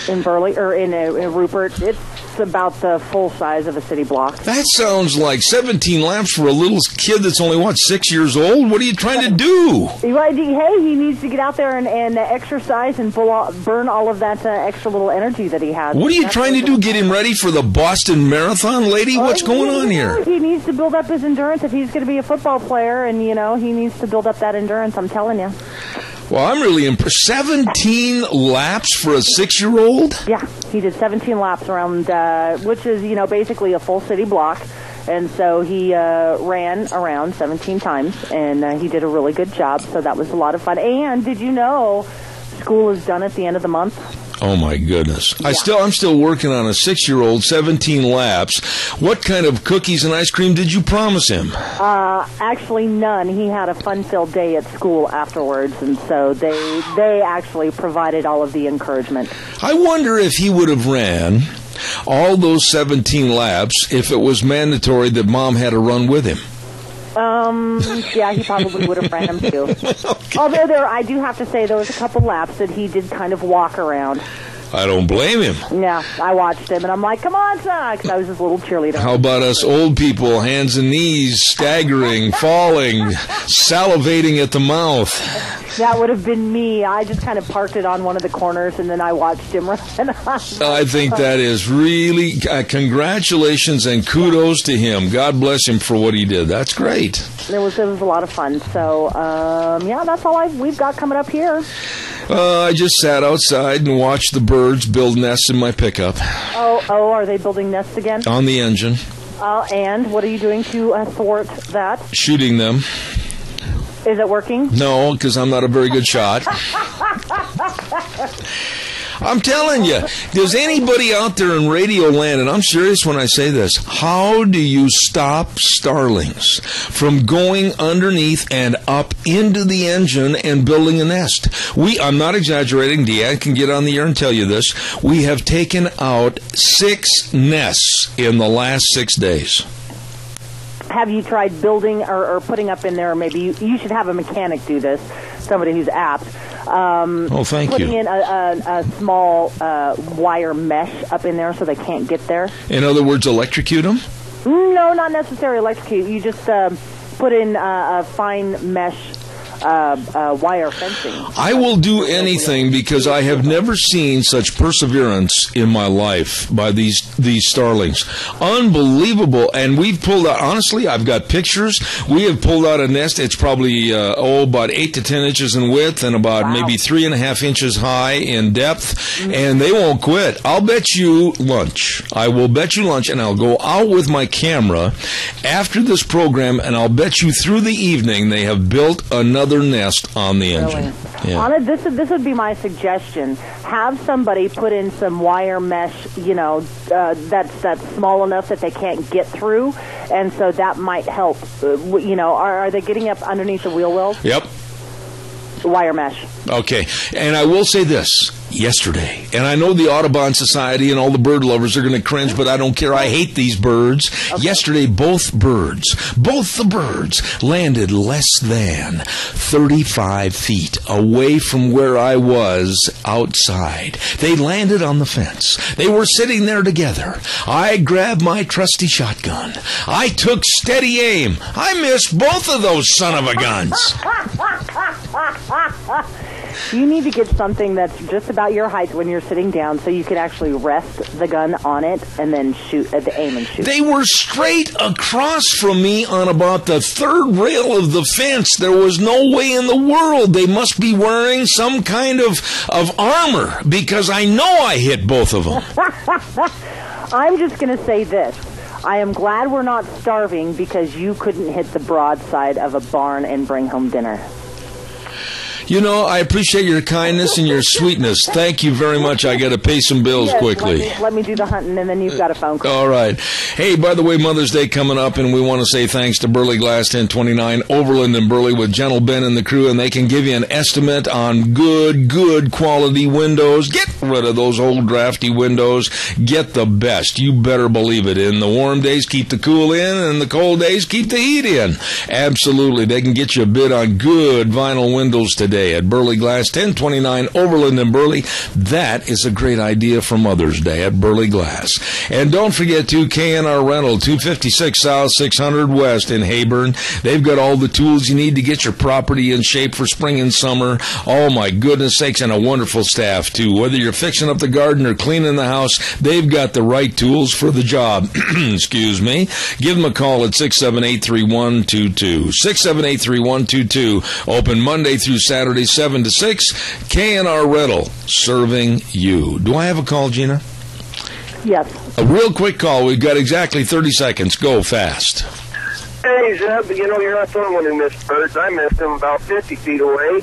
in Burley, or in Rupert. It's about the full size of a city block.
That sounds like 17 laps for a little kid that's only, 6 years old? What are you trying to do?
Hey, he needs to get out there and exercise and burn all of that extra little energy that he has.
What are you trying to do, get him ready for the Boston Marathon, lady? What's going on here?
He needs to build up his endurance. If he's going to be a football player, and, he needs to build up that endurance, I'm telling you.
Well, I'm really impressed. 17 laps for a 6-year-old?
Yeah, he did 17 laps around, which is, basically a full city block. And so he ran around 17 times, and he did a really good job. So that was a lot of fun. And did you know school is done at the end of the month?
Oh my goodness! I'm still working on a 6-year-old, 17 laps. What kind of cookies and ice cream did you promise him?
Actually, none. He had a fun-filled day at school afterwards, and so they actually provided all of the encouragement.
I wonder if he would have ran all those 17 laps if it was mandatory that Mom had to run with him.
Yeah, he probably would have ran them too. Okay. Although I do have to say there was a couple laps that he did kind of walk around.
I don't blame him.
Yeah, I watched him, and I'm like, come on, son, because I was his little cheerleader.
How about us old people, hands and knees, staggering, falling, salivating at the mouth?
That would have been me. I just kind of parked it on one of the corners, and then I watched him run.
I think that is really, congratulations and kudos to him. God bless him for what he did. That's great.
It was a lot of fun. So, yeah, that's all we've got coming up here.
I just sat outside and watched the birds build nests in my pickup.
Oh, are they building nests again?
On the engine.
And what are you doing to thwart that?
Shooting them.
Is it working?
No, because I'm not a very good shot. I'm telling you, there's anybody out there in radio land, and I'm serious when I say this, how do you stop starlings from going underneath and up into the engine and building a nest? I'm not exaggerating, Deanne can get on the air and tell you this, we have taken out 6 nests in the last 6 days.
Have you tried building or putting up in there, maybe you should have a mechanic do this, somebody who's apt.
Thank
putting
you.
in a small wire mesh up in there so they can't get there.
In other words, electrocute them?
No, not necessarily electrocute. You just put in a fine mesh wire fencing.
I will do anything because I have never seen such perseverance in my life by these starlings. Unbelievable. And we've pulled out, honestly, I've got pictures. We have pulled out a nest. It's probably about 8 to 10 inches in width and about maybe 3.5 inches high in depth. Mm-hmm. And they won't quit. I'll bet you lunch. I will bet you lunch, and I'll go out with my camera after this program, and I'll bet you through the evening they have built another nest on the engine.
Really? Yeah. Anna, this would be my suggestion. Have somebody put in some wire mesh, that's small enough that they can't get through, and so that might help. Are they getting up underneath the wheel wells?
Yep.
Wire mesh.
Okay, and I will say this. Yesterday, and I know the Audubon Society and all the bird lovers are going to cringe, but I don't care. I hate these birds. Okay. Yesterday, both the birds landed less than 35 feet away from where I was outside. They landed on the fence. They were sitting there together. I grabbed my trusty shotgun. I took steady aim. I missed both of those son of a guns.
You need to get something that's just about your height when you're sitting down so you can actually rest the gun on it and then shoot at the aim and shoot.
They were straight across from me on about the third rail of the fence. There was no way in the world. They must be wearing some kind of armor because I know I hit both of them.
I'm just going to say this. I am glad we're not starving because you couldn't hit the broadside of a barn and bring home dinner.
You know, I appreciate your kindness and your sweetness. Thank you very much. I got to pay some bills quickly.
Let me do the hunting, and then you've got a phone call.
All right. Hey, by the way, Mother's Day coming up, and we want to say thanks to Burley Glass 1029, Overland and Burley with Gentle Ben and the crew, and they can give you an estimate on good quality windows. Get rid of those old drafty windows. Get the best. You better believe it. In the warm days, keep the cool in, and the cold days, keep the heat in. Absolutely. They can get you a bid on good vinyl windows today at Burley Glass, 1029 Overland and Burley. That is a great idea for Mother's Day at Burley Glass. And don't forget to KNR Rental, 256 South, 600 West in Hayburn. They've got all the tools you need to get your property in shape for spring and summer. Oh, my goodness sakes, and a wonderful staff, too. Whether you're fixing up the garden or cleaning the house, they've got the right tools for the job. Excuse me. Give them a call at 678-3122. 678-3122. Open Monday through Saturday, 7 to 6. KNR Rental, serving you. Do I have a call, Gina?
Yes.
A real quick call. We've got exactly 30 seconds. Go fast.
Hey, Zeb, you're not the only one who missed birds. I missed them about 50 feet away.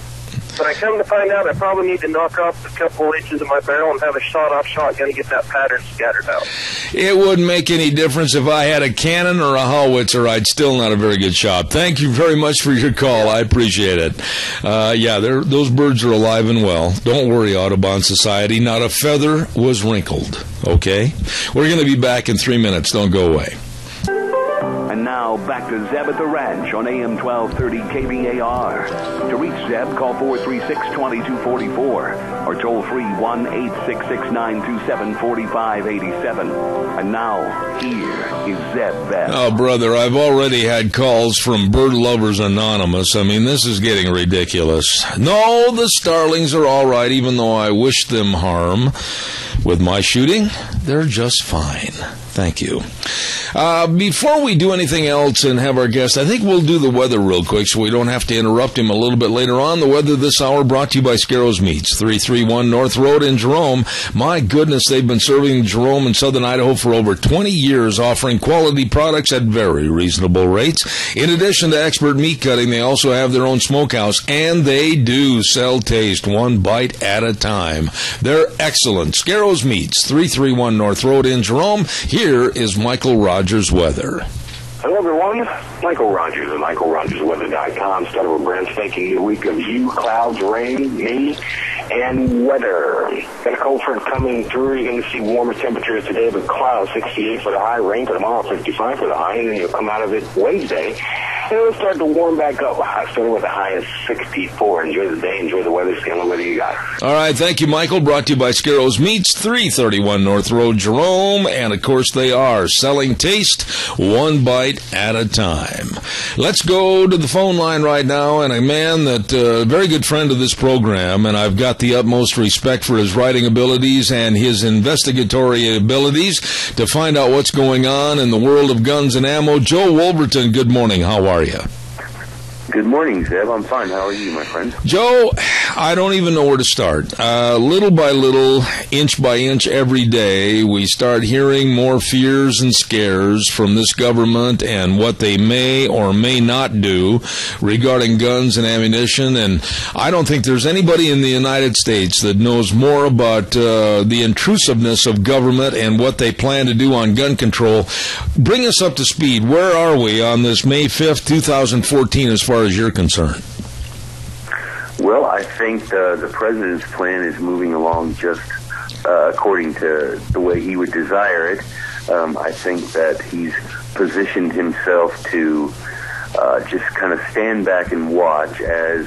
But I come to find out I probably need to knock off a couple inches of my barrel and have a shot-off shotgun to get that pattern scattered out.
It wouldn't make any difference if I had a cannon or a howitzer. I'd still not a very good shot. Thank you very much for your call. I appreciate it. Those birds are alive and well. Don't worry, Audubon Society. Not a feather was wrinkled. Okay? We're going to be back in 3 minutes. Don't go away.
And now, back to Zeb at the Ranch on AM 1230 KVAR. To reach Zeb, call 436-2244 or toll free 1-866-927-4587. And now, here is Zeb Bell.
Oh, brother, I've already had calls from Bird Lovers Anonymous. I mean, this is getting ridiculous. No, the starlings are all right, even though I wish them harm. With my shooting, they're just fine. Thank you. Before we do anything else and have our guest, I think we'll do the weather real quick so we don't have to interrupt him a little bit later on. The weather this hour brought to you by Scarrows Meats, 331 North Road in Jerome. My goodness, they've been serving Jerome and southern Idaho for over 20 years, offering quality products at very reasonable rates. In addition to expert meat cutting, they also have their own smokehouse, and they do sell taste one bite at a time. They're excellent. Scarrows Meats, 331 North Road in Jerome. Here is Michael Rogers' weather.
Hello, everyone. Michael Rogers at MichaelRogersWeather.com. Start of a brand spanking new week of you, clouds, rain, me, and weather. Got a cold front coming through. You're going to see warmer temperatures today, but clouds, 68 for the high, rain for tomorrow, 55 for the high, and then you'll come out of it Wednesday. And it'll start to warm back up. Starting with a high of 64. Enjoy the day. Enjoy the weather. See how weather you got.
All right. Thank you, Michael. Brought to you by Scarrows Meats, 331 North Road, Jerome. And, of course, they are selling taste one bite at a time. Let's go to the phone line right now. And a man that, a very good friend of this program, and I've got the utmost respect for his writing abilities and his investigatory abilities to find out what's going on in the world of guns and ammo. Joe Wolverton, good morning. How are you?
Good morning, Zeb. I'm fine. How are you, my friend?
Joe, I don't even know where to start. Little by little, inch by inch, every day, we start hearing more fears and scares from this government and what they may or may not do regarding guns and ammunition. And I don't think there's anybody in the United States that knows more about the intrusiveness of government and what they plan to do on gun control. Bring us up to speed. Where are we on this May 5th, 2014, as far as you're concerned?
Well, I think the president's plan is moving along just according to the way he would desire it. I think that he's positioned himself to just kind of stand back and watch as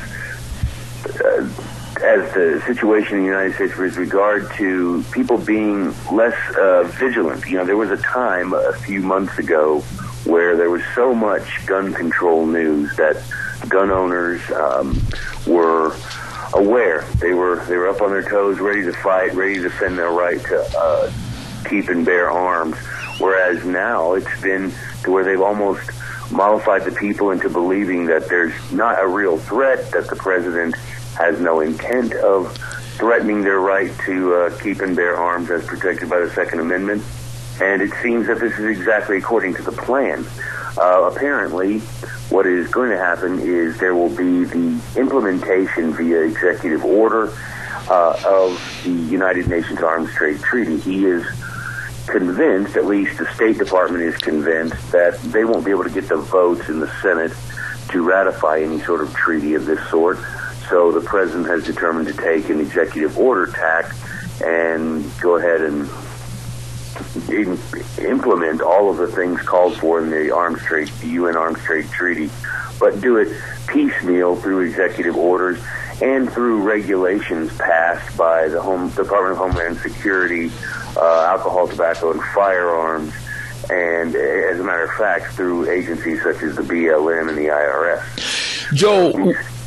the situation in the United States with regard to people being less vigilant. You know, there was a time a few months ago where there was so much gun control news that gun owners were aware. They were up on their toes, ready to fight, ready to defend their right to keep and bear arms. Whereas now it's been to where they've almost mollified the people into believing that there's not a real threat, that the president has no intent of threatening their right to keep and bear arms as protected by the Second Amendment. And it seems that this is exactly according to the plan. Apparently, what is going to happen is there will be the implementation via executive order of the United Nations Arms Trade Treaty. He is convinced, at least the State Department is convinced, that they won't be able to get the votes in the Senate to ratify any sort of treaty of this sort. So the president has determined to take an executive order tack and go ahead and implement all of the things called for in the UN Arms Trade Treaty, but do it piecemeal through executive orders and through regulations passed by the Department of Homeland Security, alcohol, tobacco, and firearms, and as a matter of fact, through agencies such as the BLM and the IRS.
Joe,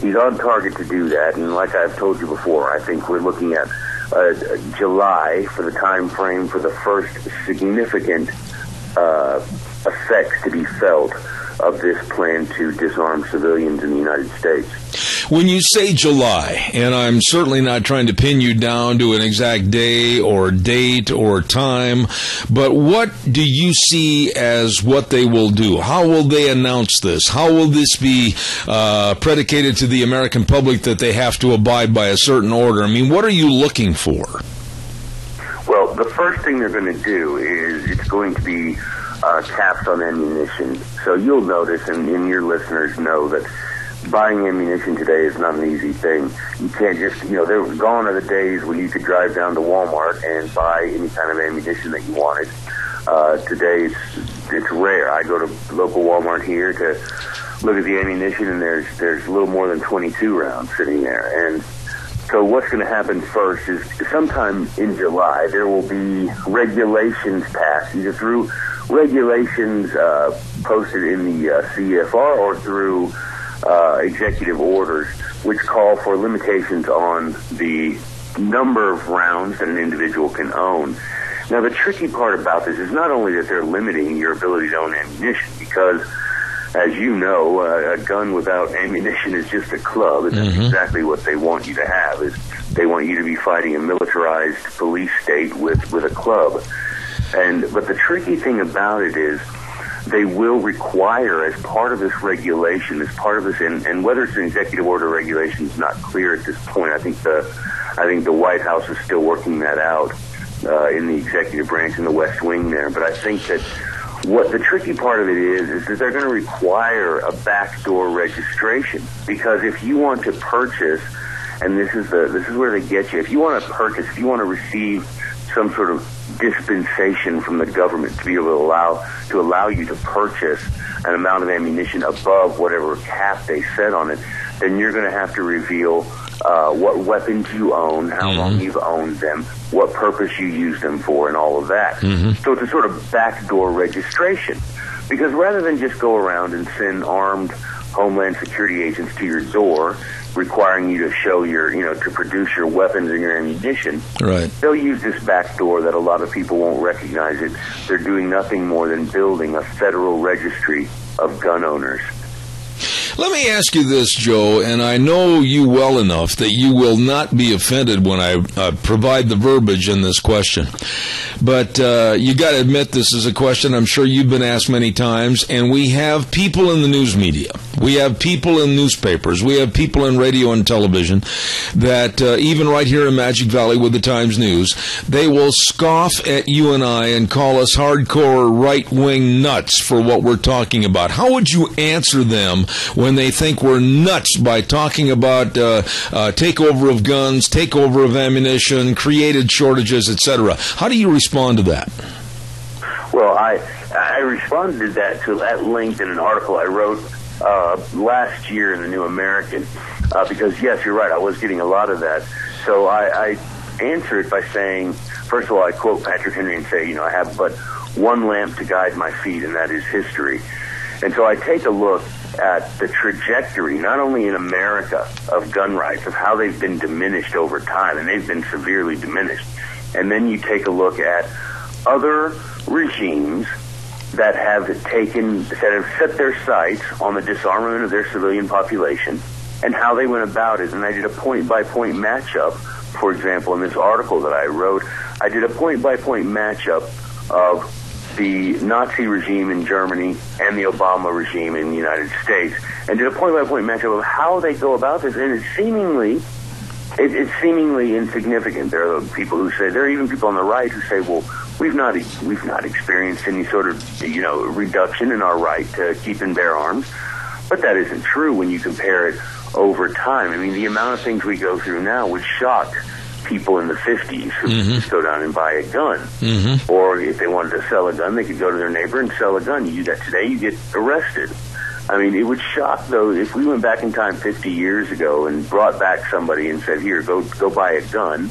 he's on target to do that, and like I've told you before, I think we're looking at July for the time frame for the first significant effects to be felt of this plan to disarm civilians in the United States.
When you say July, and I'm certainly not trying to pin you down to an exact day or date or time, but what do you see as what they will do? How will they announce this? How will this be predicated to the American public that they have to abide by a certain order? I mean, what are you looking for?
Well, the first thing they're going to do is it's going to be caps on ammunition. So you'll notice, and your listeners know, that buying ammunition today is not an easy thing. You can't just, they're gone are the days when you could drive down to Walmart and buy any kind of ammunition that you wanted. Today it's rare. I go to local Walmart here to look at the ammunition, and there's a little more than 22 rounds sitting there. And so what's going to happen first is sometime in July there will be regulations passed, either through regulations posted in the CFR or through executive orders, which call for limitations on the number of rounds that an individual can own. Now, the tricky part about this is not only that they're limiting your ability to own ammunition, because, as you know, a gun without ammunition is just a club, and that's exactly what they want you to have. Is they want you to be fighting a militarized police state with a club. But the tricky thing about it is, they will require, as part of this regulation, as part of this, and whether it's an executive order regulation is not clear at this point. I think the White House is still working that out in the executive branch in the West Wing there. But I think that what the tricky part of it is that they're going to require a backdoor registration, because if you want to purchase, and this is where they get you, if you want to purchase, if you want to receive some sort of dispensation from the government to be able to allow you to purchase an amount of ammunition above whatever cap they set on it, then you're going to have to reveal what weapons you own, how long you've owned them, what purpose you use them for, and all of that. So it's a sort of backdoor registration, because rather than just go around and send armed Homeland Security agents to your door requiring you to show to produce your weapons and your ammunition,
right,
they'll use this back door that a lot of people won't recognize it. They're doing nothing more than building a federal registry of gun owners.
Let me ask you this, Joe, and I know you well enough that you will not be offended when I provide the verbiage in this question. But you got to admit this is a question I'm sure you've been asked many times, and we have people in the news media. We have people in newspapers. We have people in radio and television that, even right here in Magic Valley with the Times News, they will scoff at you and I and call us hardcore right-wing nuts for what we're talking about. How would you answer them when they think we're nuts by talking about takeover of guns, takeover of ammunition, created shortages, etc.? How do you respond to that?
Well, I responded to that at length in an article I wrote last year in the New American, because, yes, you're right, I was getting a lot of that. So I answer it by saying, first of all, I quote Patrick Henry and say, I have but one lamp to guide my feet, and that is history. And so I take a look at the trajectory, not only in America, of gun rights, of how they've been diminished over time, and they've been severely diminished. And then you take a look at other regimes that have set their sights on the disarmament of their civilian population and how they went about it. And I did a point-by-point matchup. For example, in this article that I wrote, I did a point-by-point matchup of the Nazi regime in Germany and the Obama regime in the United States, and did a point-by-point matchup of how they go about this. And it's seemingly insignificant. There are people who say, there are even people on the right who say, well, we've not experienced any sort of reduction in our right to keep and bear arms. But that isn't true when you compare it over time. I mean, the amount of things we go through now would shock people in the 50s who could just go down and buy a gun. Or if they wanted to sell a gun, they could go to their neighbor and sell a gun. You do that today, you get arrested. I mean, it would shock, though, if we went back in time 50 years ago and brought back somebody and said, here, go buy a gun,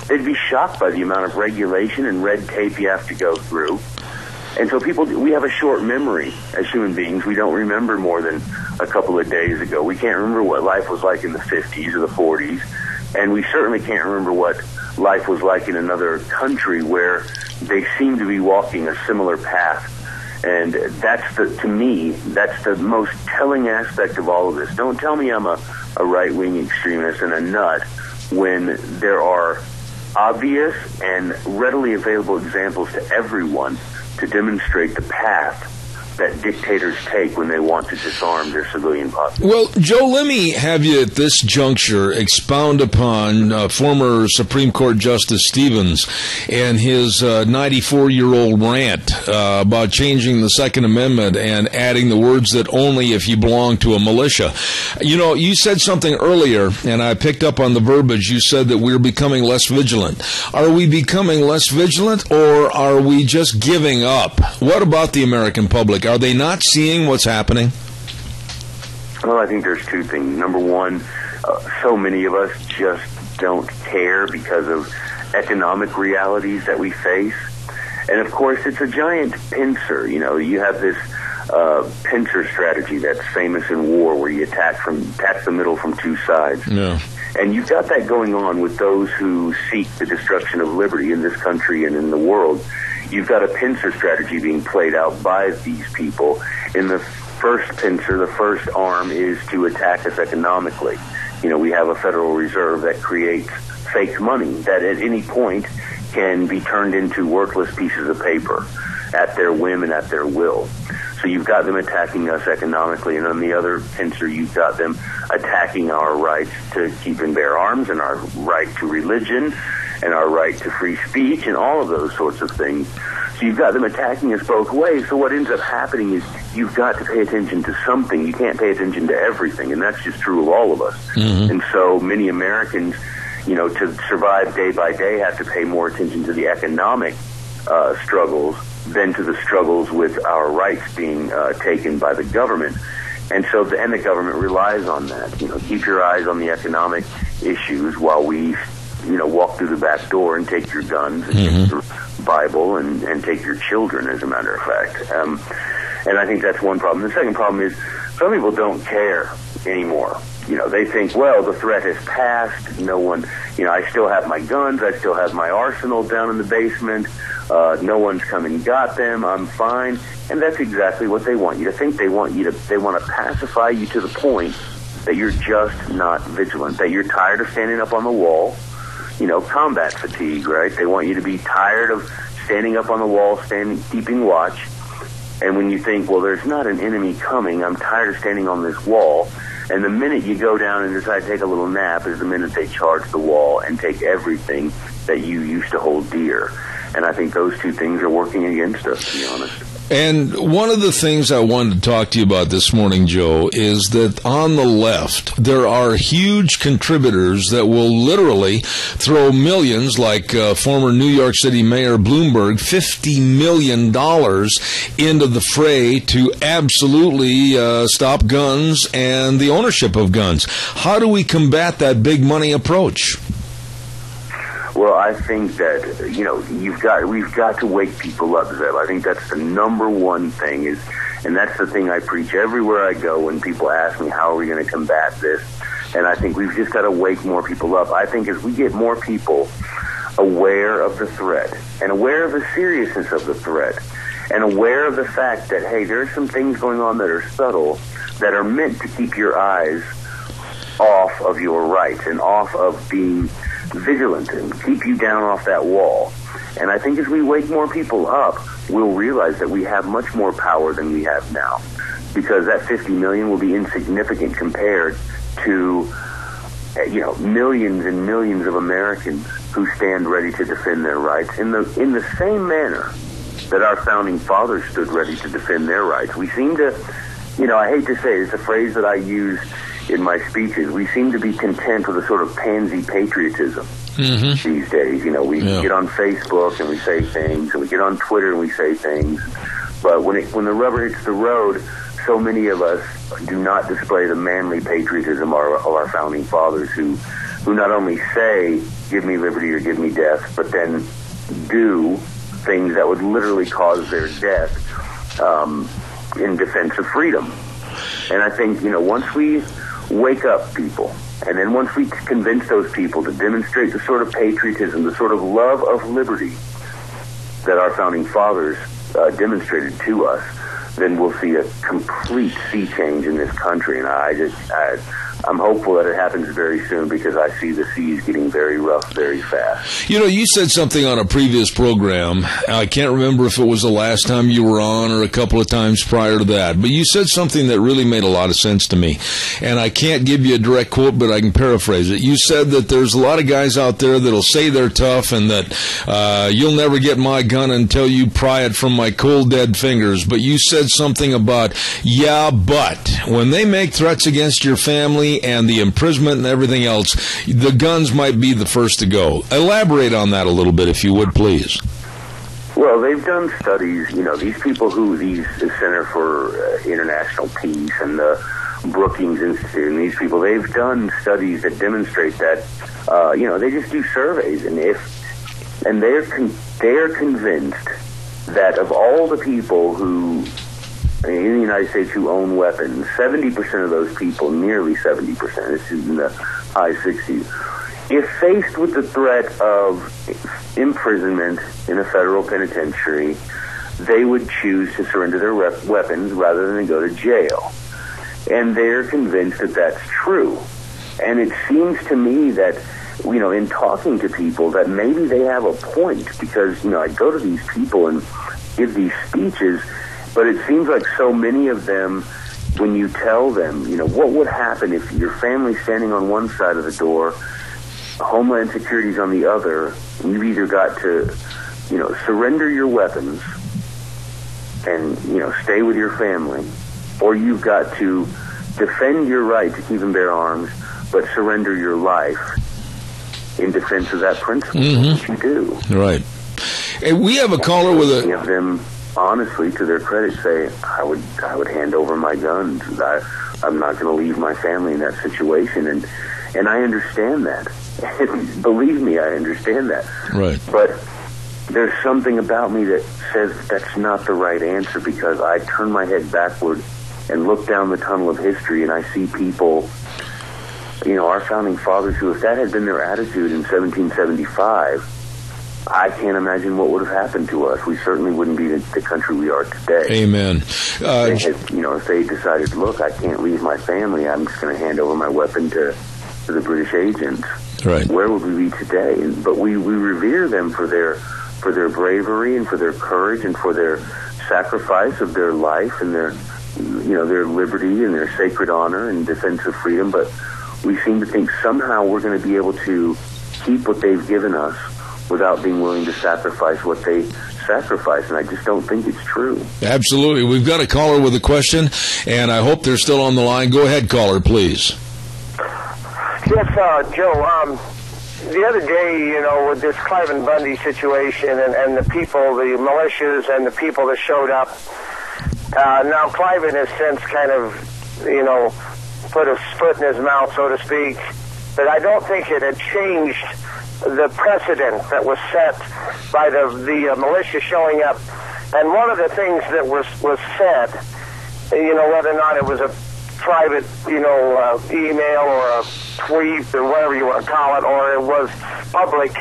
they'd be shocked by the amount of regulation and red tape you have to go through. And so we have a short memory as human beings. We don't remember more than a couple of days ago. We can't remember what life was like in the 50s or the 40s. And we certainly can't remember what life was like in another country where they seem to be walking a similar path. And to me, that's the most telling aspect of all of this. Don't tell me I'm a right-wing extremist and a nut when there are obvious and readily available examples to everyone to demonstrate the path that dictators take when they want to disarm their civilian population.
Well, Joe, let me have you at this juncture expound upon former Supreme Court Justice Stevens and his 94-year-old rant about changing the Second Amendment and adding the words that only if you belong to a militia. You know, you said something earlier, and I picked up on the verbiage. You said that we're becoming less vigilant. Are we becoming less vigilant, or are we just giving up? What about the American public? Are they not seeing what's happening?
Well, I think there's two things. Number one, so many of us just don't care because of economic realities that we face. And, of course, it's a giant pincer. You know, you have this pincer strategy that's famous in war where you attack the middle from two sides.
Yeah.
And you've got that going on with those who seek the destruction of liberty in this country and in the world. You've got a pincer strategy being played out by these people. In the first pincer, the first arm is to attack us economically. You know, we have a Federal Reserve that creates fake money that at any point can be turned into worthless pieces of paper at their whim and at their will. So you've got them attacking us economically, and on the other pincer, you've got them attacking our rights to keep and bear arms and our right to religion and our right to free speech and all of those sorts of things. So you've got them attacking us both ways. So what ends up happening is you've got to pay attention to something. You can't pay attention to everything, and that's just true of all of us.
Mm-hmm.
And so many Americans, you know, to survive day by day have to pay more attention to the economic struggles than to the struggles with our rights being taken by the government. And so, and the government relies on that. You know, keep your eyes on the economic issues while we, you know, walk through the back door and take your guns and take your Bible and take your children, as a matter of fact. And I think that's one problem. The second problem is some people don't care anymore. You know, they think, well, the threat has passed. No one, you know, I still have my guns. I still have my arsenal down in the basement. No one's come and got them. I'm fine. And that's exactly what they want you to think. They want to pacify you to the point that you're just not vigilant, that you're tired of standing up on the wall. You know, combat fatigue, right? They want you to be tired of standing up on the wall, keeping watch. And when you think, well, there's not an enemy coming, I'm tired of standing on this wall. And the minute you go down and decide to take a little nap is the minute they charge the wall and take everything that you used to hold dear. And I think those two things are working against us, to be honest.
And one of the things I wanted to talk to you about this morning, Joe, is that on the left, there are huge contributors that will literally throw millions, like former New York City Mayor Bloomberg, $50 million into the fray to absolutely stop guns and the ownership of guns. How do we combat that big money approach?
Well, I think that, you know, we've got to wake people up, Zeb. I think that's the number one thing and that's the thing I preach everywhere I go when people ask me how are we going to combat this. And I think we've just got to wake more people up. I think as we get more people aware of the threat and aware of the seriousness of the threat and aware of the fact that, hey, there are some things going on that are subtle that are meant to keep your eyes off of your rights and off of being vigilant and keep you down off that wall. And I think as we wake more people up, we'll realize that we have much more power than we have now, because that 50 million will be insignificant compared to, you know, millions and millions of Americans who stand ready to defend their rights in the same manner that our founding fathers stood ready to defend their rights. We seem to, you know, I hate to say it, it's a phrase that I use in my speeches, we seem to be content with a sort of pansy patriotism these days. You know, we get on Facebook and we say things, and we get on Twitter and we say things, but when the rubber hits the road, so many of us do not display the manly patriotism of our founding fathers, who not only say, give me liberty or give me death, but then do things that would literally cause their death in defense of freedom. And I think, you know, once we wake up people, and then once we convince those people to demonstrate the sort of patriotism, the sort of love of liberty that our founding fathers demonstrated to us, then we'll see a complete sea change in this country. And I'm hopeful that it happens very soon, because I see the seas getting very rough very fast.
You know, you said something on a previous program. I can't remember if it was the last time you were on or a couple of times prior to that, but you said something that really made a lot of sense to me. And I can't give you a direct quote, but I can paraphrase it. You said that there's a lot of guys out there that'll say they're tough and that you'll never get my gun until you pry it from my cold, dead fingers. But you said something about, yeah, but when they make threats against your family and the imprisonment and everything else, the guns might be the first to go. Elaborate on that a little bit, if you would, please.
Well, they've done studies, these people the Center for International Peace and the Brookings Institute, and these people, they've done studies that demonstrate that, they just do surveys, and they are convinced that of all the people who in the United States who own weapons, 70% of those people, nearly 70%, this is in the high 60s, if faced with the threat of imprisonment in a federal penitentiary, they would choose to surrender their weapons rather than go to jail. And they're convinced that that's true. And it seems to me that, in talking to people, that maybe they have a point, because, I go to these people and give these speeches, but it seems like so many of them, when you tell them, what would happen if your family's standing on one side of the door, Homeland Security's on the other, and you've either got to, surrender your weapons and, stay with your family, or you've got to defend your right to keep and bear arms, but surrender your life in defense of that principle, which you do.
Right. Hey, we have a caller with
Many of them, honestly, to their credit, say, I would hand over my guns. I'm not going to leave my family in that situation, and I understand that. Believe me, I understand that.
Right.
But there's something about me that says that's not the right answer, because I turn my head backward and look down the tunnel of history, and I see people, our founding fathers, who, if that had been their attitude in 1775, I can't imagine what would have happened to us. We certainly wouldn't be the country we are today.
Amen.
If they decided, look, I can't leave my family, I'm just going to hand over my weapon to the British agents.
Right.
Where would we be today? But we revere them for their bravery and for their courage and for their sacrifice of their life and their liberty and their sacred honor and defense of freedom. But we seem to think somehow we're going to be able to keep what they've given us without being willing to sacrifice what they sacrifice, and I just don't think it's true.
Absolutely. We've got a caller with a question, and I hope they're still on the line. Go ahead, caller, please.
Yes, Joe, the other day, with this Cliven Bundy situation and the people, the militias and the people that showed up, now Cliven has since kind of, put a foot in his mouth, so to speak, but I don't think it had changed the precedent that was set by the militia showing up. And one of the things that was said, whether or not it was a private, email or a tweet or whatever you want to call it, or it was public,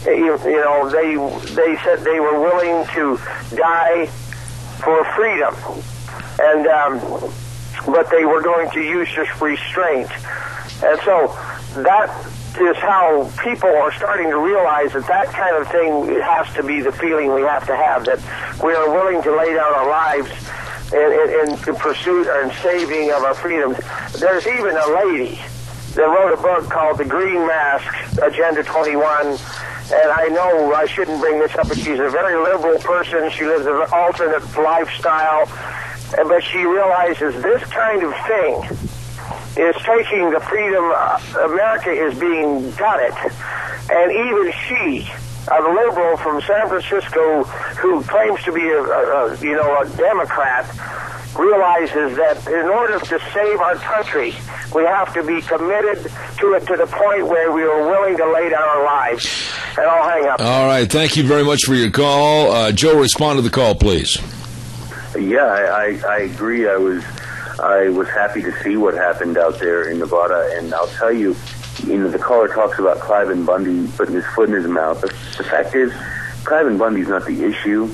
they said they were willing to die for freedom, and but they were going to use just restraint. And so that is how people are starting to realize that kind of thing has to be the feeling we have to have, that we are willing to lay down our lives in pursuit and saving of our freedoms. There's even a lady that wrote a book called The Green Mask, Agenda 21, and I know I shouldn't bring this up, but she's a very liberal person. She lives an alternate lifestyle, but she realizes this kind of thing is taking the freedom. America is being gutted, and even she, a liberal from San Francisco who claims to be a Democrat, realizes that in order to save our country, we have to be committed to it to the point where we are willing to lay down our lives. And I'll hang up.
All right. Thank you very much for your call. Joe, respond to the call, please.
Yeah, I agree. I was happy to see what happened out there in Nevada, and I'll tell you, the caller talks about Cliven Bundy putting his foot in his mouth. The fact is, Cliven Bundy's not the issue.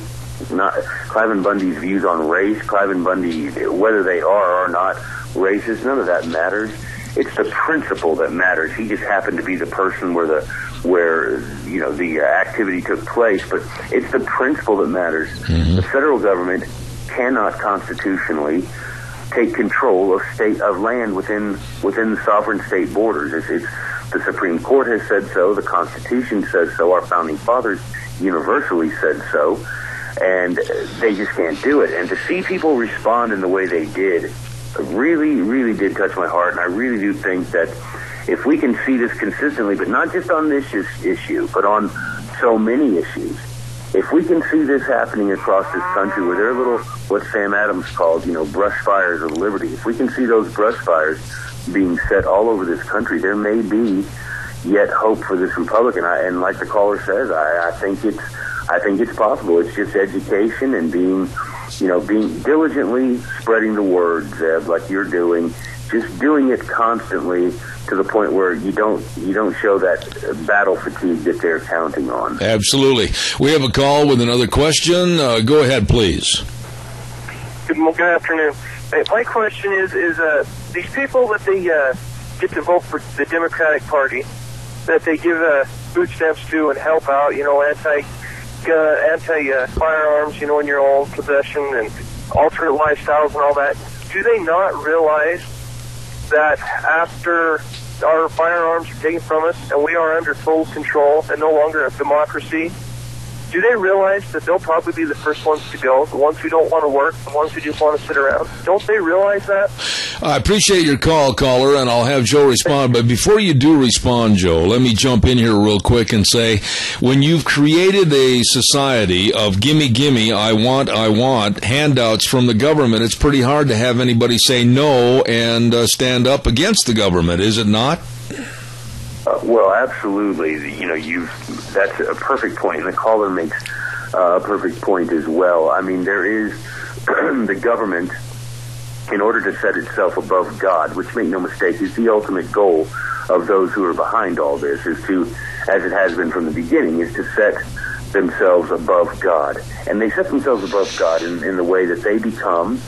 Cliven Bundy's views on race, Cliven Bundy, whether they are or not racist, none of that matters. It's the principle that matters. He just happened to be the person where the activity took place, but it's the principle that matters. Mm-hmm. The federal government cannot constitutionally take control of land within the sovereign state borders. It's the Supreme Court has said so. The Constitution says so. Our founding fathers universally said so, and they just can't do it. And to see people respond in the way they did really, really did touch my heart. And I really do think that if we can see this consistently, but not just on this issue, but on so many issues, if we can see this happening across this country where there are little, what Sam Adams called, brush fires of liberty, if we can see those brush fires being set all over this country, there may be yet hope for this republic. And like the caller says, I think it's possible. It's just education and being diligently spreading the word, Zeb, like you're doing, just doing it constantly to the point where you don't show that battle fatigue that they're counting on.
Absolutely. We have a call with another question. Go ahead, please.
Good afternoon. Hey, my question is these people that they get to vote for the Democratic Party, that they give food stamps to and help out, anti-firearms, in your own possession and alternate lifestyles and all that, do they not realize that after our firearms are taken from us and we are under total control and no longer a democracy, do they realize that they'll probably be the first ones to go, the ones who don't want to work, the ones who just want to sit around? Don't they realize that?
I appreciate your call, caller, and I'll have Joe respond. But before you do respond, Joe, let me jump in here real quick and say, when you've created a society of gimme, I want handouts from the government, it's pretty hard to have anybody say no and stand up against the government, is it not?
Well, absolutely. That's a perfect point, and the caller makes a perfect point as well. I mean, there is the government, in order to set itself above God, which, make no mistake, is the ultimate goal of those who are behind all this, is to, as it has been from the beginning, is to set themselves above God. And they set themselves above God in the way that they become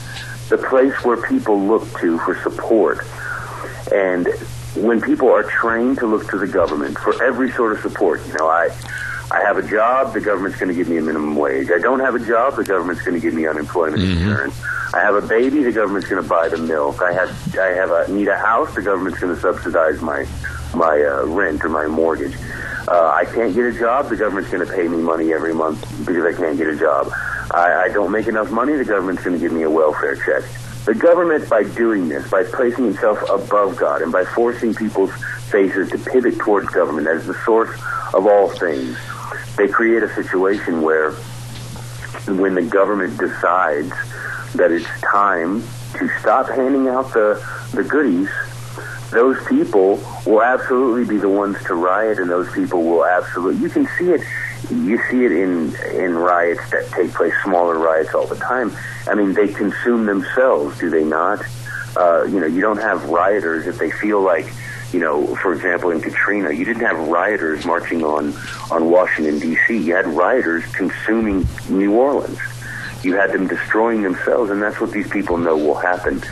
the place where people look to for support. And when people are trained to look to the government for every sort of support, I have a job, the government's going to give me a minimum wage. I don't have a job, the government's going to give me unemployment insurance. I have a baby, the government's going to buy the milk. I need a house, the government's going to subsidize my rent or my mortgage. I can't get a job, the government's going to pay me money every month because I can't get a job. I don't make enough money, the government's going to give me a welfare check. The government, by doing this, by placing itself above God and by forcing people's faces to pivot towards government as the source of all things, they create a situation where when the government decides that it's time to stop handing out the goodies, those people will absolutely be the ones to riot, and those people will absolutely... You can see it. You see it in riots that take place, smaller riots all the time. I mean, they consume themselves, do they not? You don't have rioters if they feel like, for example, in Katrina, you didn't have rioters marching on Washington, D.C. You had rioters consuming New Orleans. You had them destroying themselves, and that's what these people know will happen.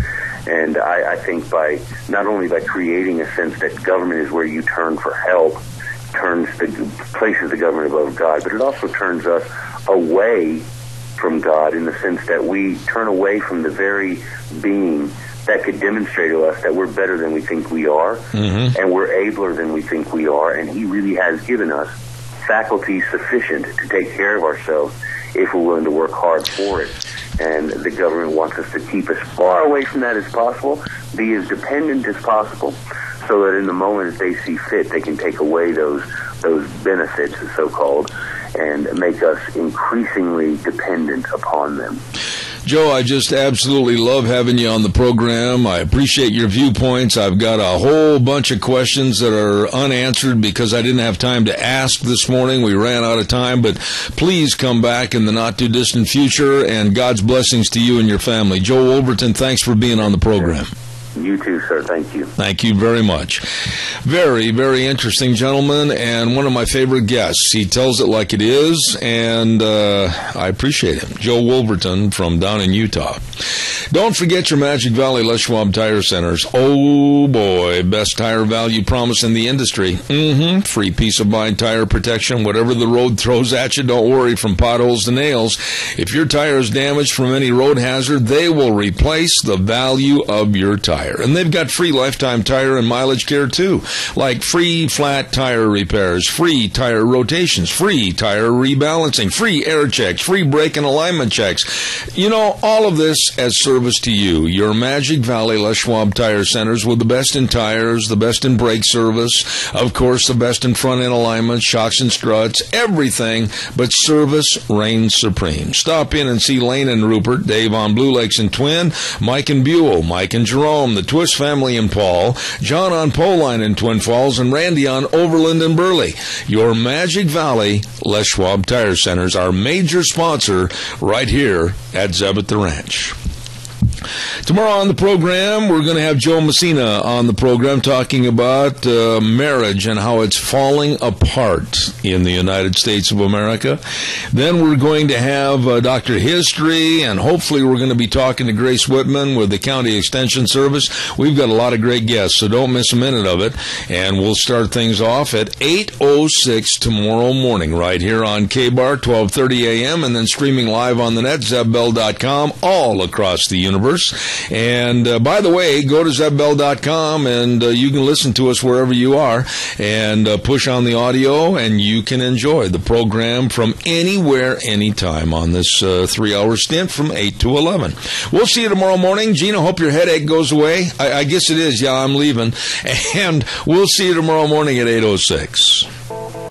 And I think not only by creating a sense that government is where you turn for help, places the government above God, but it also turns us away from God in the sense that we turn away from the very being that could demonstrate to us that we're better than we think we are, and we're abler than we think we are, and He really has given us faculties sufficient to take care of ourselves if we're willing to work hard for it. And the government wants us to keep as far away from that as possible, be as dependent as possible, so that in the moment that they see fit, they can take away those benefits, so-called, and make us increasingly dependent upon them.
Joe, I just absolutely love having you on the program. I appreciate your viewpoints. I've got a whole bunch of questions that are unanswered because I didn't have time to ask this morning. We ran out of time, but please come back in the not-too-distant future, and God's blessings to you and your family. Joe Wolverton, thanks for being on the program.
You too, sir. Thank you.
Thank you very much. Very, very interesting gentleman, and one of my favorite guests. He tells it like it is, and I appreciate him. Joe Wolverton from down in Utah. Don't forget your Magic Valley Les Schwab Tire Centers. Oh, boy, best tire value promise in the industry. Free peace of mind tire protection. Whatever the road throws at you, don't worry, from potholes to nails. If your tire is damaged from any road hazard, they will replace the value of your tire. And they've got free lifetime tire and mileage care, too, like free flat tire repairs, free tire rotations, free tire rebalancing, free air checks, free brake and alignment checks. You know, all of this as service to you. Your Magic Valley Les Schwab Tire Centers with the best in tires, the best in brake service, of course, the best in front-end alignment, shocks and struts, everything, but service reigns supreme. Stop in and see Lane and Rupert, Dave on Blue Lakes and Twin, Mike and Buell, Mike and Jerome, the Twist family in Paul, John on Poline in Twin Falls, and Randy on Overland and Burley. Your Magic Valley Les Schwab Tire Centers, our major sponsor right here at Zeb at the Ranch. Tomorrow on the program, we're going to have Joe Messina on the program talking about marriage and how it's falling apart in the United States of America. Then we're going to have Dr. History, and hopefully we're going to be talking to Grace Whitman with the County Extension Service. We've got a lot of great guests, so don't miss a minute of it. And we'll start things off at 8:06 tomorrow morning right here on K-Bar, 12:30 a.m., and then streaming live on the net, zebbell.com, all across the universe. And by the way, go to zebbell.com and you can listen to us wherever you are, and push on the audio, and you can enjoy the program from anywhere, anytime on this 3-hour stint from 8 to 11. We'll see you tomorrow morning. Gina, hope your headache goes away. I guess it is. Yeah, I'm leaving. And we'll see you tomorrow morning at 8:06.